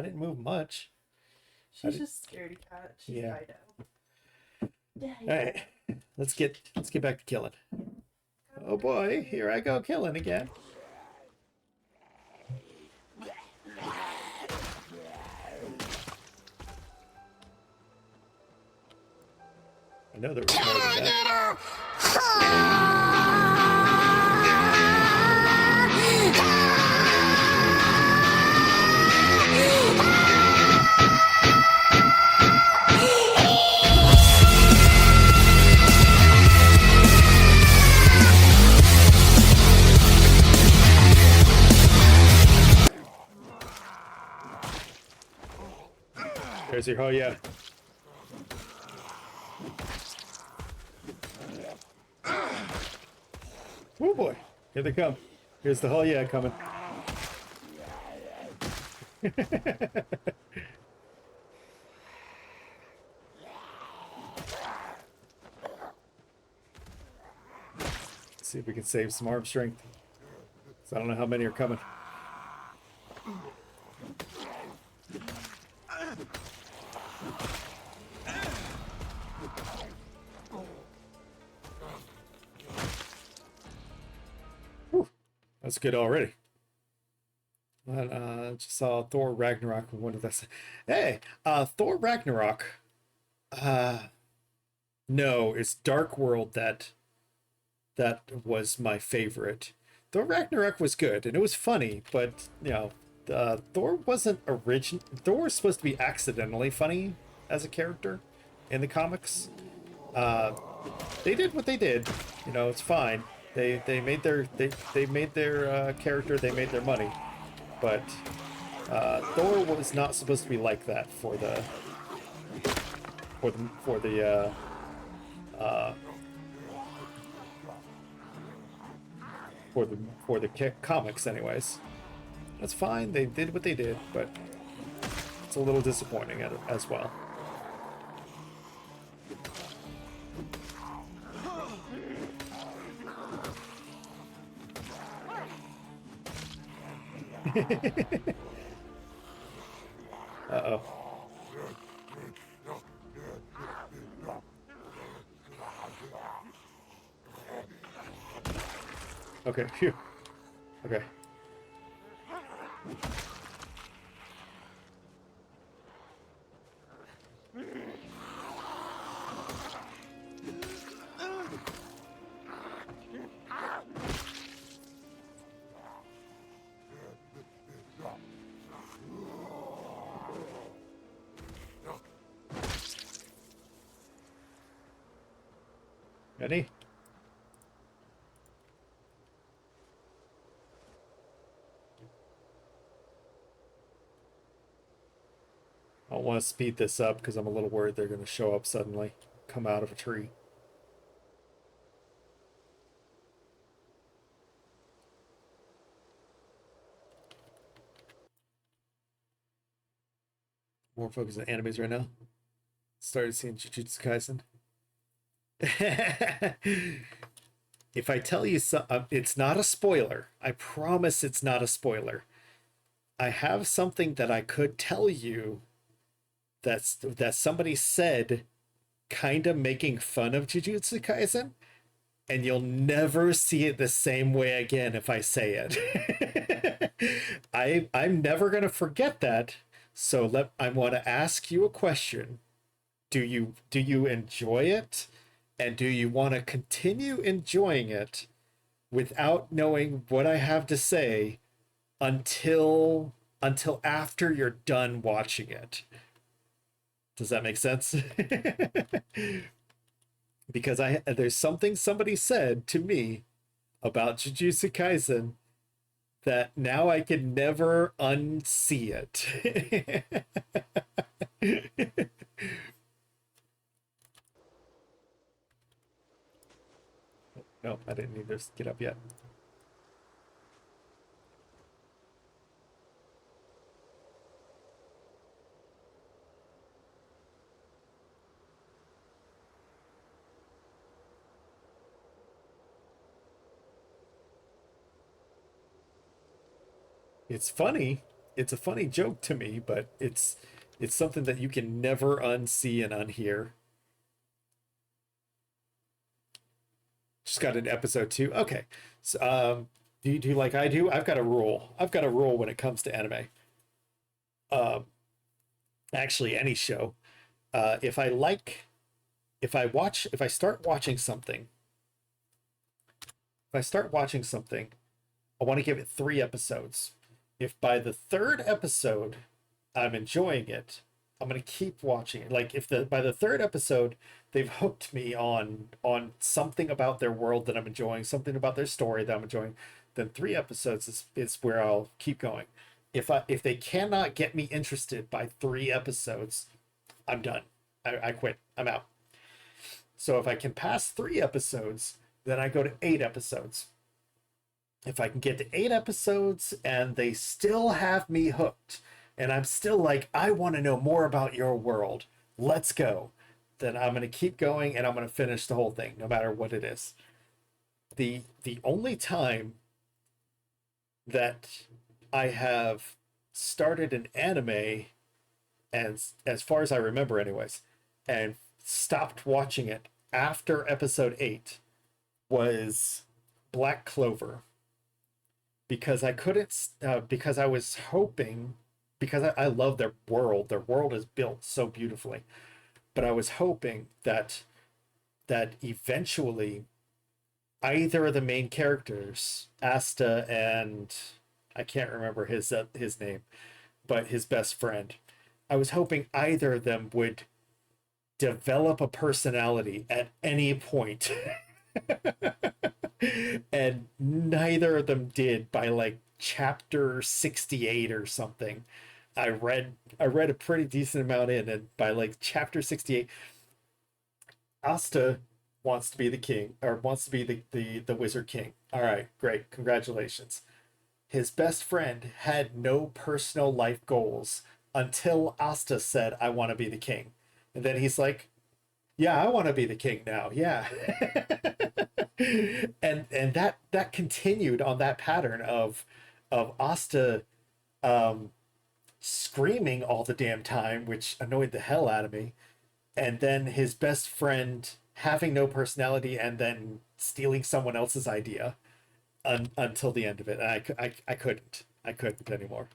didn't move much. She's just scaredy cat. She's Yeah. Fido. Yeah. All right, let's get back to killing. Oh boy, here I go killing again. I know there was more than that. There's your, oh yeah. Oh boy, here they come. Here's the hell yeah coming. See if we can save some arm strength. So I don't know how many are coming. Whew, that's good already. But, just saw Thor Ragnarok. What did that say? Hey, Thor Ragnarok. No, it's Dark World that was my favorite. Thor Ragnarok was good and it was funny, but you know, Thor wasn't original. Thor was supposed to be accidentally funny as a character in the comics. They did what they did. You know, it's fine. They made their character. They made their money, but Thor was not supposed to be like that for the comics anyways. That's fine, they did what they did, but it's a little disappointing as well. Uh-oh. Okay, phew. Okay. Ready? I don't want to speed this up because I'm a little worried they're going to show up suddenly, come out of a tree. More focus on animes right now. Started seeing Jujutsu Kaisen. If I tell you it's not a spoiler. I promise it's not a spoiler. I have something that I could tell you that somebody said, kind of making fun of Jujutsu Kaisen, and you'll never see it the same way again if I say it. I'm never gonna forget that. So I want to ask you a question. Do you enjoy it? And do you want to continue enjoying it without knowing what I have to say until after you're done watching it? Does that make sense? Because there's something somebody said to me about Jujutsu Kaisen that now I can never unsee it. No, I didn't need to get up yet. It's funny. It's a funny joke to me, but it's something that you can never unsee and unhear. Just got an episode 2. Okay. So, do you like I do? I've got a rule. I've got a rule when it comes to anime. Um, Actually, any show. If I like, if I start watching something, I want to give it 3 episodes. If by the 3rd episode I'm enjoying it, I'm gonna keep watching it. Like if the by the 3rd episode they've hooked me on something about their world that I'm enjoying, something about their story that I'm enjoying, then 3 episodes is where I'll keep going. If they cannot get me interested by 3 episodes, I'm done. I quit. I'm out. So if I can pass 3 episodes, then I go to 8 episodes. If I can get to 8 episodes and they still have me hooked, and I'm still like, I want to know more about your world, let's go, then I'm going to keep going and I'm going to finish the whole thing, no matter what it is. The only time that I have started an anime, and as far as I remember, anyways, and stopped watching it after episode 8 was Black Clover, because I couldn't, because I was hoping, because I love their world. Their world is built so beautifully, but I was hoping that eventually either of the main characters, Asta and I can't remember his name, but his best friend, I was hoping either of them would develop a personality at any point. And neither of them did by like chapter 68 or something. I read a pretty decent amount in, and by like chapter 68, Asta wants to be the king, or wants to be the wizard king. All right, great, congratulations. His best friend had no personal life goals until Asta said, I want to be the king. And then he's like, yeah, I want to be the king now. Yeah. And that continued on that pattern of Asta screaming all the damn time, which annoyed the hell out of me. And then his best friend having no personality and then stealing someone else's idea until the end of it. And I couldn't anymore.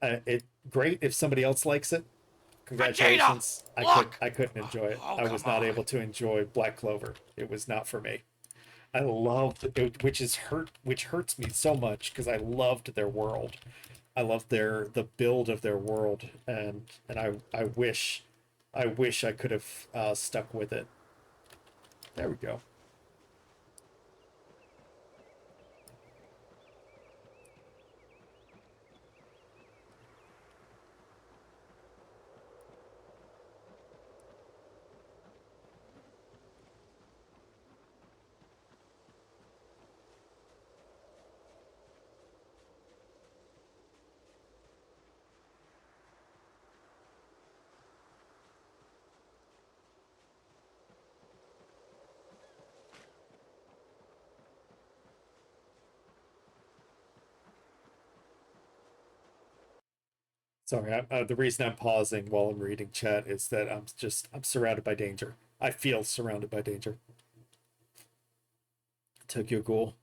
It great if somebody else likes it. Congratulations. Look! I couldn't enjoy it. Oh, I was come not on. able to enjoy Black Clover. It was not for me. I loved it, which hurts me so much because I loved their world. I loved the build of their world, and I wish I could have stuck with it. There we go. Sorry, the reason I'm pausing while I'm reading chat is that I'm surrounded by danger. I feel surrounded by danger. Tokyo Ghoul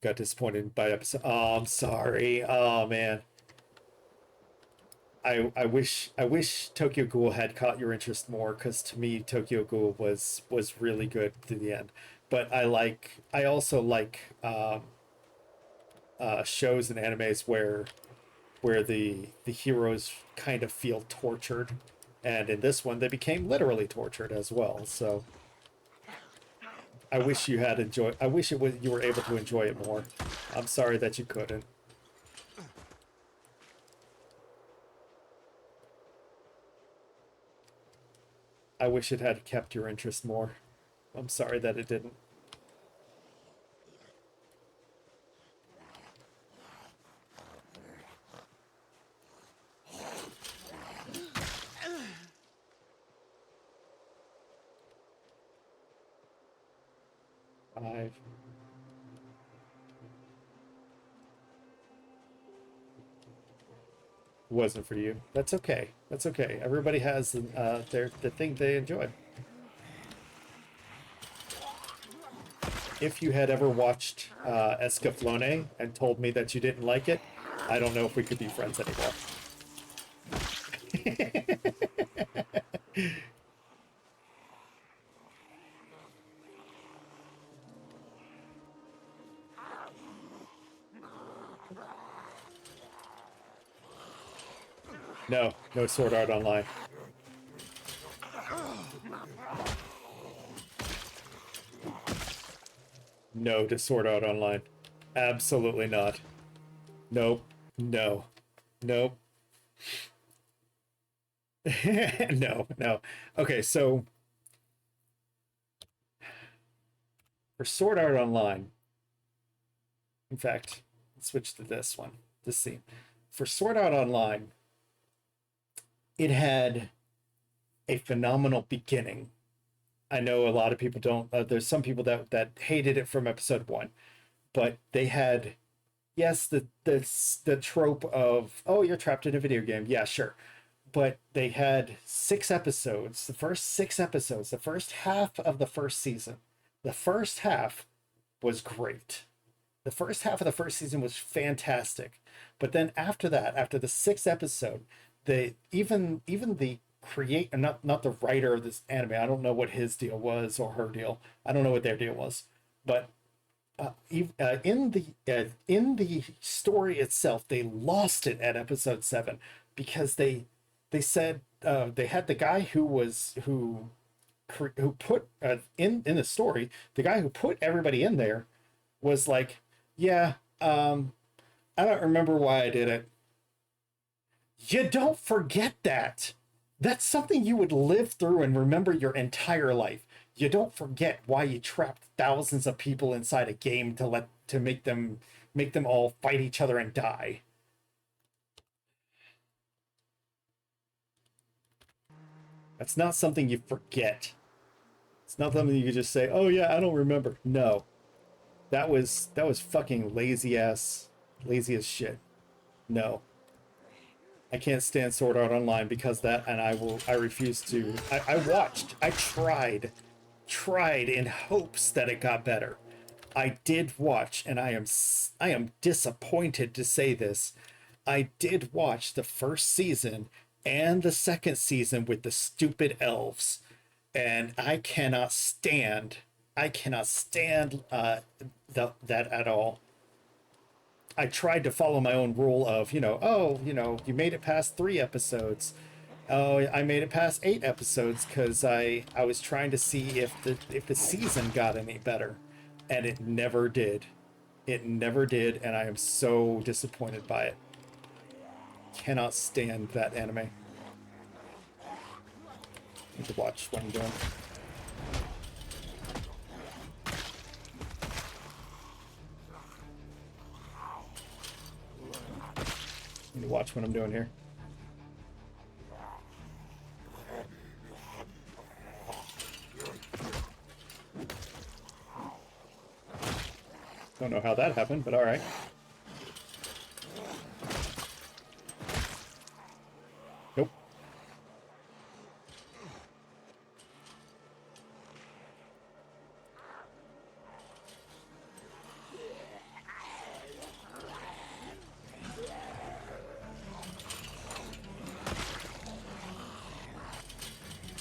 got disappointed by episode. Oh, I'm sorry. Oh man. I wish Tokyo Ghoul had caught your interest more, because to me Tokyo Ghoul was really good to the end. But I also like shows and animes where the heroes kind of feel tortured, and in this one they became literally tortured as well. So I wish you had enjoyed. I wish you were able to enjoy it more. I'm sorry that you couldn't. I wish it had kept your interest more. I'm sorry that it didn't. Five. wasn't for you. That's okay. That's okay. Everybody has the thing they enjoy. If you had ever watched Escaflowne and told me that you didn't like it, I don't know if we could be friends anymore. No, no Sword Art Online. No to Sword Art Online. Absolutely not. Nope. No. Nope. No, no. Okay, so for Sword Art Online, in fact, let's switch to this one, this scene. For Sword Art Online, it had a phenomenal beginning. I know a lot of people don't. There's some people that hated it from episode 1, but they had, yes, the trope of, oh, you're trapped in a video game. Yeah, sure. But they had 6 episodes, the first 6 episodes, the first half of the first season. The first half was great. The first half of the first season was fantastic. But then after that, after the 6th episode, they even the create not the writer of this anime, I don't know what his deal was or her deal. I don't know what their deal was. But in the story itself, they lost it at episode 7 because they said they had the guy who put in the story, the guy who put everybody in there was like, yeah, I don't remember why I did it. You don't forget that. That's something you would live through and remember your entire life. You don't forget why you trapped thousands of people inside a game to make them all fight each other and die. That's not something you forget. It's not something you could just say, "Oh yeah, I don't remember." No. That was fucking lazy as shit. No. I can't stand Sword Art Online because that, and I refuse to. I tried in hopes that it got better. I did watch, and I am disappointed to say this. I did watch the first season and the second season with the stupid elves, and I cannot stand that at all. I tried to follow my own rule of, you made it past 3 episodes. Oh, I made it past 8 episodes because I was trying to see if the season got any better, and it never did. It never did, and I am so disappointed by it. Cannot stand that anime. Need to watch what I'm doing. Need to watch what I'm doing here. Don't know how that happened, but all right. Nope.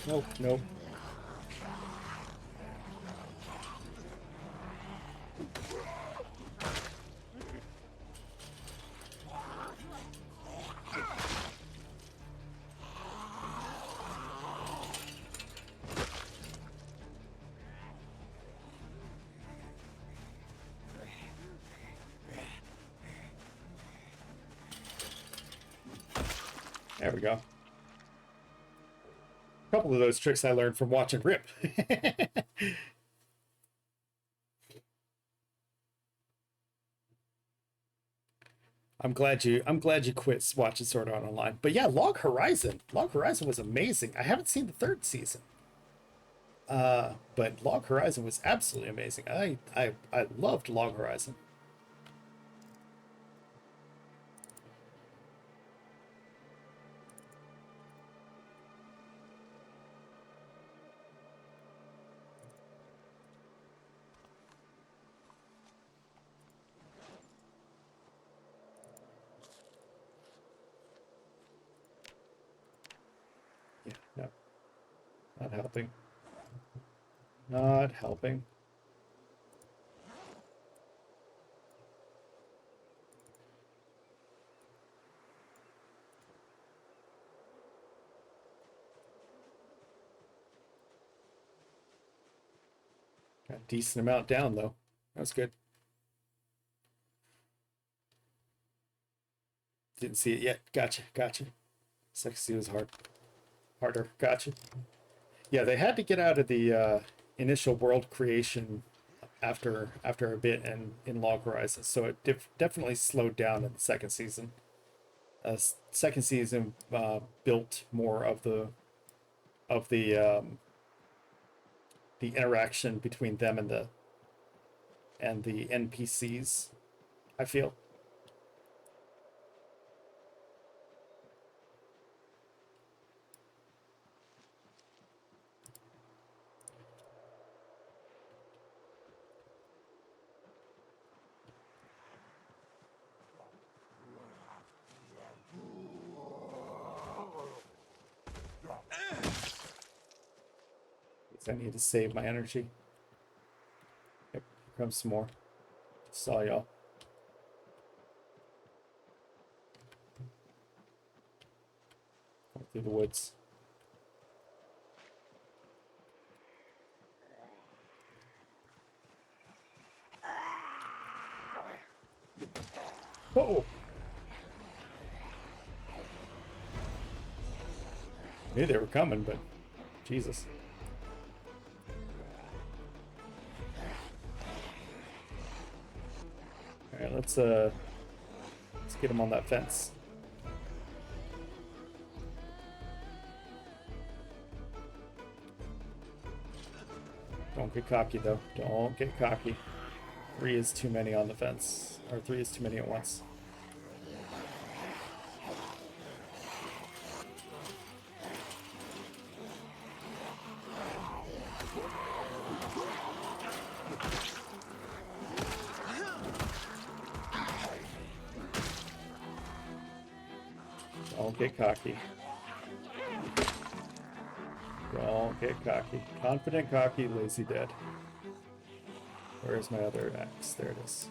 Nope, nope. There we go. A couple of those tricks I learned from watching Rip. I'm glad you quit watching Sword Art Online. But yeah, Log Horizon was amazing. I haven't seen the 3rd season. But Log Horizon was absolutely amazing. I loved Log Horizon. Not helping. Not helping. Got a decent amount down though. That's good. Didn't see it yet. Gotcha. Gotcha. Sexy was harder. Gotcha. Yeah, they had to get out of the initial world creation after a bit and in Log Horizon, so it definitely slowed down in the second season. Second season built more of the interaction between them and the NPCs, I feel. I need to save my energy. Yep, here comes some more. Saw y'all. Going through the woods. Whoa! Knew they were coming, but Jesus. All right, let's get him on that fence. Don't get cocky though. Don't get cocky. 3 is too many on the fence, or 3 is too many at once. Don't get cocky. Don't get cocky. Confident, cocky, lazy, dead. Where's my other axe? There it is.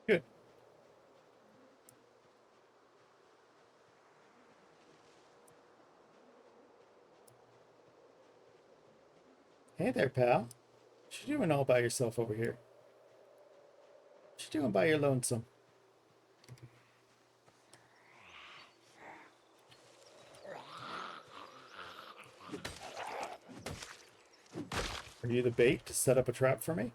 Good. Hey there, pal. What you doing all by yourself over here? What you doing by your lonesome? Are you the bait to set up a trap for me?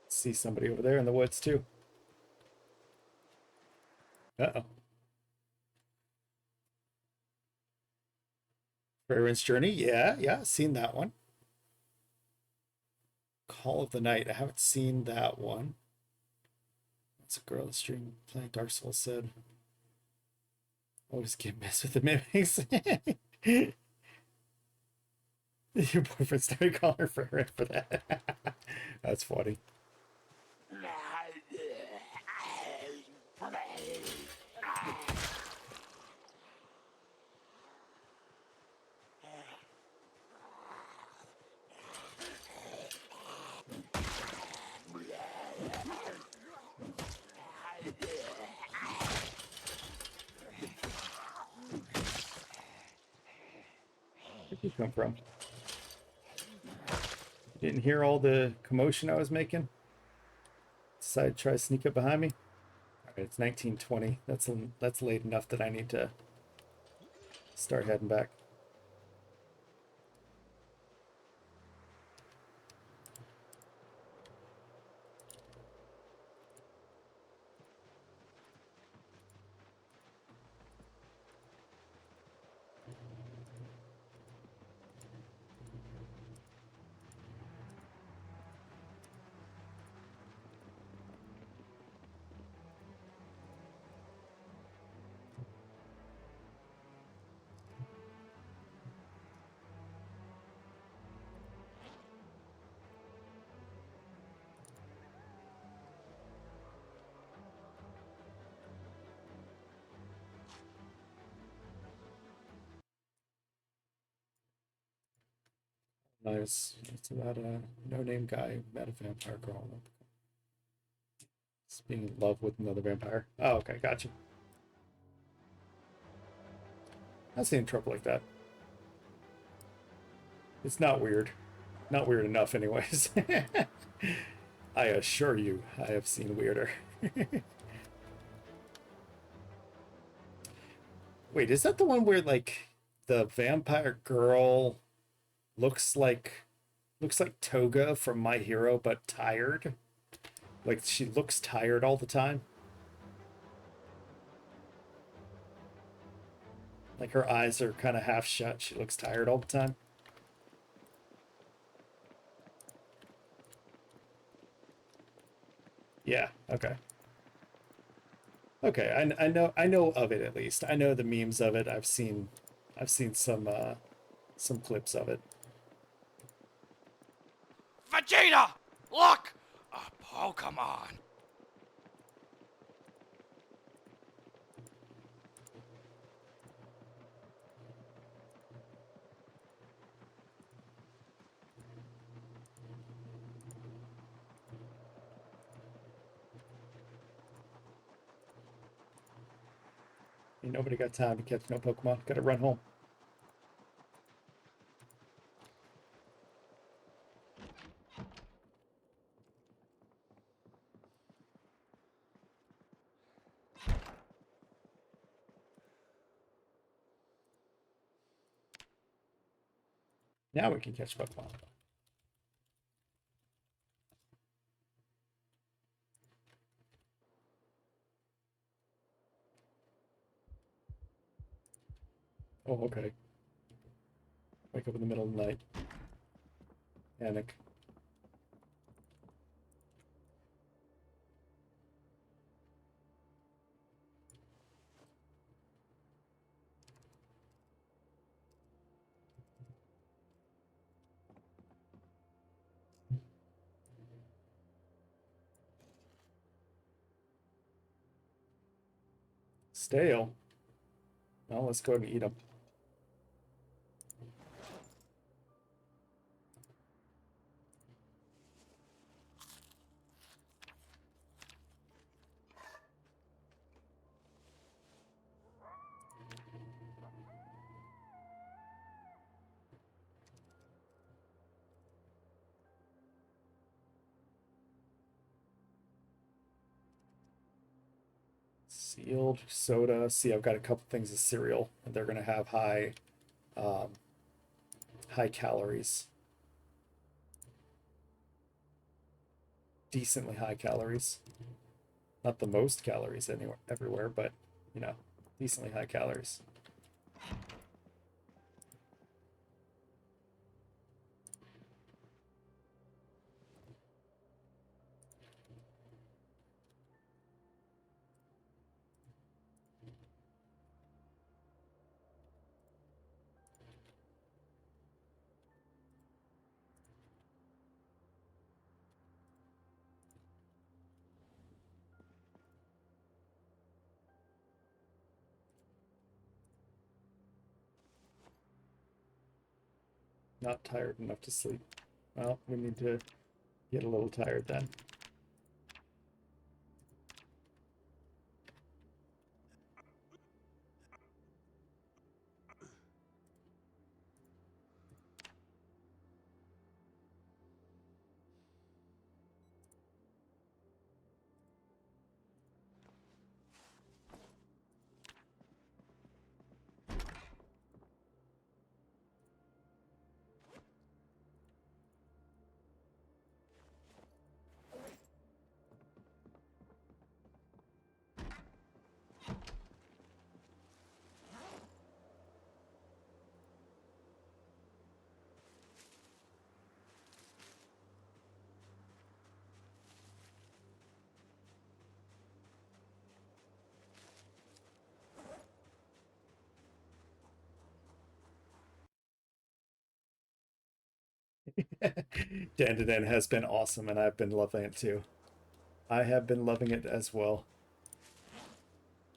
See somebody over there in the woods too. Uh-oh. Fairwind's Journey, yeah, seen that one. Call of the Night, I haven't seen that one. That's a girl that stream playing Dark Souls said. Always get messed with the mimics. Your boyfriend started calling her Fairwind for that. That's funny. Where'd you come from? You didn't hear all the commotion I was making? Decided to try to sneak up behind me? Alright, it's 1920. That's late enough that I need to start heading back. Nice. It's about a no-name guy who met a vampire girl. He's being in love with another vampire. Oh, okay, gotcha. I've seen trouble like that. It's not weird. Not weird enough, anyways. I assure you, I have seen weirder. Wait, is that the one where, like, the vampire girl looks like Toga from My Hero, but tired? Like, she looks tired all the time? Like, her eyes are kind of half shut. She looks tired all the time. Yeah, okay. Okay, I know of it at least. I know the memes of it. I've seen some clips of it. Vegeta! Look! A Pokemon! Ain't nobody got time to catch no Pokemon. Gotta run home. Now we can catch Pokemon. Oh, okay. Wake up in the middle of the night. Panic. Stale. Well, let's go and eat them. Sealed soda. See, I've got a couple things of cereal, and they're gonna have high calories. Decently high calories. Not the most calories anywhere everywhere, but you know, decently high calories. Not tired enough to sleep. Well, we need to get a little tired then. Dandadan has been awesome, and I've been loving it too. I have been loving it as well.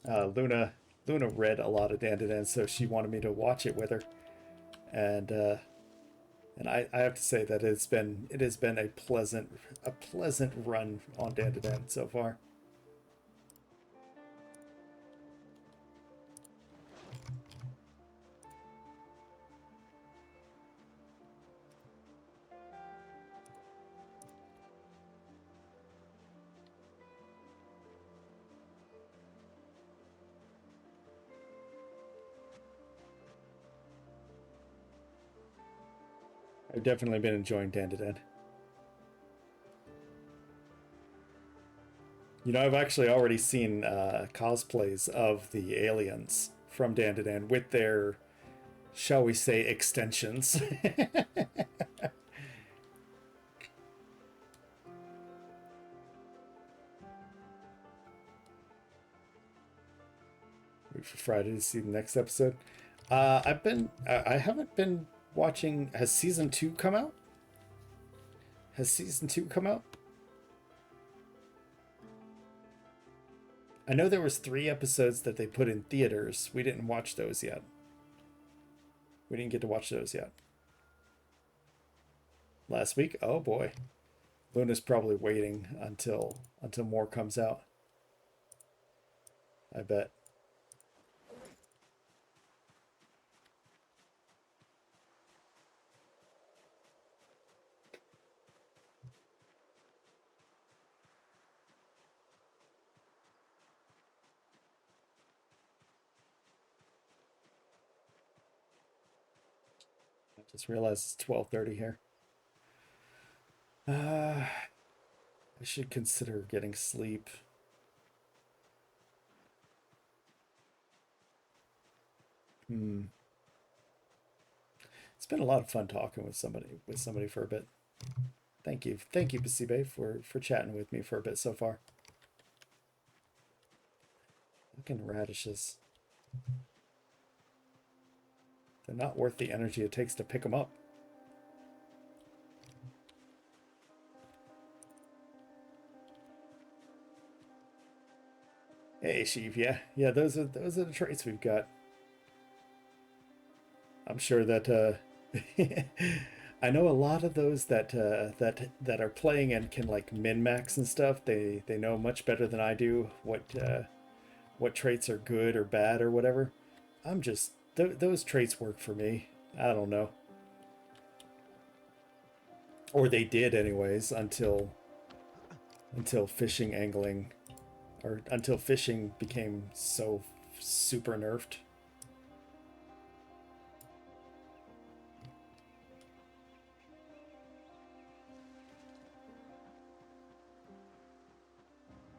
Luna read a lot of Dandadan, so she wanted me to watch it with her, and I have to say that it has been a pleasant run on Dandadan so far. I've definitely been enjoying Dandadan. You know, I've actually already seen cosplays of the aliens from Dandadan with their, shall we say, extensions. Wait for Friday to see the next episode. I haven't been watching. Has season 2 come out? Has season 2 come out? I know there was 3 episodes that they put in theaters. We didn't watch those yet. We didn't get to watch those yet. Last week? Oh boy. Luna's probably waiting until more comes out. I bet. I just realized it's 12:30 here. I should consider getting sleep. It's been a lot of fun talking with somebody for a bit. Thank you, Pasibe, for chatting with me for a bit so far. Fucking radishes. They're not worth the energy it takes to pick them up. Hey, Sheev, yeah, those are the traits we've got. I'm sure that I know a lot of those that are playing and can like min max and stuff. They know much better than I do what traits are good or bad or whatever. I'm just those traits work for me. I don't know, or they did anyways until fishing angling, or until fishing became so super nerfed.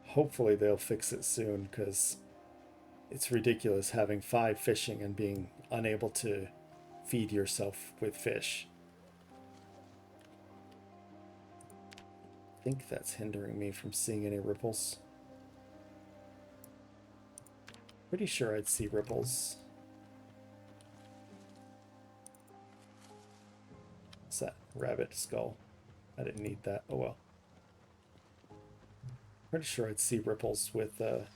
Hopefully they'll fix it soon, because it's ridiculous having 5 fishing and being unable to feed yourself with fish. I think that's hindering me from seeing any ripples. Pretty sure I'd see ripples. What's that? Rabbit skull. I didn't need that. Oh well. Pretty sure I'd see ripples with the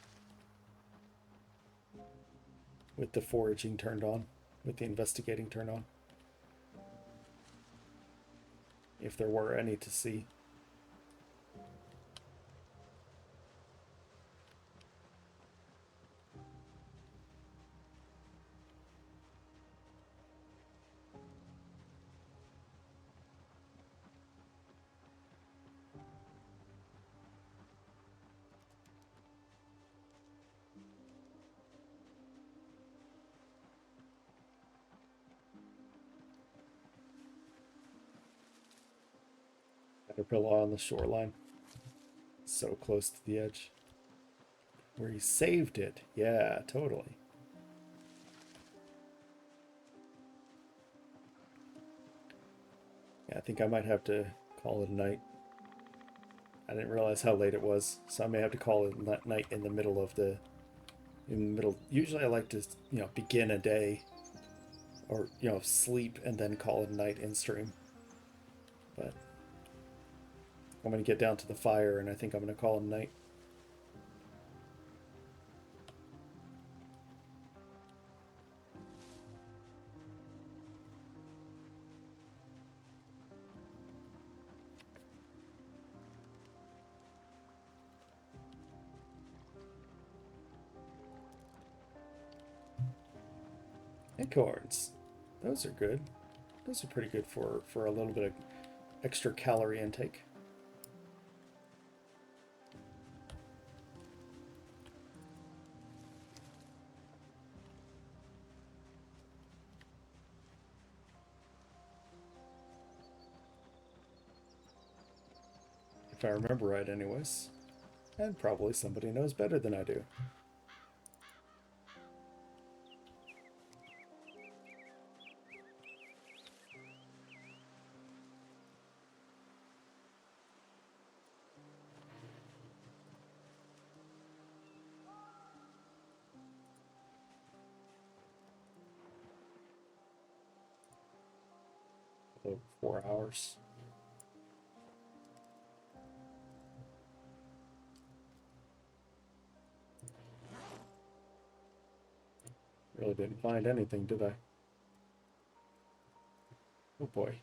foraging turned on, with the investigating turned on. If there were any to see. Caterpillar on the shoreline. So close to the edge. Where he saved it. Yeah, totally. Yeah, I think I might have to call it a night. I didn't realize how late it was, so I may have to call it a night in the middle of the... Usually I like to, begin a day, or, sleep and then call it a night in stream. But I'm going to get down to the fire, and I think I'm going to call it a night. Acorns. Those are good. Those are pretty good for a little bit of extra calorie intake. If I remember right anyways. And probably somebody knows better than I do. Oh, 4 hours. Really didn't find anything, did I? Oh boy.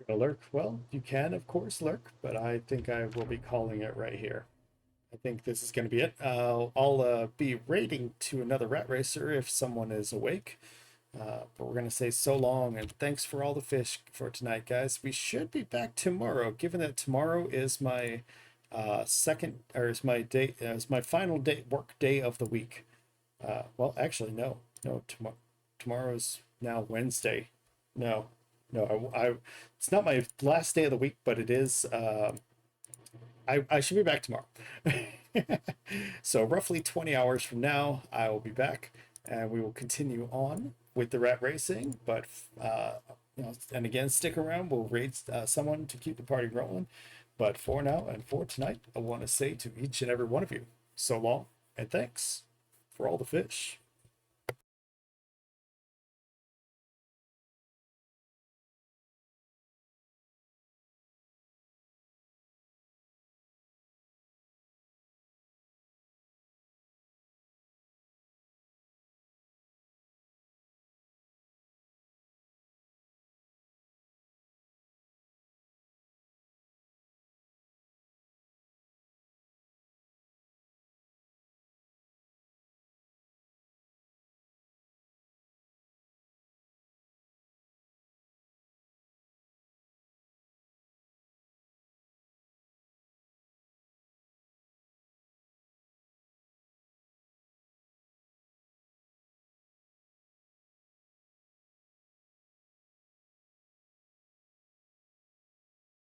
Gonna lurk? Well, you can, of course, lurk, but I think I will be calling it right here. I think this is going to be it. I'll be raiding to another rat racer if someone is awake. But we're going to say so long and thanks for all the fish for tonight, guys. We should be back tomorrow, given that tomorrow is my second, or is my day, is my final day, work day of the week. Well, actually, no, tomorrow's now Wednesday. No, it's not my last day of the week, but it is. I should be back tomorrow. So roughly 20 hours from now, I will be back, and we will continue on with the rat racing. But and again, stick around. We'll raid someone to keep the party rolling. But for now and for tonight, I want to say to each and every one of you, so long and thanks for all the fish.